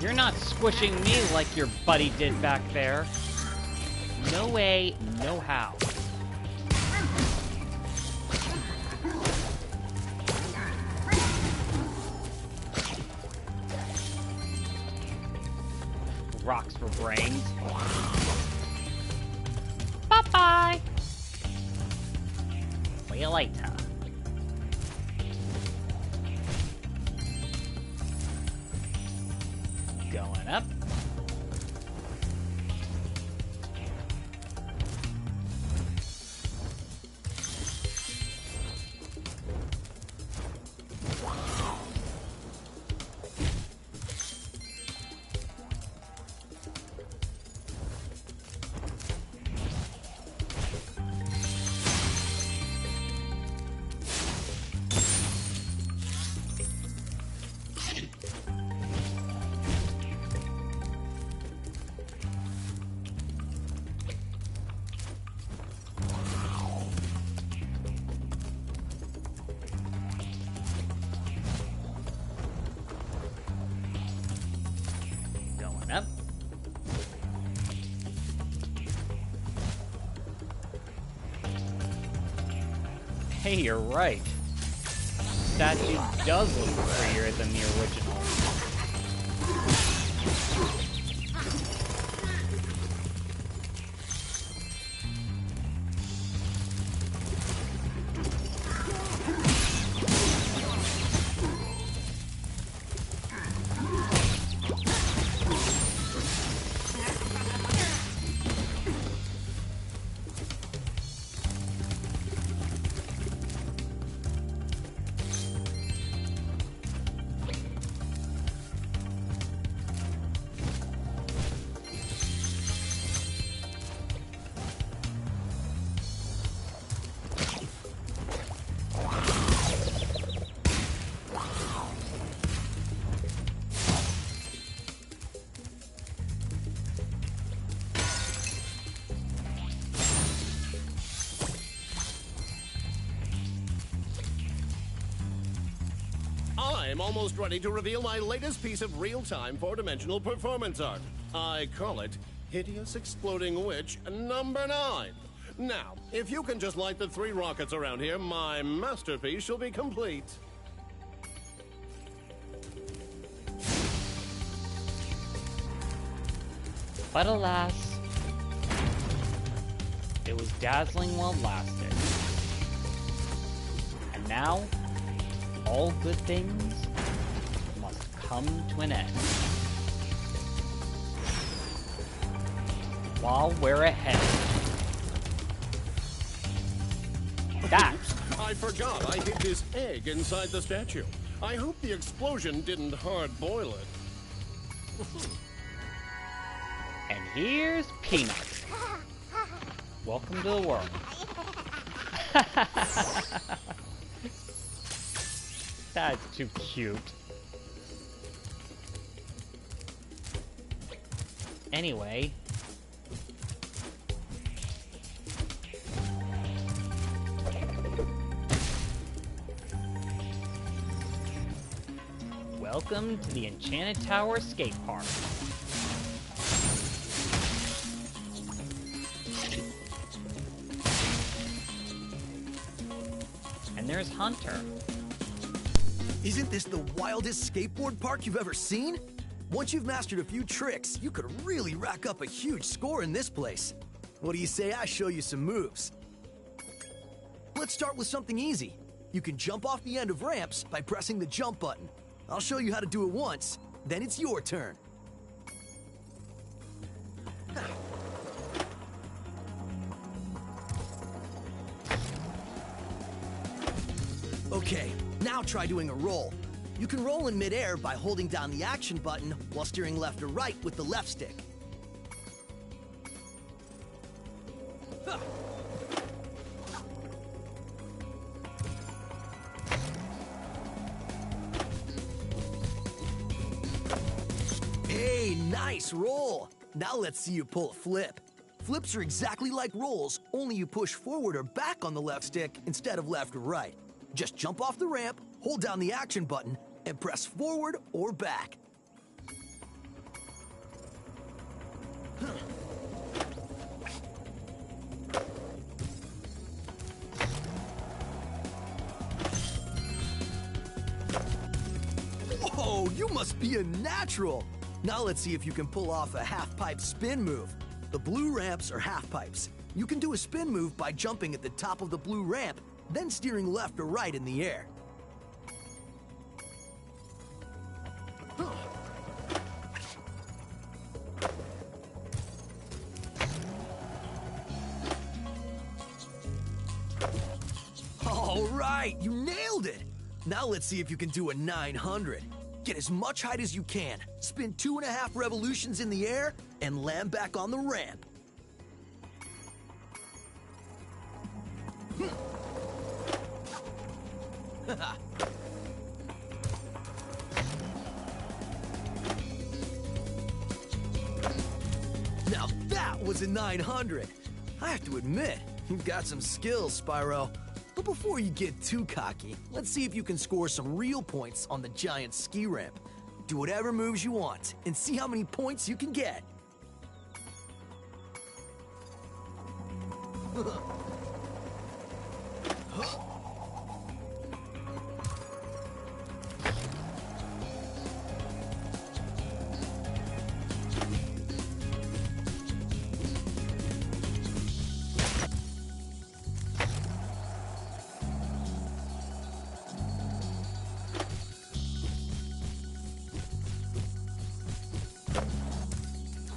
You're not squishing me like your buddy did back there. No way, no how. Rocks for brains. Bye-bye. See you later. Going up. Up. Hey, you're right. Statue does look prettier than the original. I'm almost ready to reveal my latest piece of real-time four-dimensional performance art. I call it Hideous Exploding Witch number 9. Now, if you can just light the 3 rockets around here, my masterpiece shall be complete. But alas, it was dazzling while it lasted. And now, all good things must come to an end. While we're ahead. That! I forgot I hid this egg inside the statue. I hope the explosion didn't hard-boil it. And here's Peanut. Welcome to the world. That's too cute. Anyway. Welcome to the Enchanted Tower Skate Park. And there's Hunter. Isn't this the wildest skateboard park you've ever seen? Once you've mastered a few tricks, you could really rack up a huge score in this place. What do you say I show you some moves? Let's start with something easy. You can jump off the end of ramps by pressing the jump button. I'll show you how to do it once, then it's your turn. Okay, now try doing a roll. You can roll in midair by holding down the action button while steering left or right with the left stick. Hey, nice roll! Now let's see you pull a flip. Flips are exactly like rolls, only you push forward or back on the left stick instead of left or right. Just jump off the ramp, hold down the action button, and press forward or back. Whoa, you must be a natural! Now let's see if you can pull off a half-pipe spin move. The blue ramps are half-pipes. You can do a spin move by jumping at the top of the blue ramp, then steering left or right in the air. All right, you nailed it! Now let's see if you can do a 900. Get as much height as you can, spin 2.5 revolutions in the air, and land back on the ramp. Now that was a 900. I have to admit, you've got some skills, Spyro. But before you get too cocky, let's see if you can score some real points on the giant ski ramp. Do whatever moves you want, and see how many points you can get.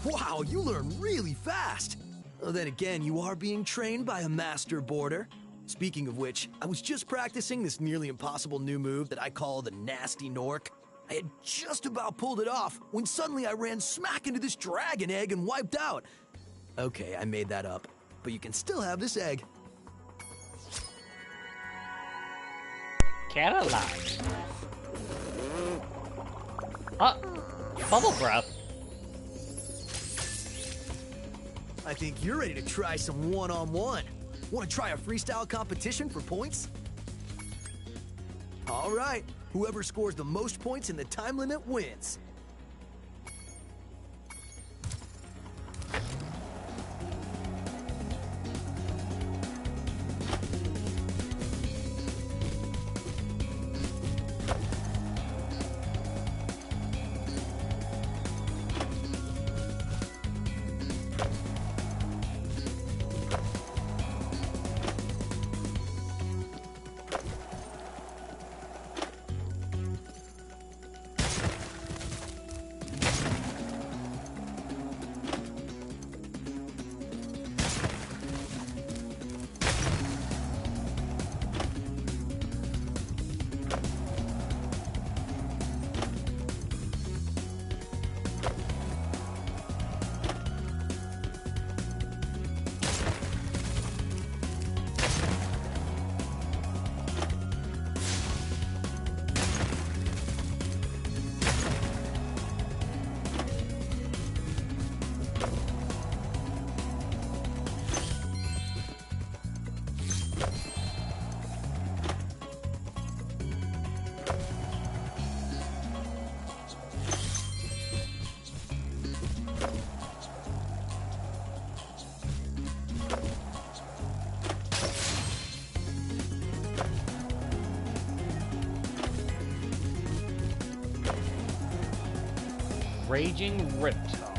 Wow, you learn really fast! Then again, you are being trained by a master boarder. Speaking of which, I was just practicing this nearly impossible new move that I call the Nasty Nork. I had just about pulled it off when suddenly I ran smack into this dragon egg and wiped out. Okay, I made that up, but you can still have this egg. Cadillac. Bubble breath. I think you're ready to try some one-on-one. Want to try a freestyle competition for points? All right, whoever scores the most points in the time limit wins. Raging Ripto.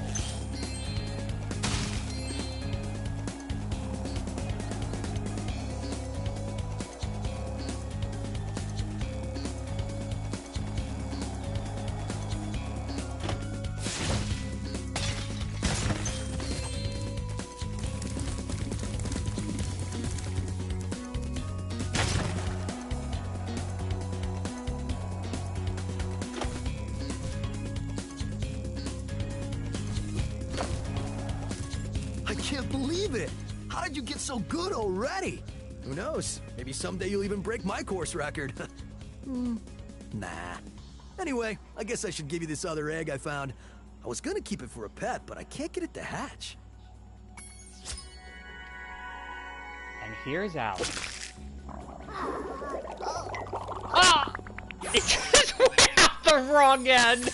I can't believe it! How did you get so good already? Who knows? Maybe someday you'll even break my course record. Nah. Anyway, I guess I should give you this other egg I found. I was gonna keep it for a pet, but I can't get it to hatch. And here's Alex. Ah! It just went out the wrong end!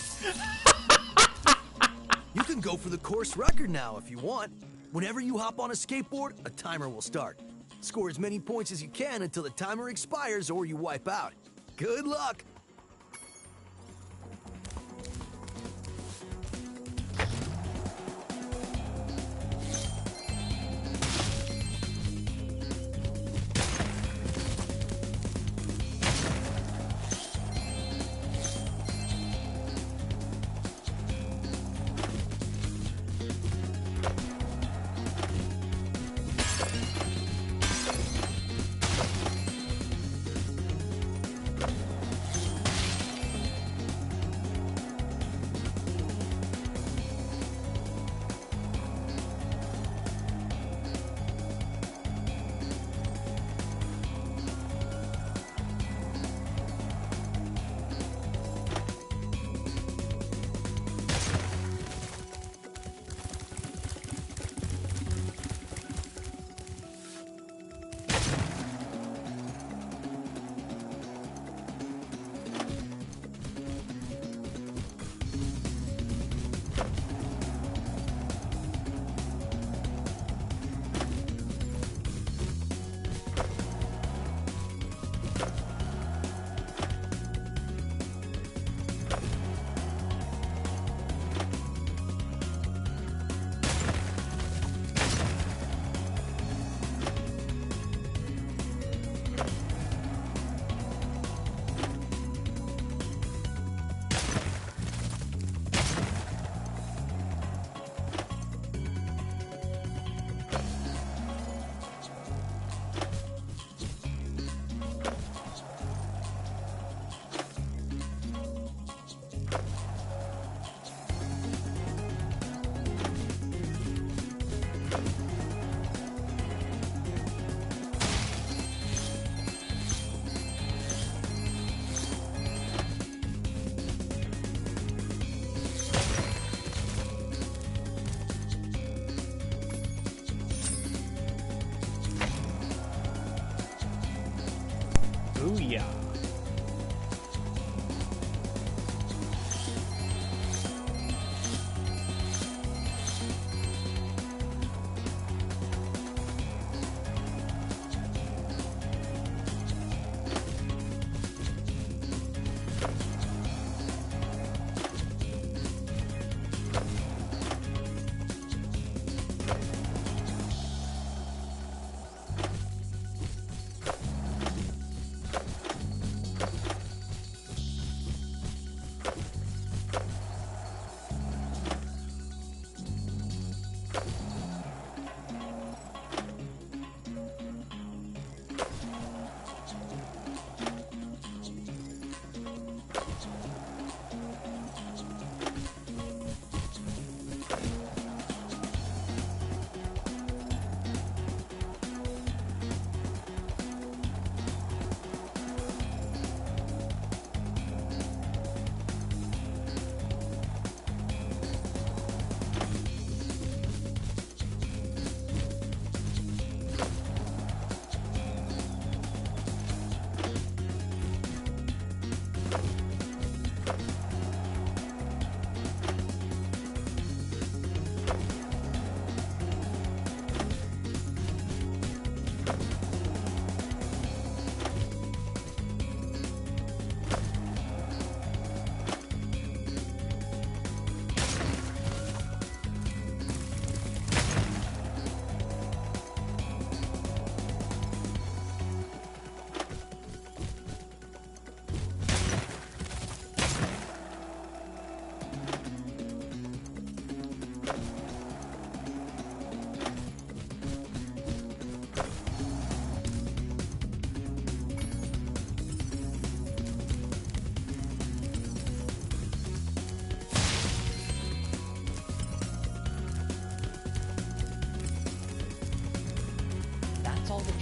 You can go for the course record now if you want. Whenever you hop on a skateboard, a timer will start. Score as many points as you can until the timer expires or you wipe out. Good luck!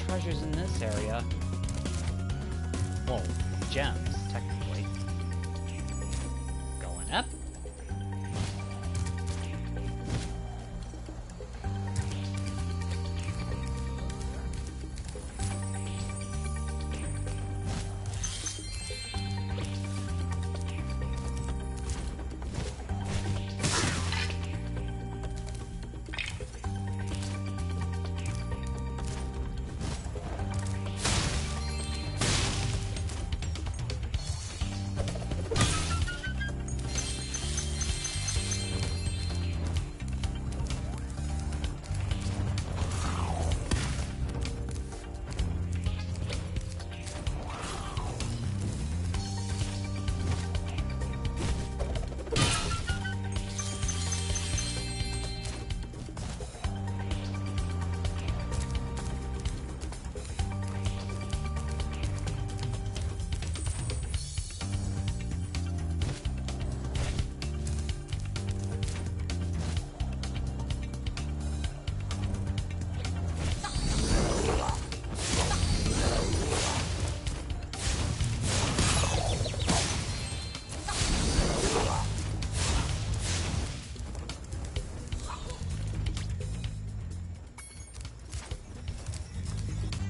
treasures in this area. Well, gems, technically. Going up.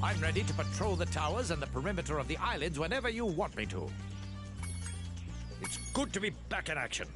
I'm ready to patrol the towers and the perimeter of the islands whenever you want me to. It's good to be back in action.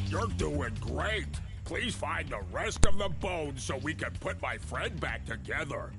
You're doing great. Please find the rest of the bones so we can put my friend back together.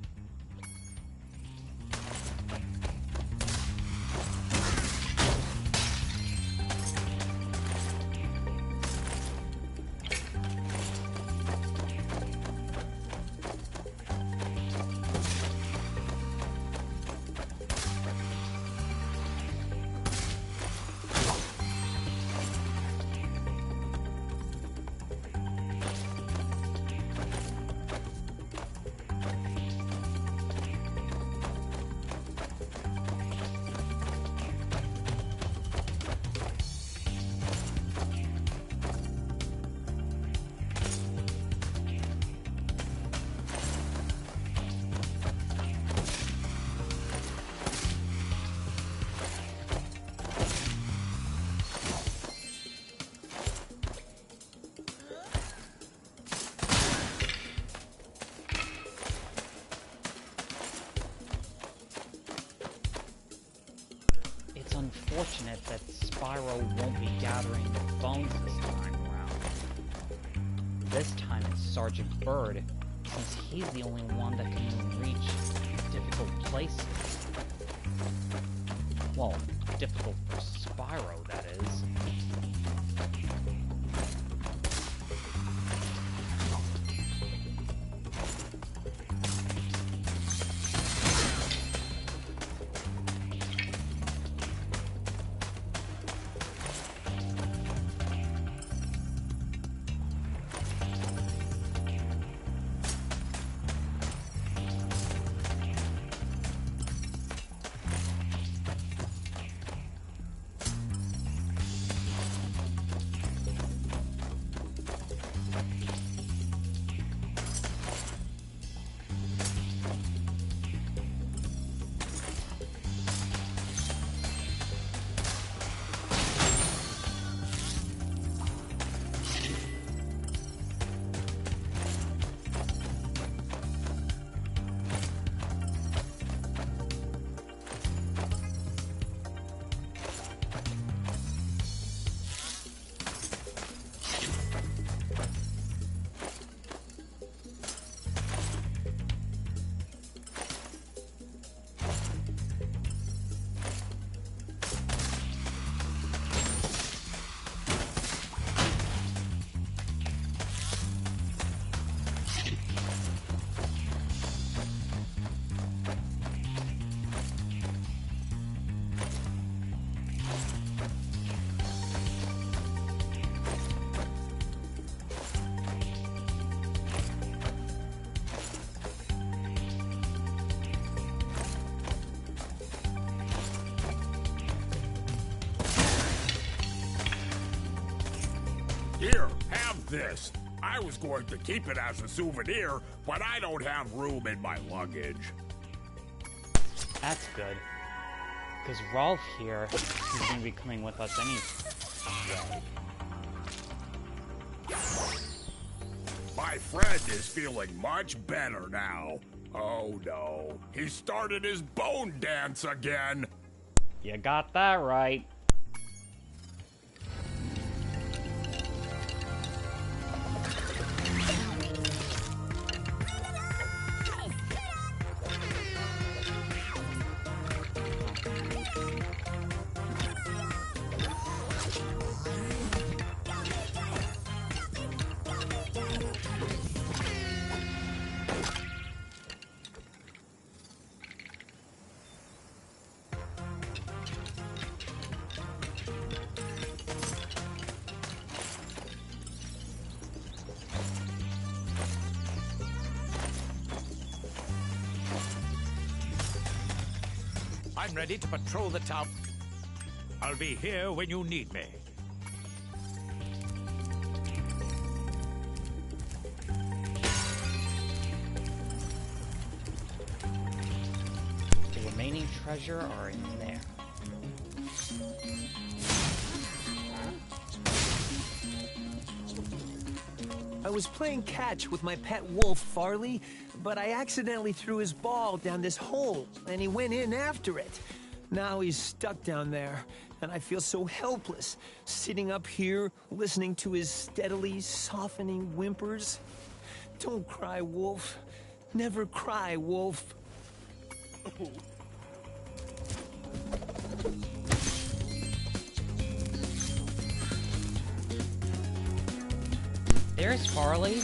Unfortunate that Spyro won't be gathering the bones this time around. This time it's Sergeant Bird, since he's the only one that can reach difficult places. Well, difficult for Spyro, that is. this. I was going to keep it as a souvenir, but I don't have room in my luggage. That's good. Because Rolf here is going to be coming with us anyway. My friend is feeling much better now. Oh no, he started his bone dance again. You got that right. I'm ready to patrol the town. I'll be here when you need me. The remaining treasure are in there. I was playing catch with my pet wolf, Farley, but I accidentally threw his ball down this hole, and he went in after it. Now he's stuck down there, and I feel so helpless, sitting up here, listening to his steadily softening whimpers. Don't cry, Wolf. Never cry, Wolf. There's Farley.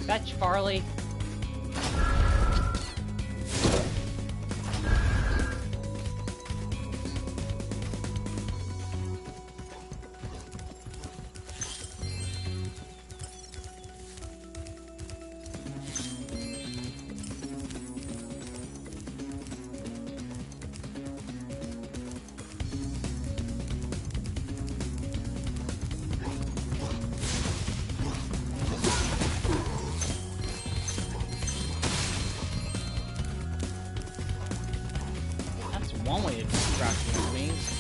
Fetch Farley. One way to distract enemies.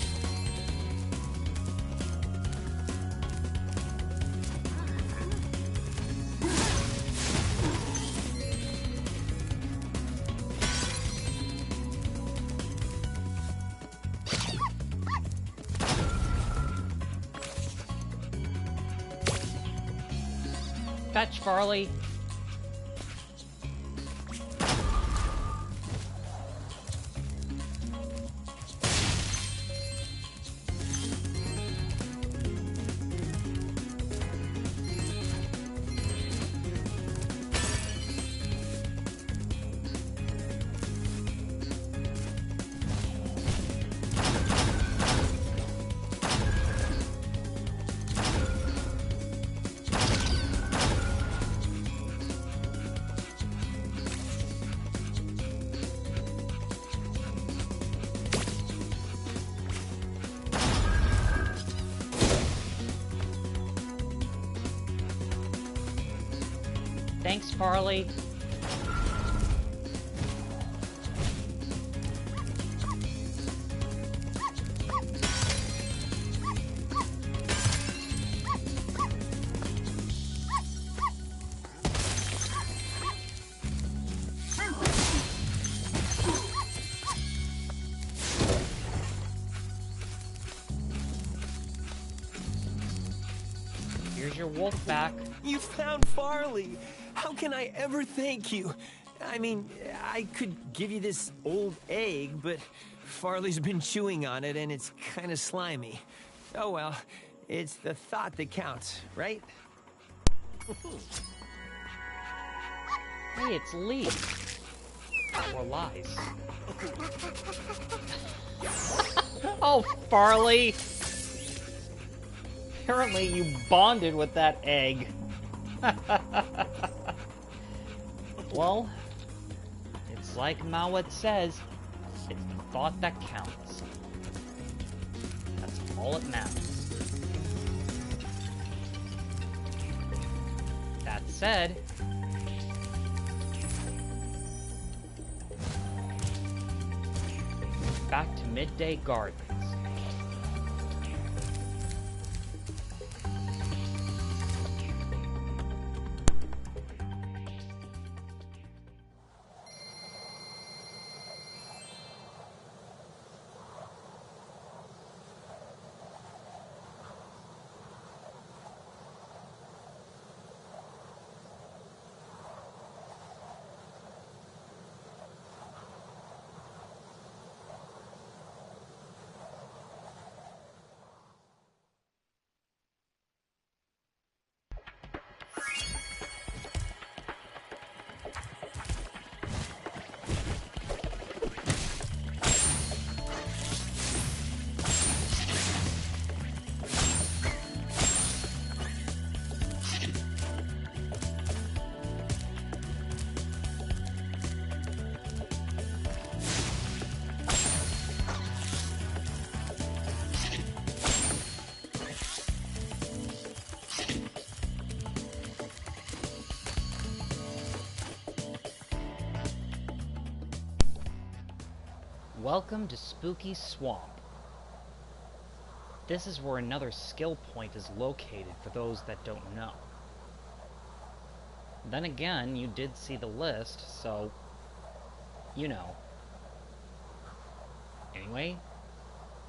Fetch Farley. Thanks, Farley. Here's your wolf back. You found Farley. How can I ever thank you? I mean, I could give you this old egg, but Farley's been chewing on it and it's kind of slimy. Oh well, it's the thought that counts, right? Hey, it's Lee. Or lies. Oh, Farley! Apparently you bonded with that egg. Well, it's like Mawet says, it's the thought that counts. That's all it matters. That said, back to Midday Gardens. Welcome to Spooky Swamp. This is where another skill point is located for those that don't know. Then again, you did see the list, so you know. Anyway,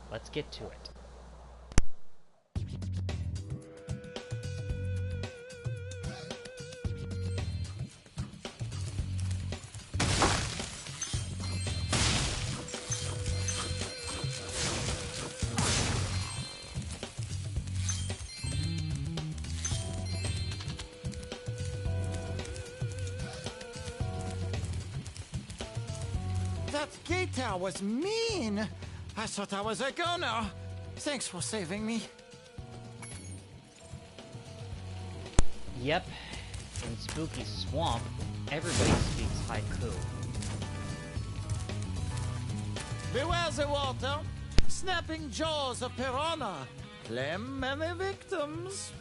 let's get to it. That guitar was mean. I thought I was a goner. Thanks for saving me. Yep, in Spooky Swamp, everybody speaks haiku. Beware the water. Snapping jaws of piranha. Claim many victims.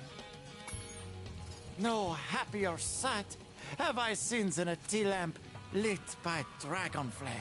No happier sight have I seen than a tea lamp lit by dragon flame.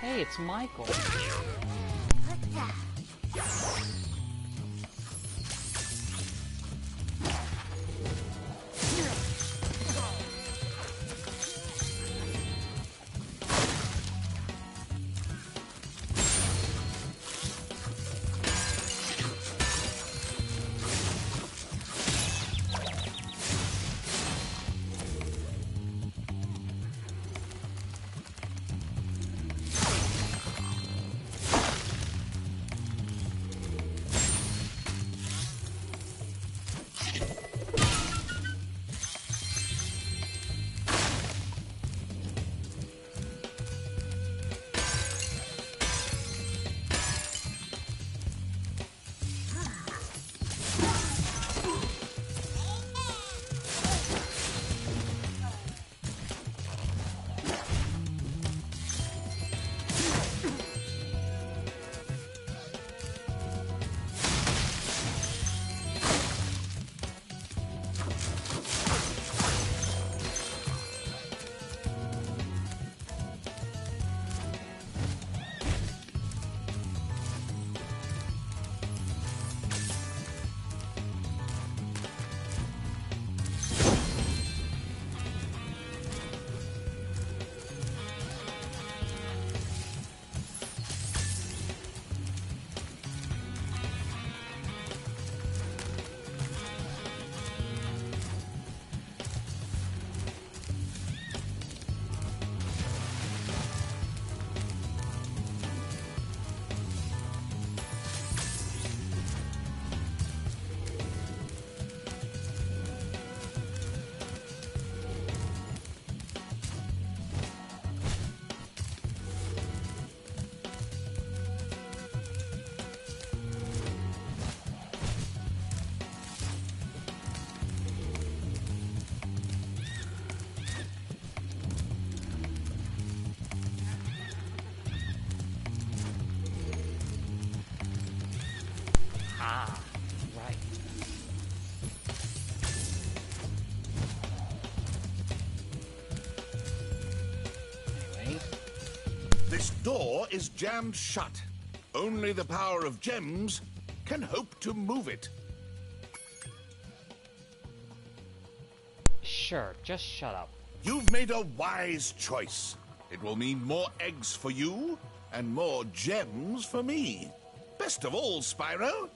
Hey, it's Michael. This door is jammed shut. Only the power of gems can hope to move it. Sure, just shut up. You've made a wise choice. It will mean more eggs for you and more gems for me. Best of all, Spyro,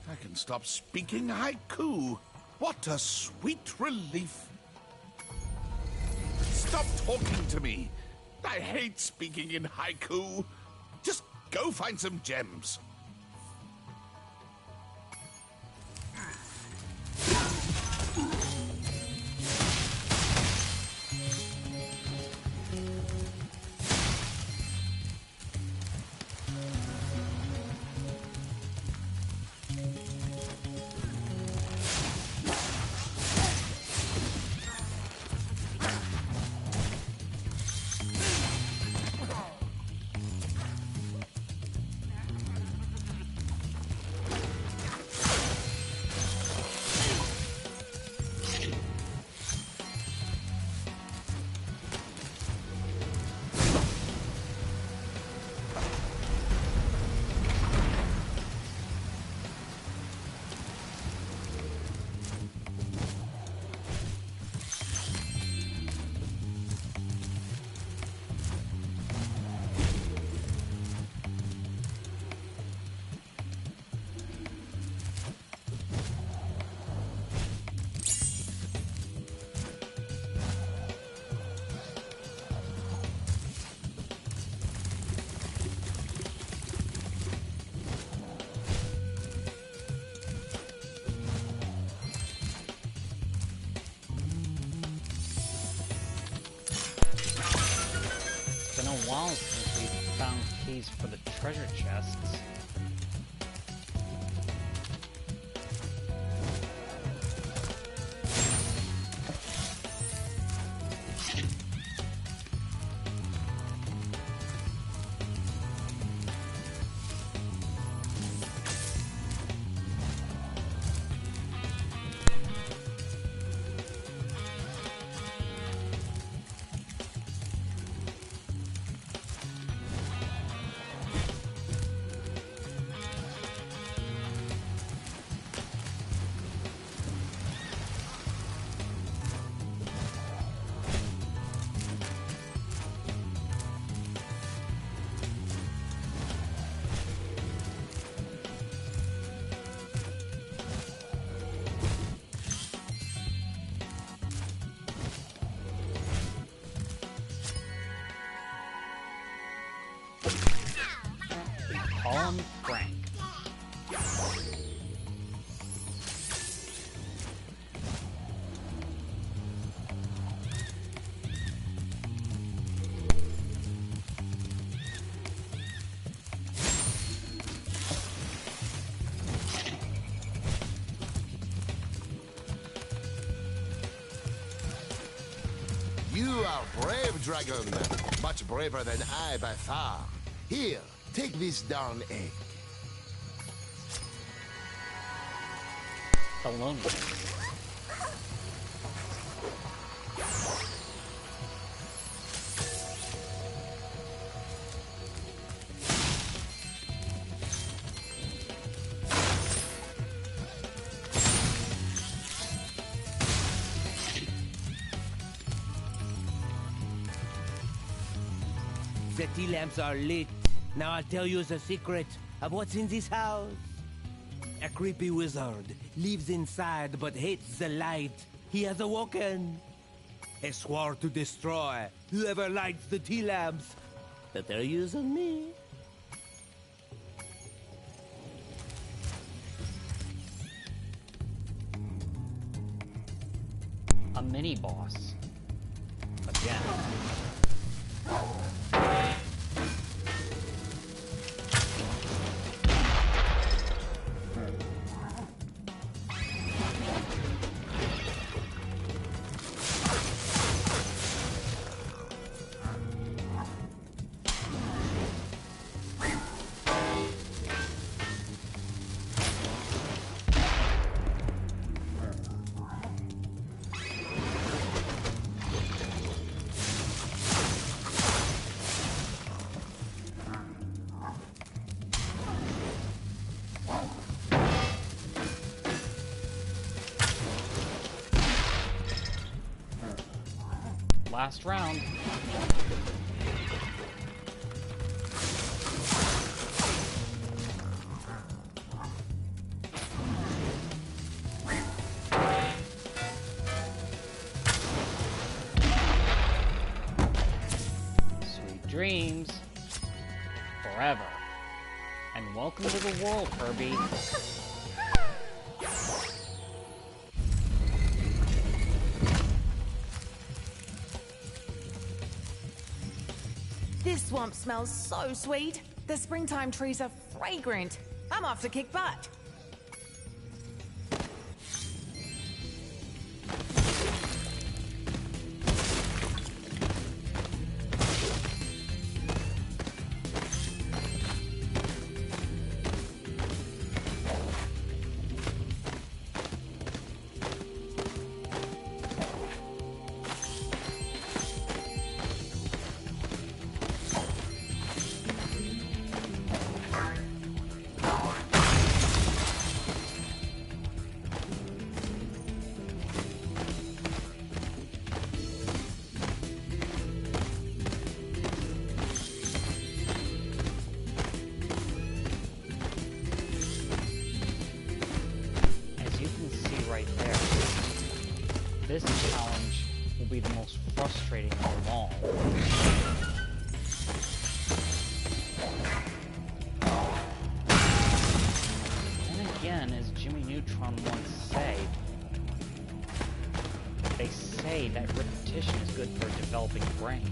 I can stop speaking haiku. What a sweet relief. Stop talking to me. I hate speaking in haiku. Just go find some gems. A while since we found keys for the treasure chests. Frank. You are brave, dragon. Much braver than I by far. Here, take this darn egg. The lone one. The tea lamps are lit. Now I'll tell you the secret of what's in this house. A creepy wizard lives inside but hates the light. He has awoken. He swore to destroy whoever lights the tea lamps. But they're using me. A mini-boss. Again. last round. Sweet dreams. Forever. And welcome to the world, Kirby. This swamp smells so sweet. The springtime trees are fragrant. I'm off to kick butt. This challenge will be the most frustrating of them all. Then again, as Jimmy Neutron once said, they say that repetition is good for a developing brain.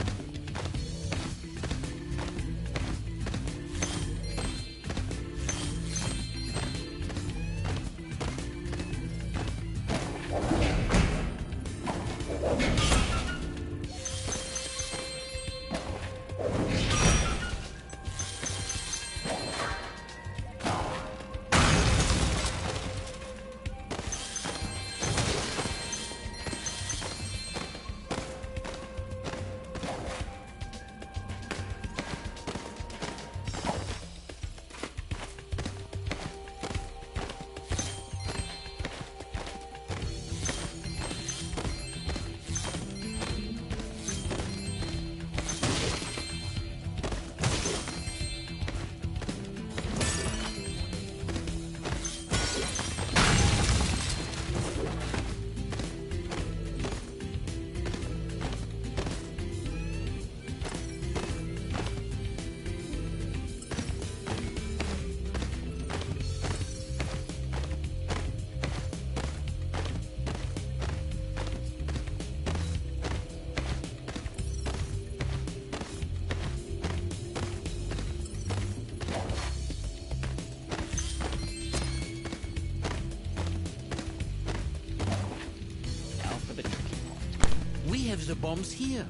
We have the bombs here.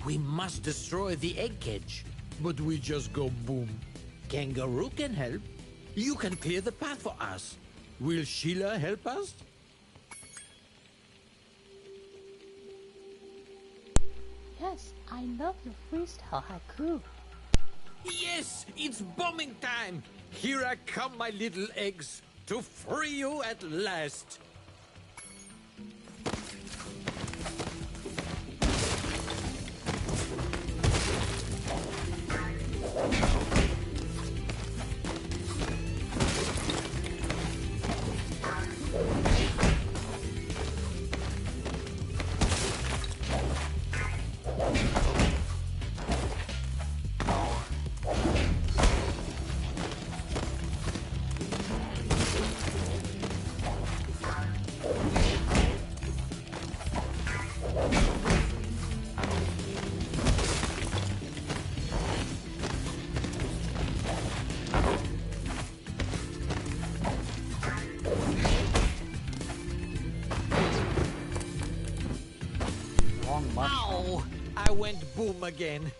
We must destroy the egg cage. But we just go boom. Kangaroo can help. You can clear the path for us. Will Sheila help us? Yes, I love your freestyle haiku. Yes, it's bombing time. Here I come, my little eggs, to free you at last. Ow! I went boom again.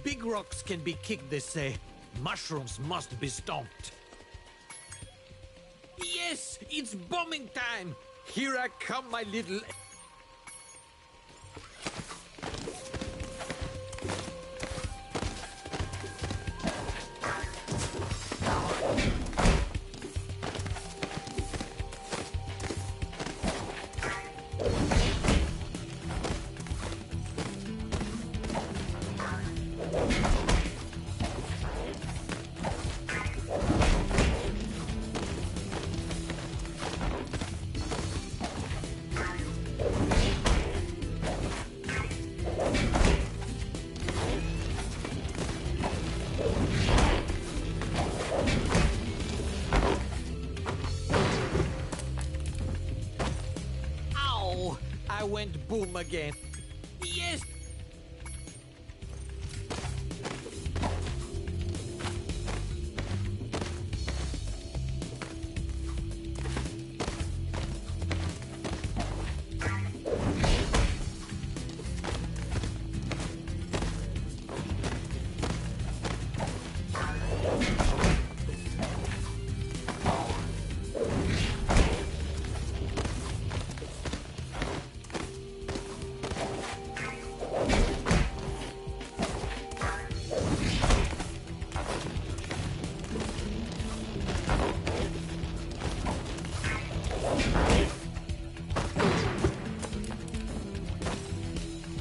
Big rocks can be kicked, they say. Mushrooms must be stomped. Yes, it's bombing time. Here I come, my little... boom again. Yes!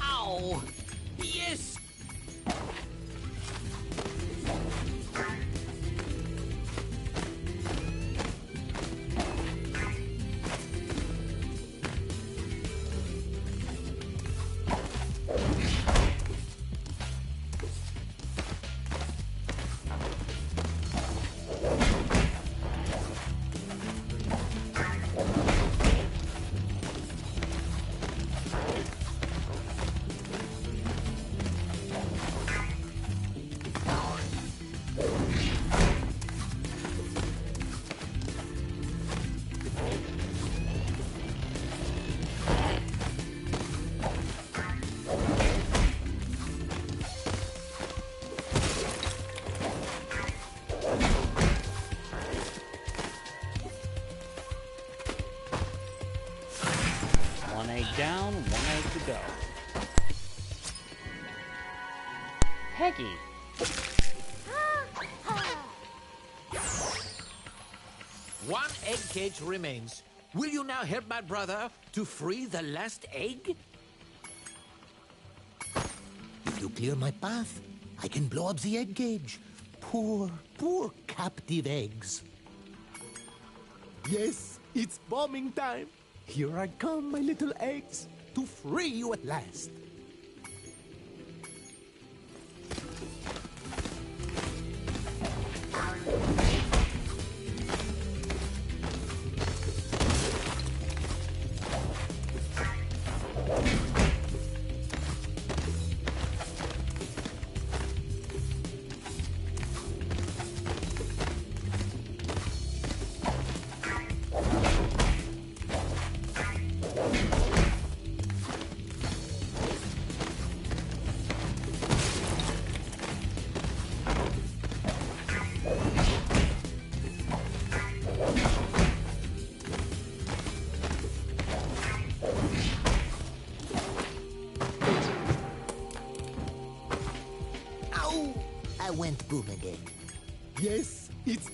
Ow! Yes! One egg down, one egg to go. Peggy! One egg cage remains. Will you now help my brother to free the last egg? If you clear my path, I can blow up the egg cage. Poor, poor captive eggs. Yes, it's bombing time. Here I come, my little eggs, to free you at last. Ow! I went boom again. Yes, it's...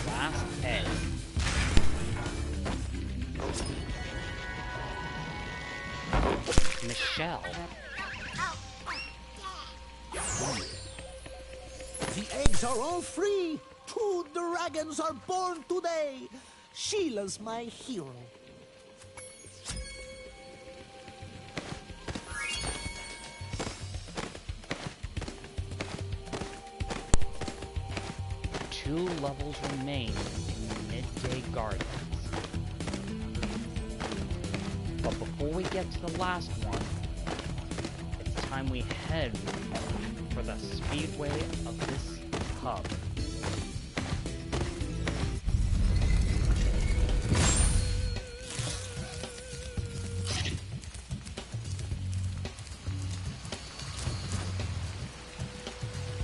Last egg. Michelle. The eggs are all free. 2 dragons are born today. Sheila's my hero. Two levels remain in the Midday Gardens. But before we get to the last one, it's time we head for the speedway of this hub.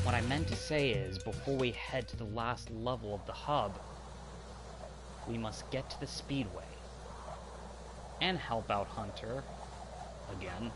When I meant to say is, before we head to the last level of the hub, we must get to the Speedway. And help out Hunter. Again.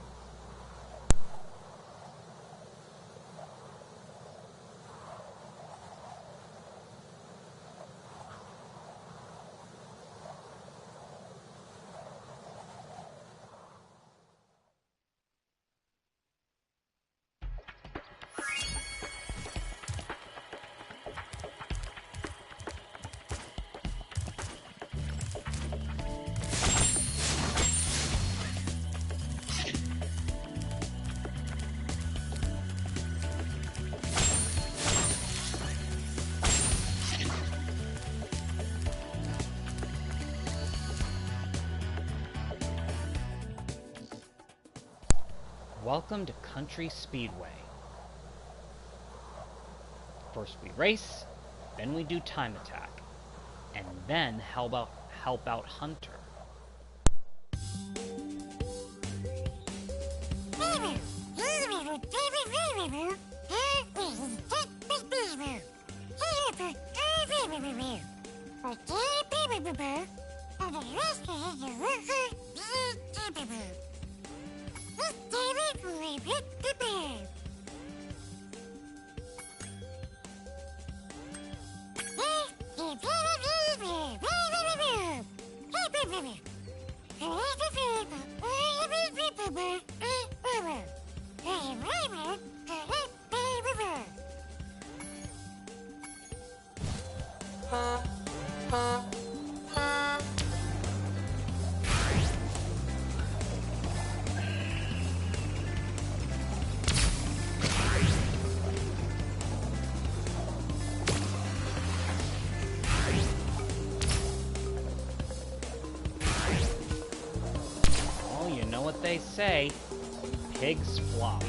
Welcome to Country Speedway. First we race, then we do time attack, and then help out Hunter. They say, pigs fly.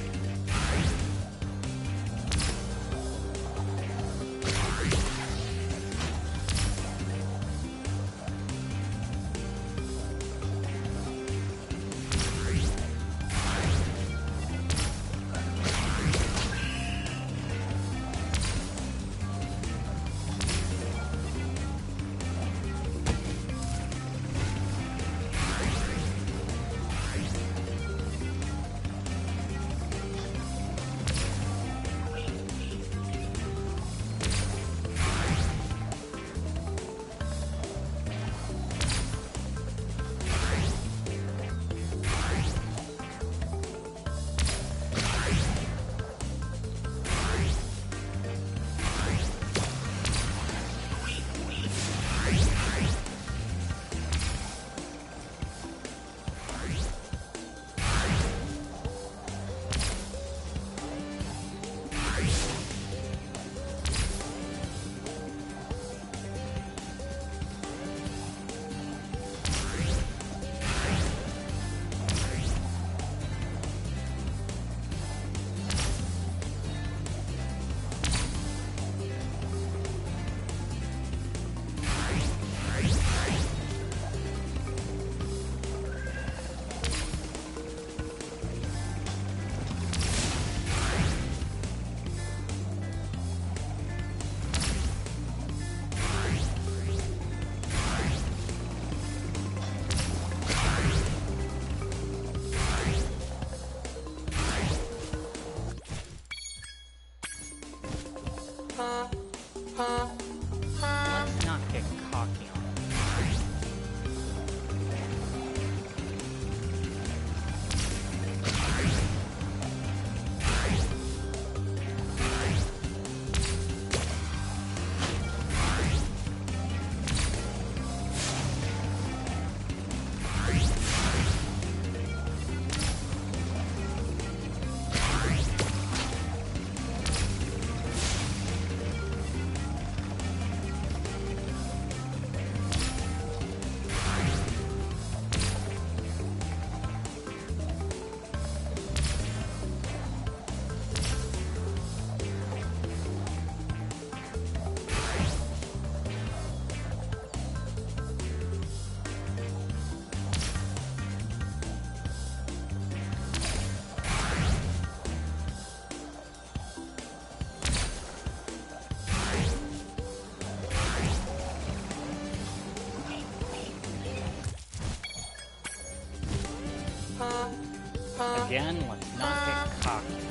again. Let's not get cocky.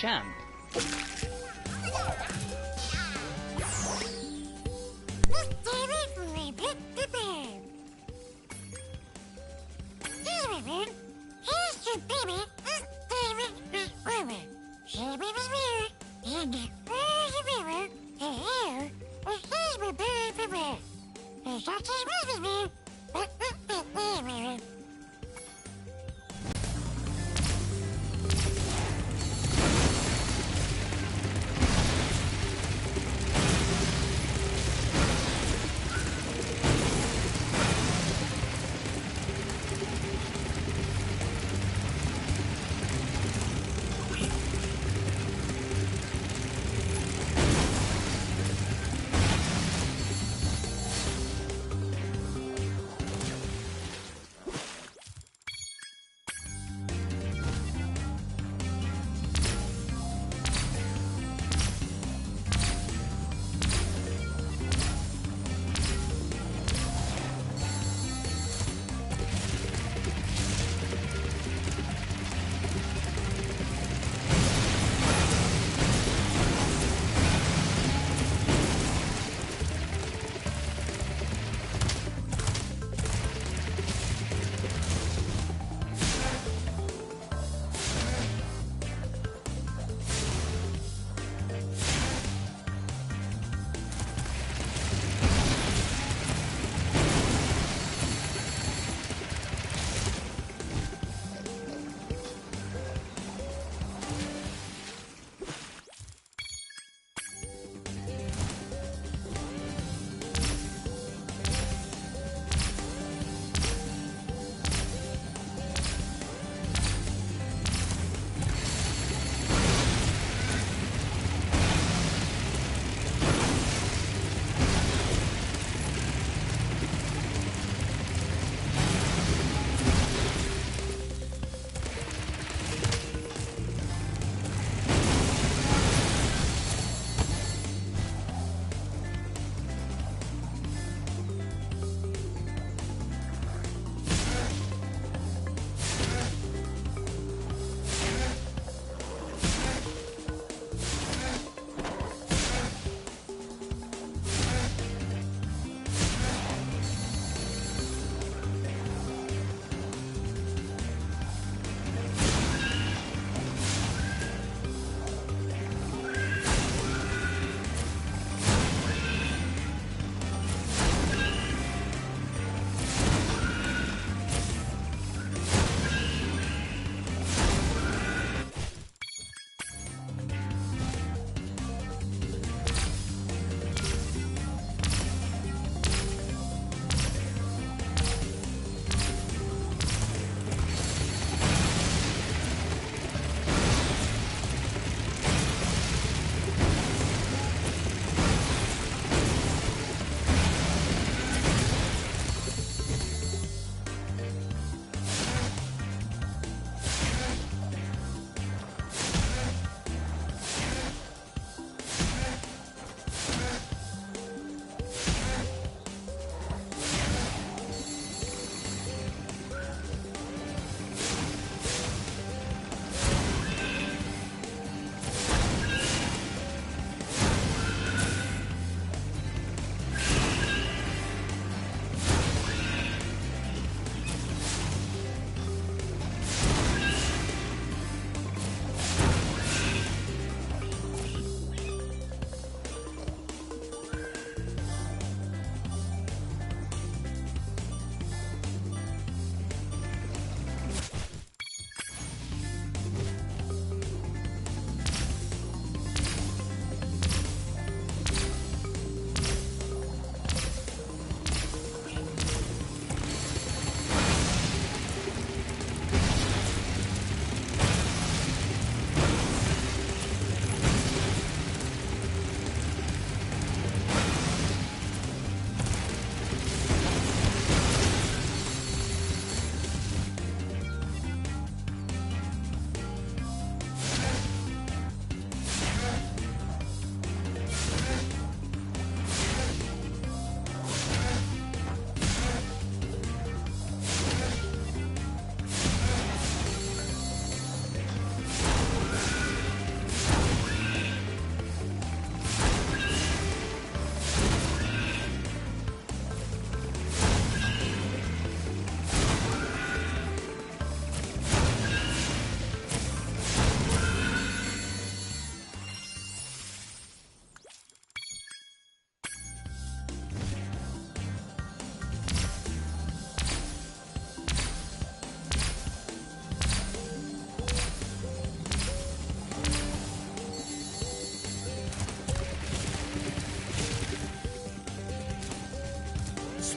Shemp.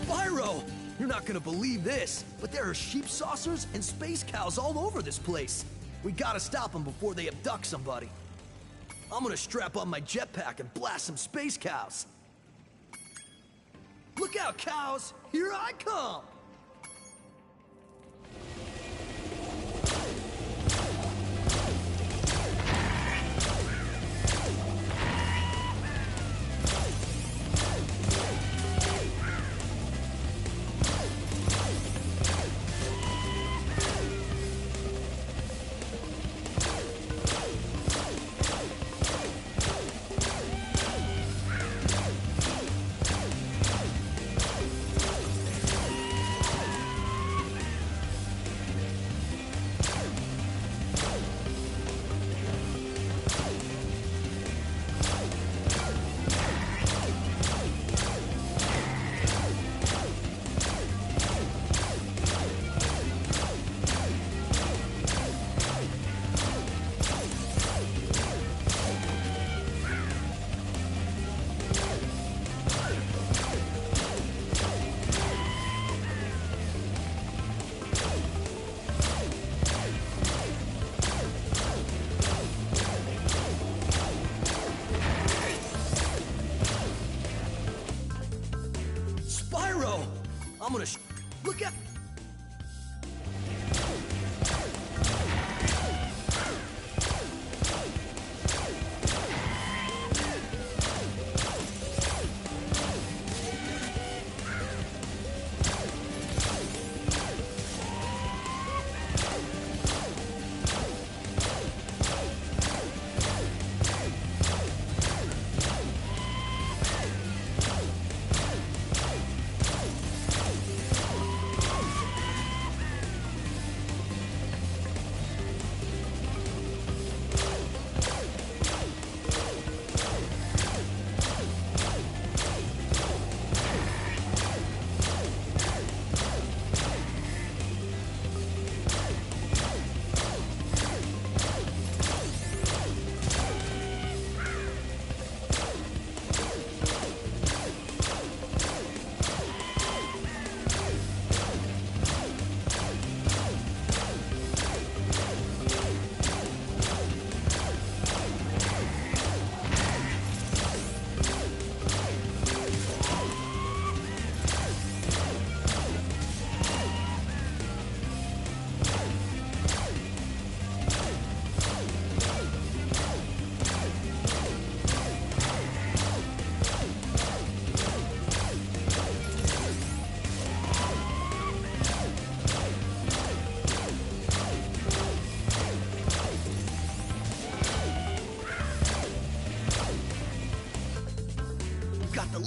Spyro! You're not gonna believe this, but there are sheep saucers and space cows all over this place. We gotta stop them before they abduct somebody. I'm gonna strap on my jetpack and blast some space cows. Look out, cows! Here I come! I'm gonna look at.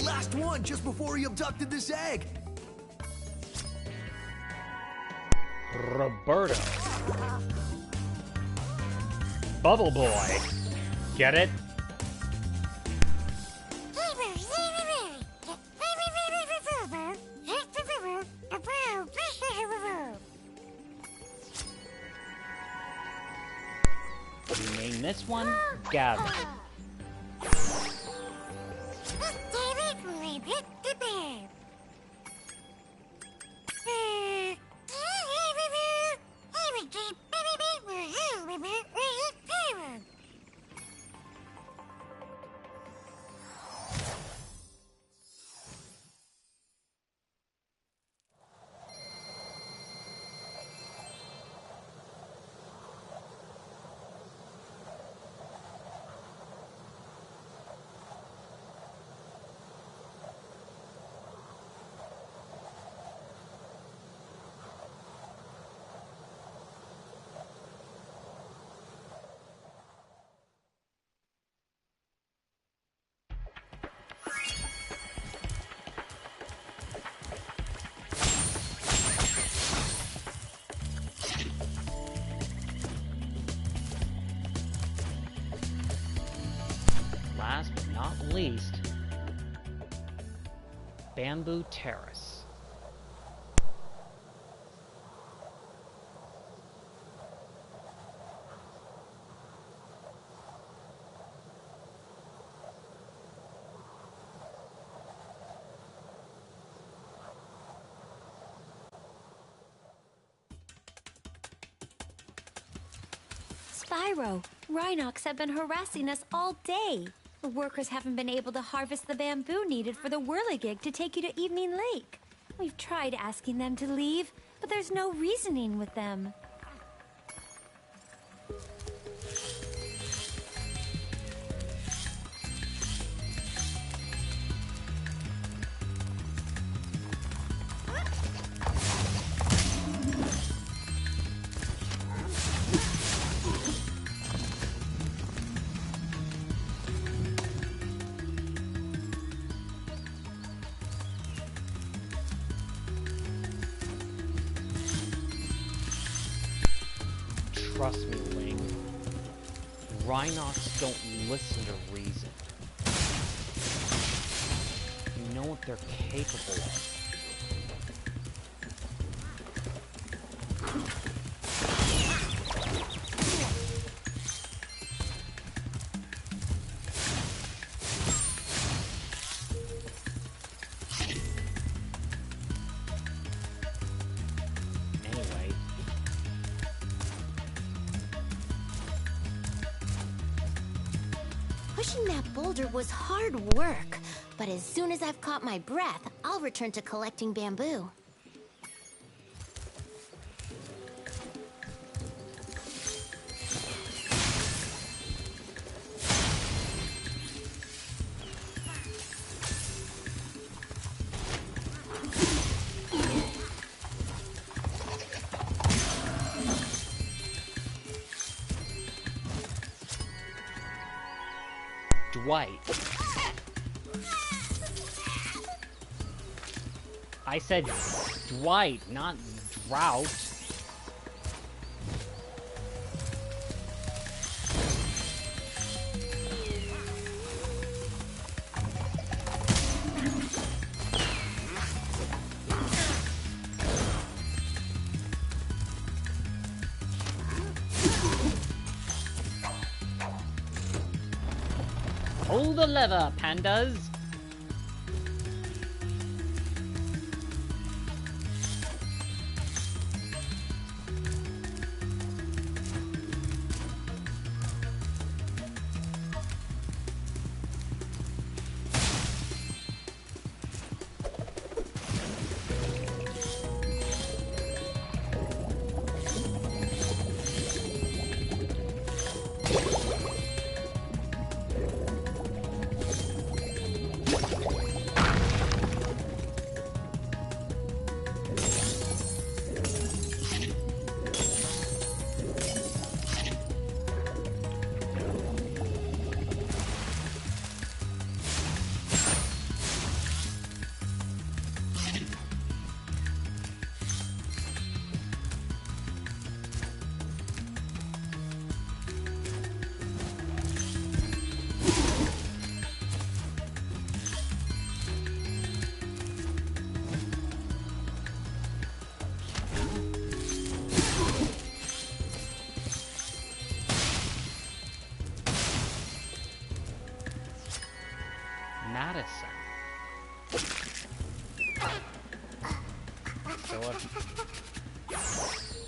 Last one just before he abducted this egg. Roberto. Bubble Boy. Get it? We name this one Gavin. Last but not least, Bamboo Terrace. Spyro, Rhynocs have been harassing us all day. The workers haven't been able to harvest the bamboo needed for the whirligig to take you to Evening Lake. We've tried asking them to leave, but there's no reasoning with them. Trust me, Ling. Rhynocs don't listen to reason. You know what they're capable of. Pushing that boulder was hard work, but as soon as I've caught my breath, I'll return to collecting bamboo. Dwight. I said Dwight, not drought. Pull the lever, pandas!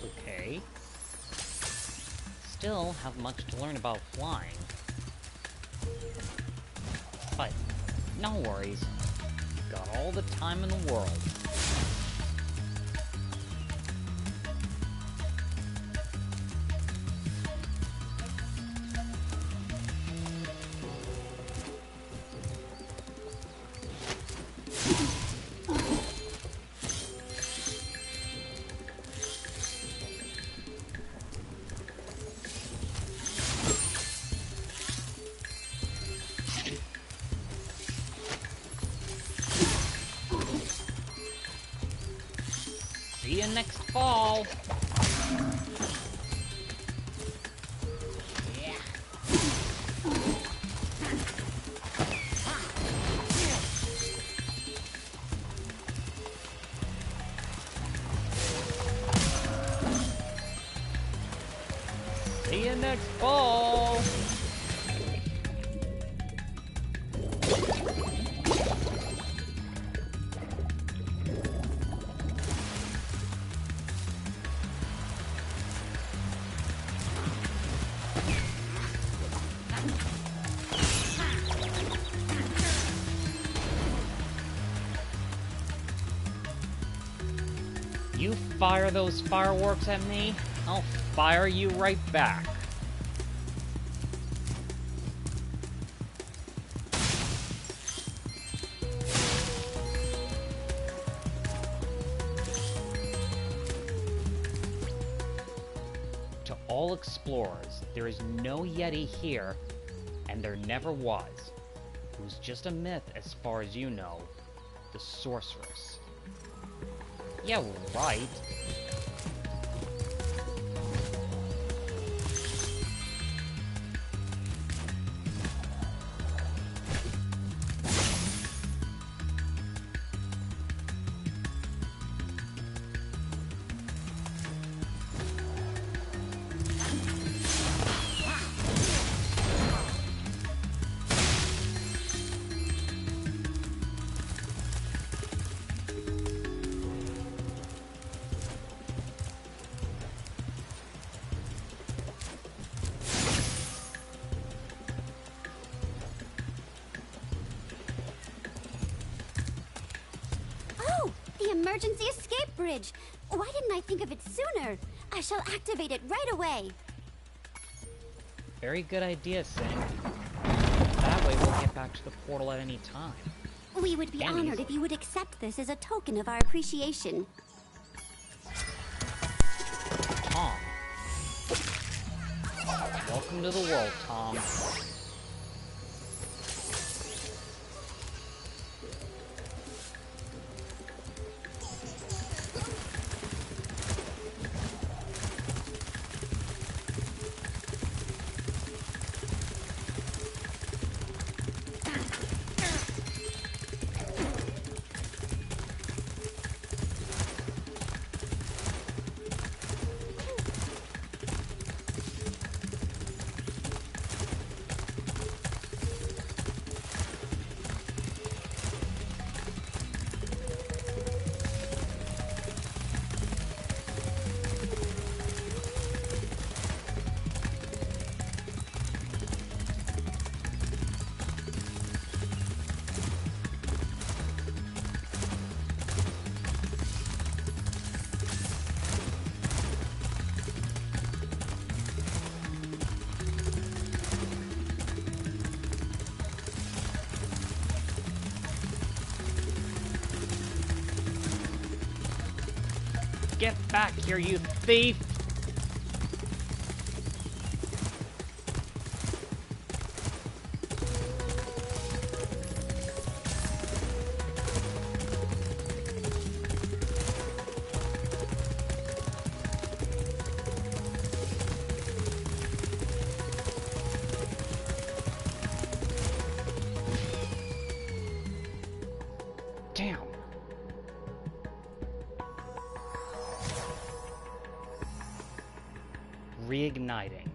Okay. Still have much to learn about flying. But no worries. Got all the time in the world. See you next fall. Yeah. See you next fall. You fire those fireworks at me, I'll fire you right back. To all explorers, there is no Yeti here, and there never was. It was just a myth as far as you know. The Sorceress. Yeah, right. Emergency escape bridge! Why didn't I think of it sooner? I shall activate it right away. Very good idea, Sing. That way we'll get back to the portal at any time. We would be honored if you would accept this as a token of our appreciation. Tom. Welcome to the world, Tom. Get back here, you thief! Damn. Reigniting.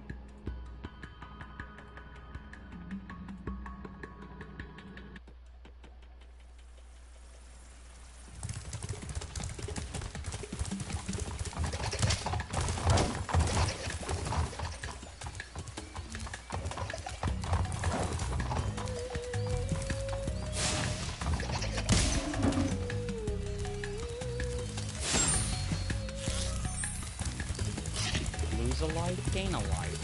Lose a life, gain a life.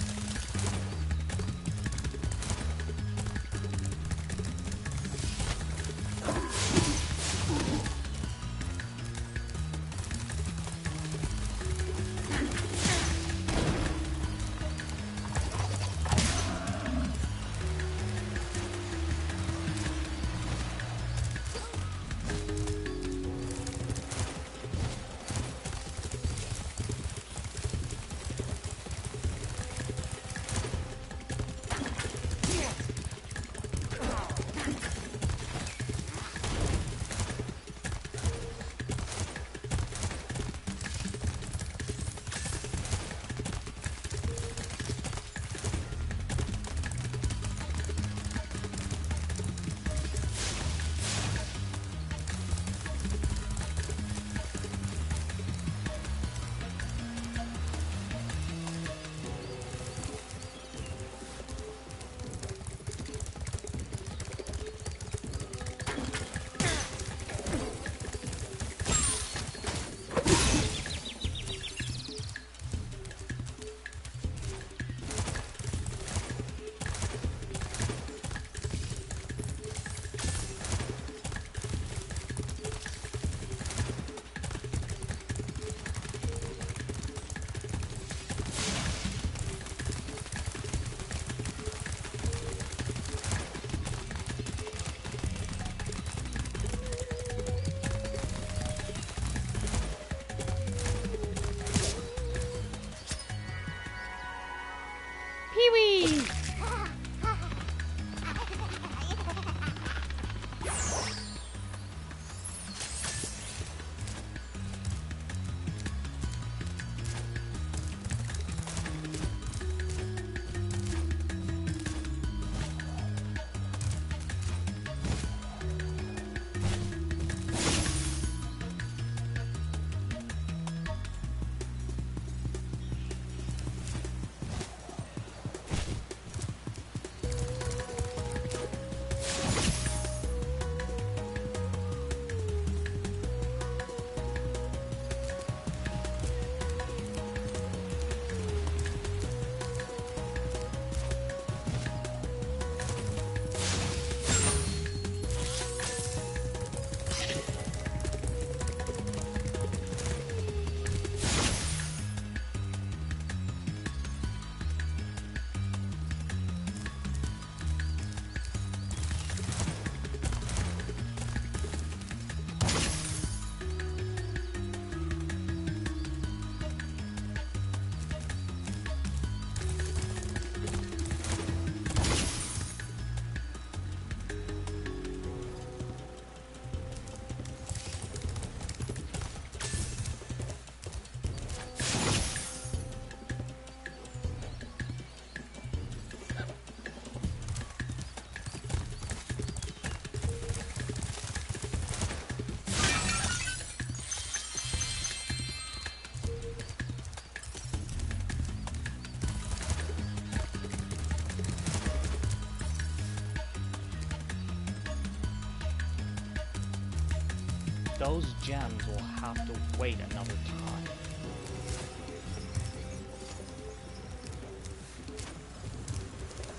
those gems will have to wait another time.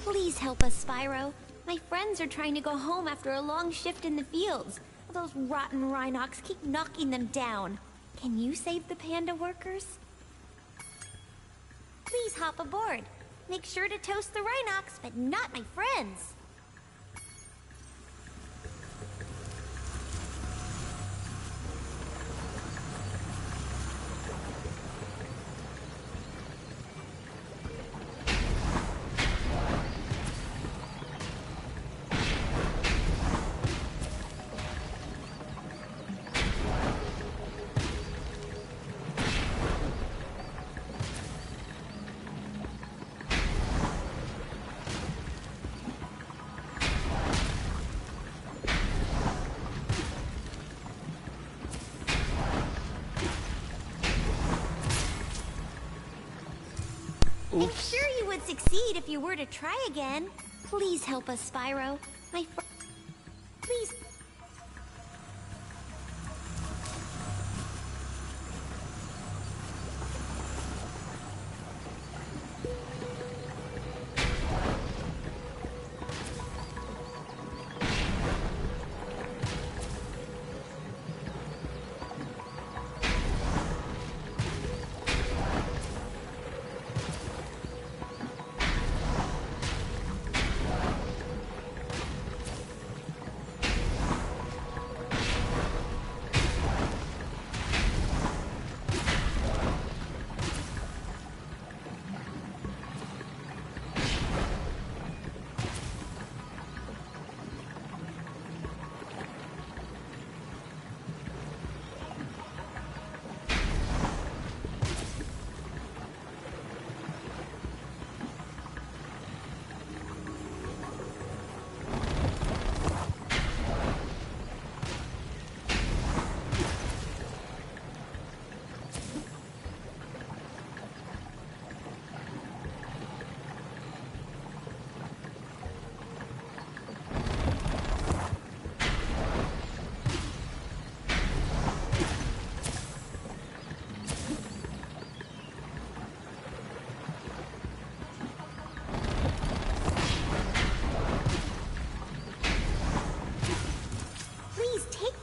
Please help us, Spyro. My friends are trying to go home after a long shift in the fields. Those rotten Rhynocs keep knocking them down. Can you save the panda workers? Please hop aboard. Make sure to toast the Rhynocs, but not my friends. Oops. I'm sure you would succeed if you were to try again. Please help us, Spyro. Please.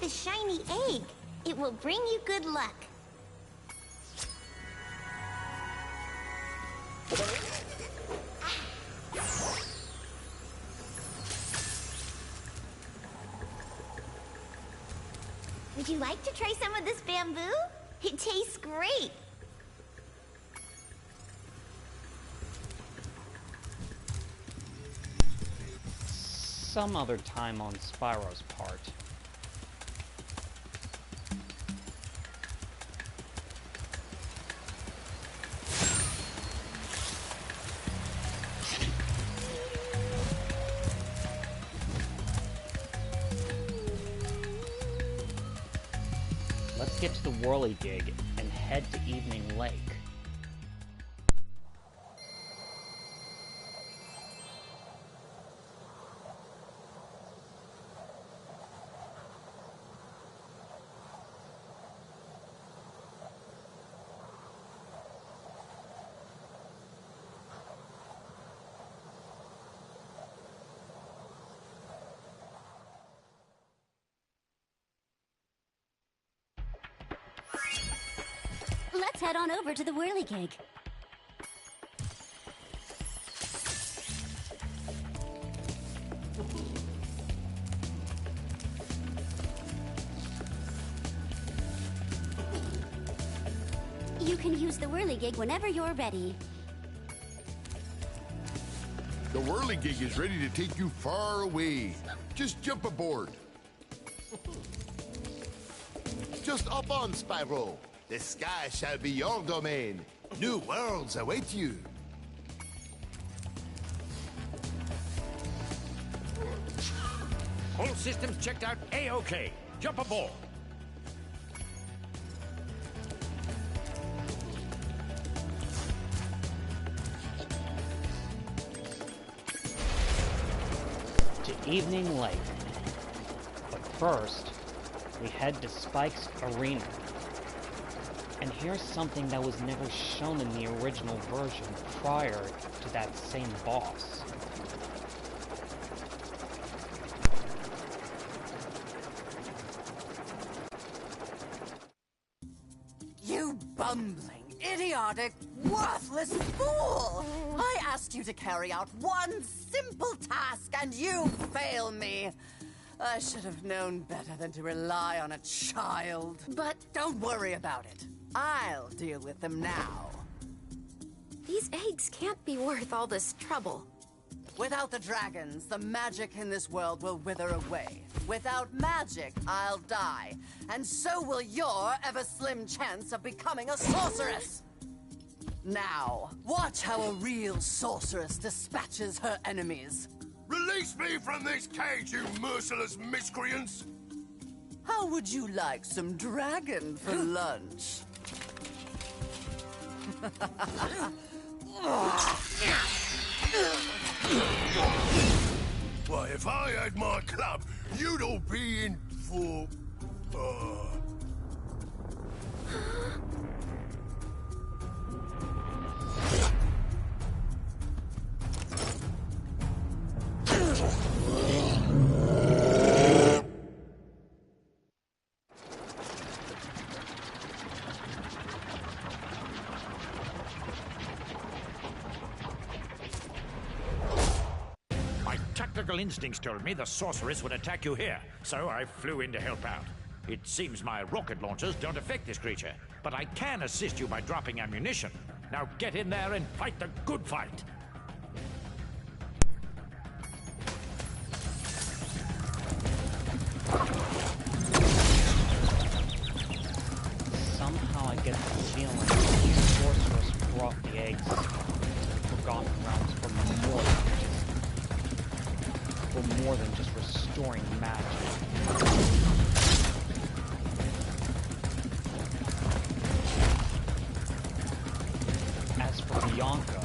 Shiny egg. It will bring you good luck. Would you like to try some of this bamboo? It tastes great. Some other time on Spyro's part. Let's get to the whirligig and head to Evening Lake. Let's head on over to the whirligig. You can use the whirligig whenever you're ready. The whirligig is ready to take you far away. Just jump aboard. Just up on, Spyro. The sky shall be your domain. New worlds await you. All systems checked out A-OK. Jump aboard. To Evening Lake. But first, we head to Spike's arena. And here's something that was never shown in the original version prior to that same boss. You bumbling, idiotic, worthless fool! I asked you to carry out one simple task and you fail me. I should have known better than to rely on a child. But don't worry about it. I'll deal with them now. These eggs can't be worth all this trouble. Without the dragons, the magic in this world will wither away. Without magic, I'll die. And so will your ever-slim chance of becoming a sorceress. Now, watch how a real sorceress dispatches her enemies. Release me from this cage, you merciless miscreants! How would you like some dragon for lunch? Why, if I had my club, you'd all be in for... Tactical instincts told me the sorceress would attack you here, so I flew in to help out. It seems my rocket launchers don't affect this creature, but I can assist you by dropping ammunition. Now get in there and fight the good fight. Somehow I get the feeling the sorceress brought the eggs to the Forgotten Realms for more than just restoring magic. As for Bianca,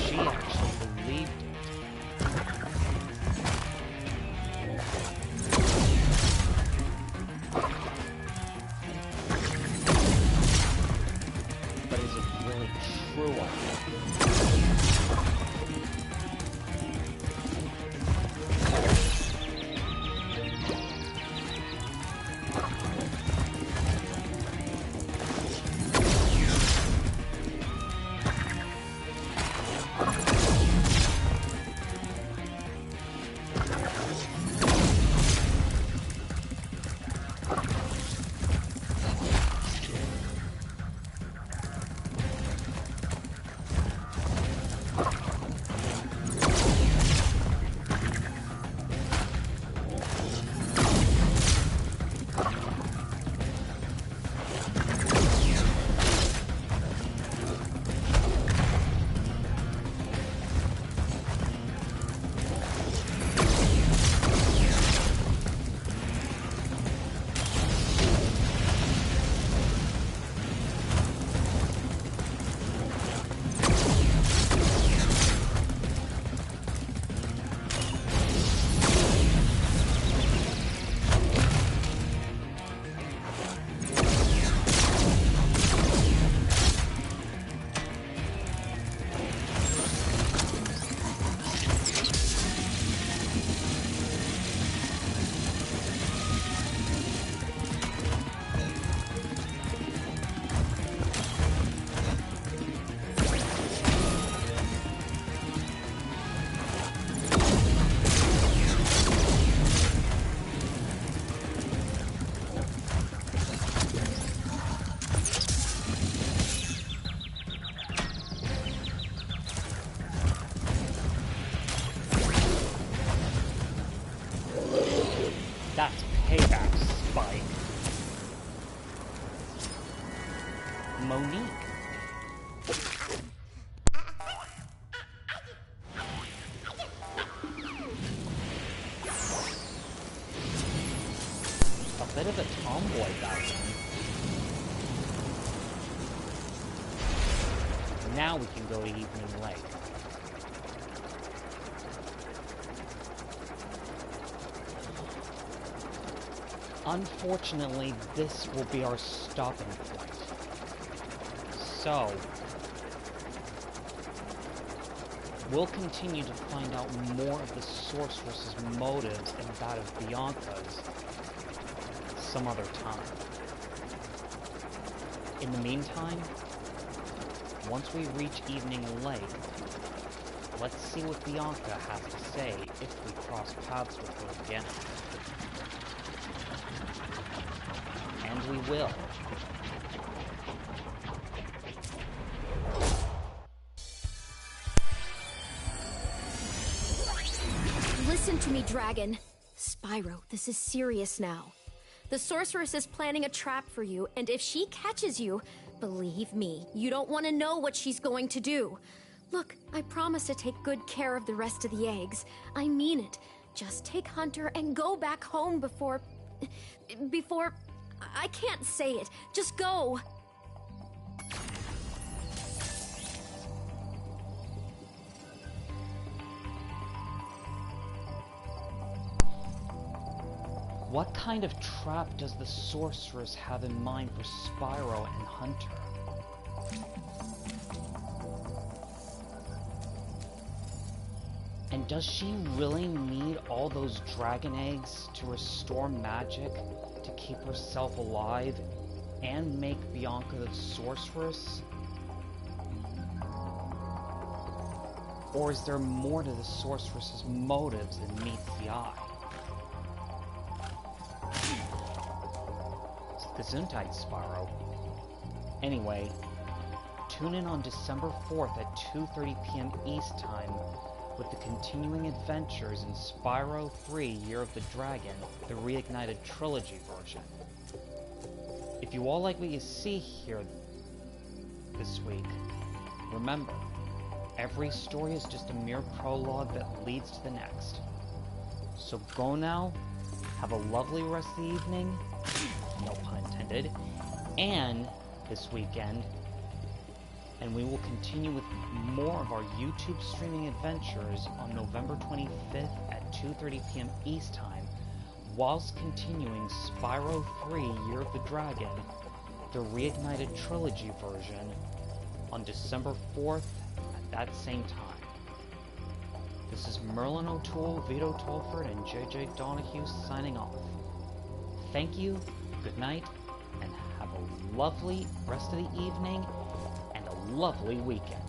she actually believed it. But is it really true? That's payback, Spike. Monique. A bit of a tomboy, that one. Now we can go to Evening Lake. Unfortunately, this will be our stopping point. So, we'll continue to find out more of the Sorceress's motives and that of Bianca's some other time. In the meantime, once we reach Evening Lake, let's see what Bianca has to say if we cross paths with her again. And we will. Listen to me, Dragon. Spyro, this is serious now. The Sorceress is planning a trap for you, and if she catches you, believe me, you don't want to know what she's going to do. Look, I promise to take good care of the rest of the eggs. I mean it. Just take Hunter and go back home before... I can't say it. Just go. What kind of trap does the Sorceress have in mind for Spyro and Hunter? And does she really need all those dragon eggs to restore magic, to keep herself alive, and make Bianca the Sorceress? Or is there more to the Sorceress's motives than meets the eye? Gesundheit, Spyro. Anyway, tune in on December 4th at 2:30 p.m. East Time with the continuing adventures in Spyro 3 Year of the Dragon, the Reignited Trilogy version. If you all like what you see here this week, remember, every story is just a mere prologue that leads to the next. So go now, have a lovely rest of the evening, no pun intended, and this weekend, and we will continue with more of our YouTube streaming adventures on November 25th at 2:30 p.m. East Time, whilst continuing Spyro 3 Year of the Dragon, the Reignited Trilogy version, on December 4th at that same time. This is Merlin O'Toole, Vito Tolford, and JJ Donahue signing off. Thank you, good night, and have a lovely rest of the evening and a lovely weekend.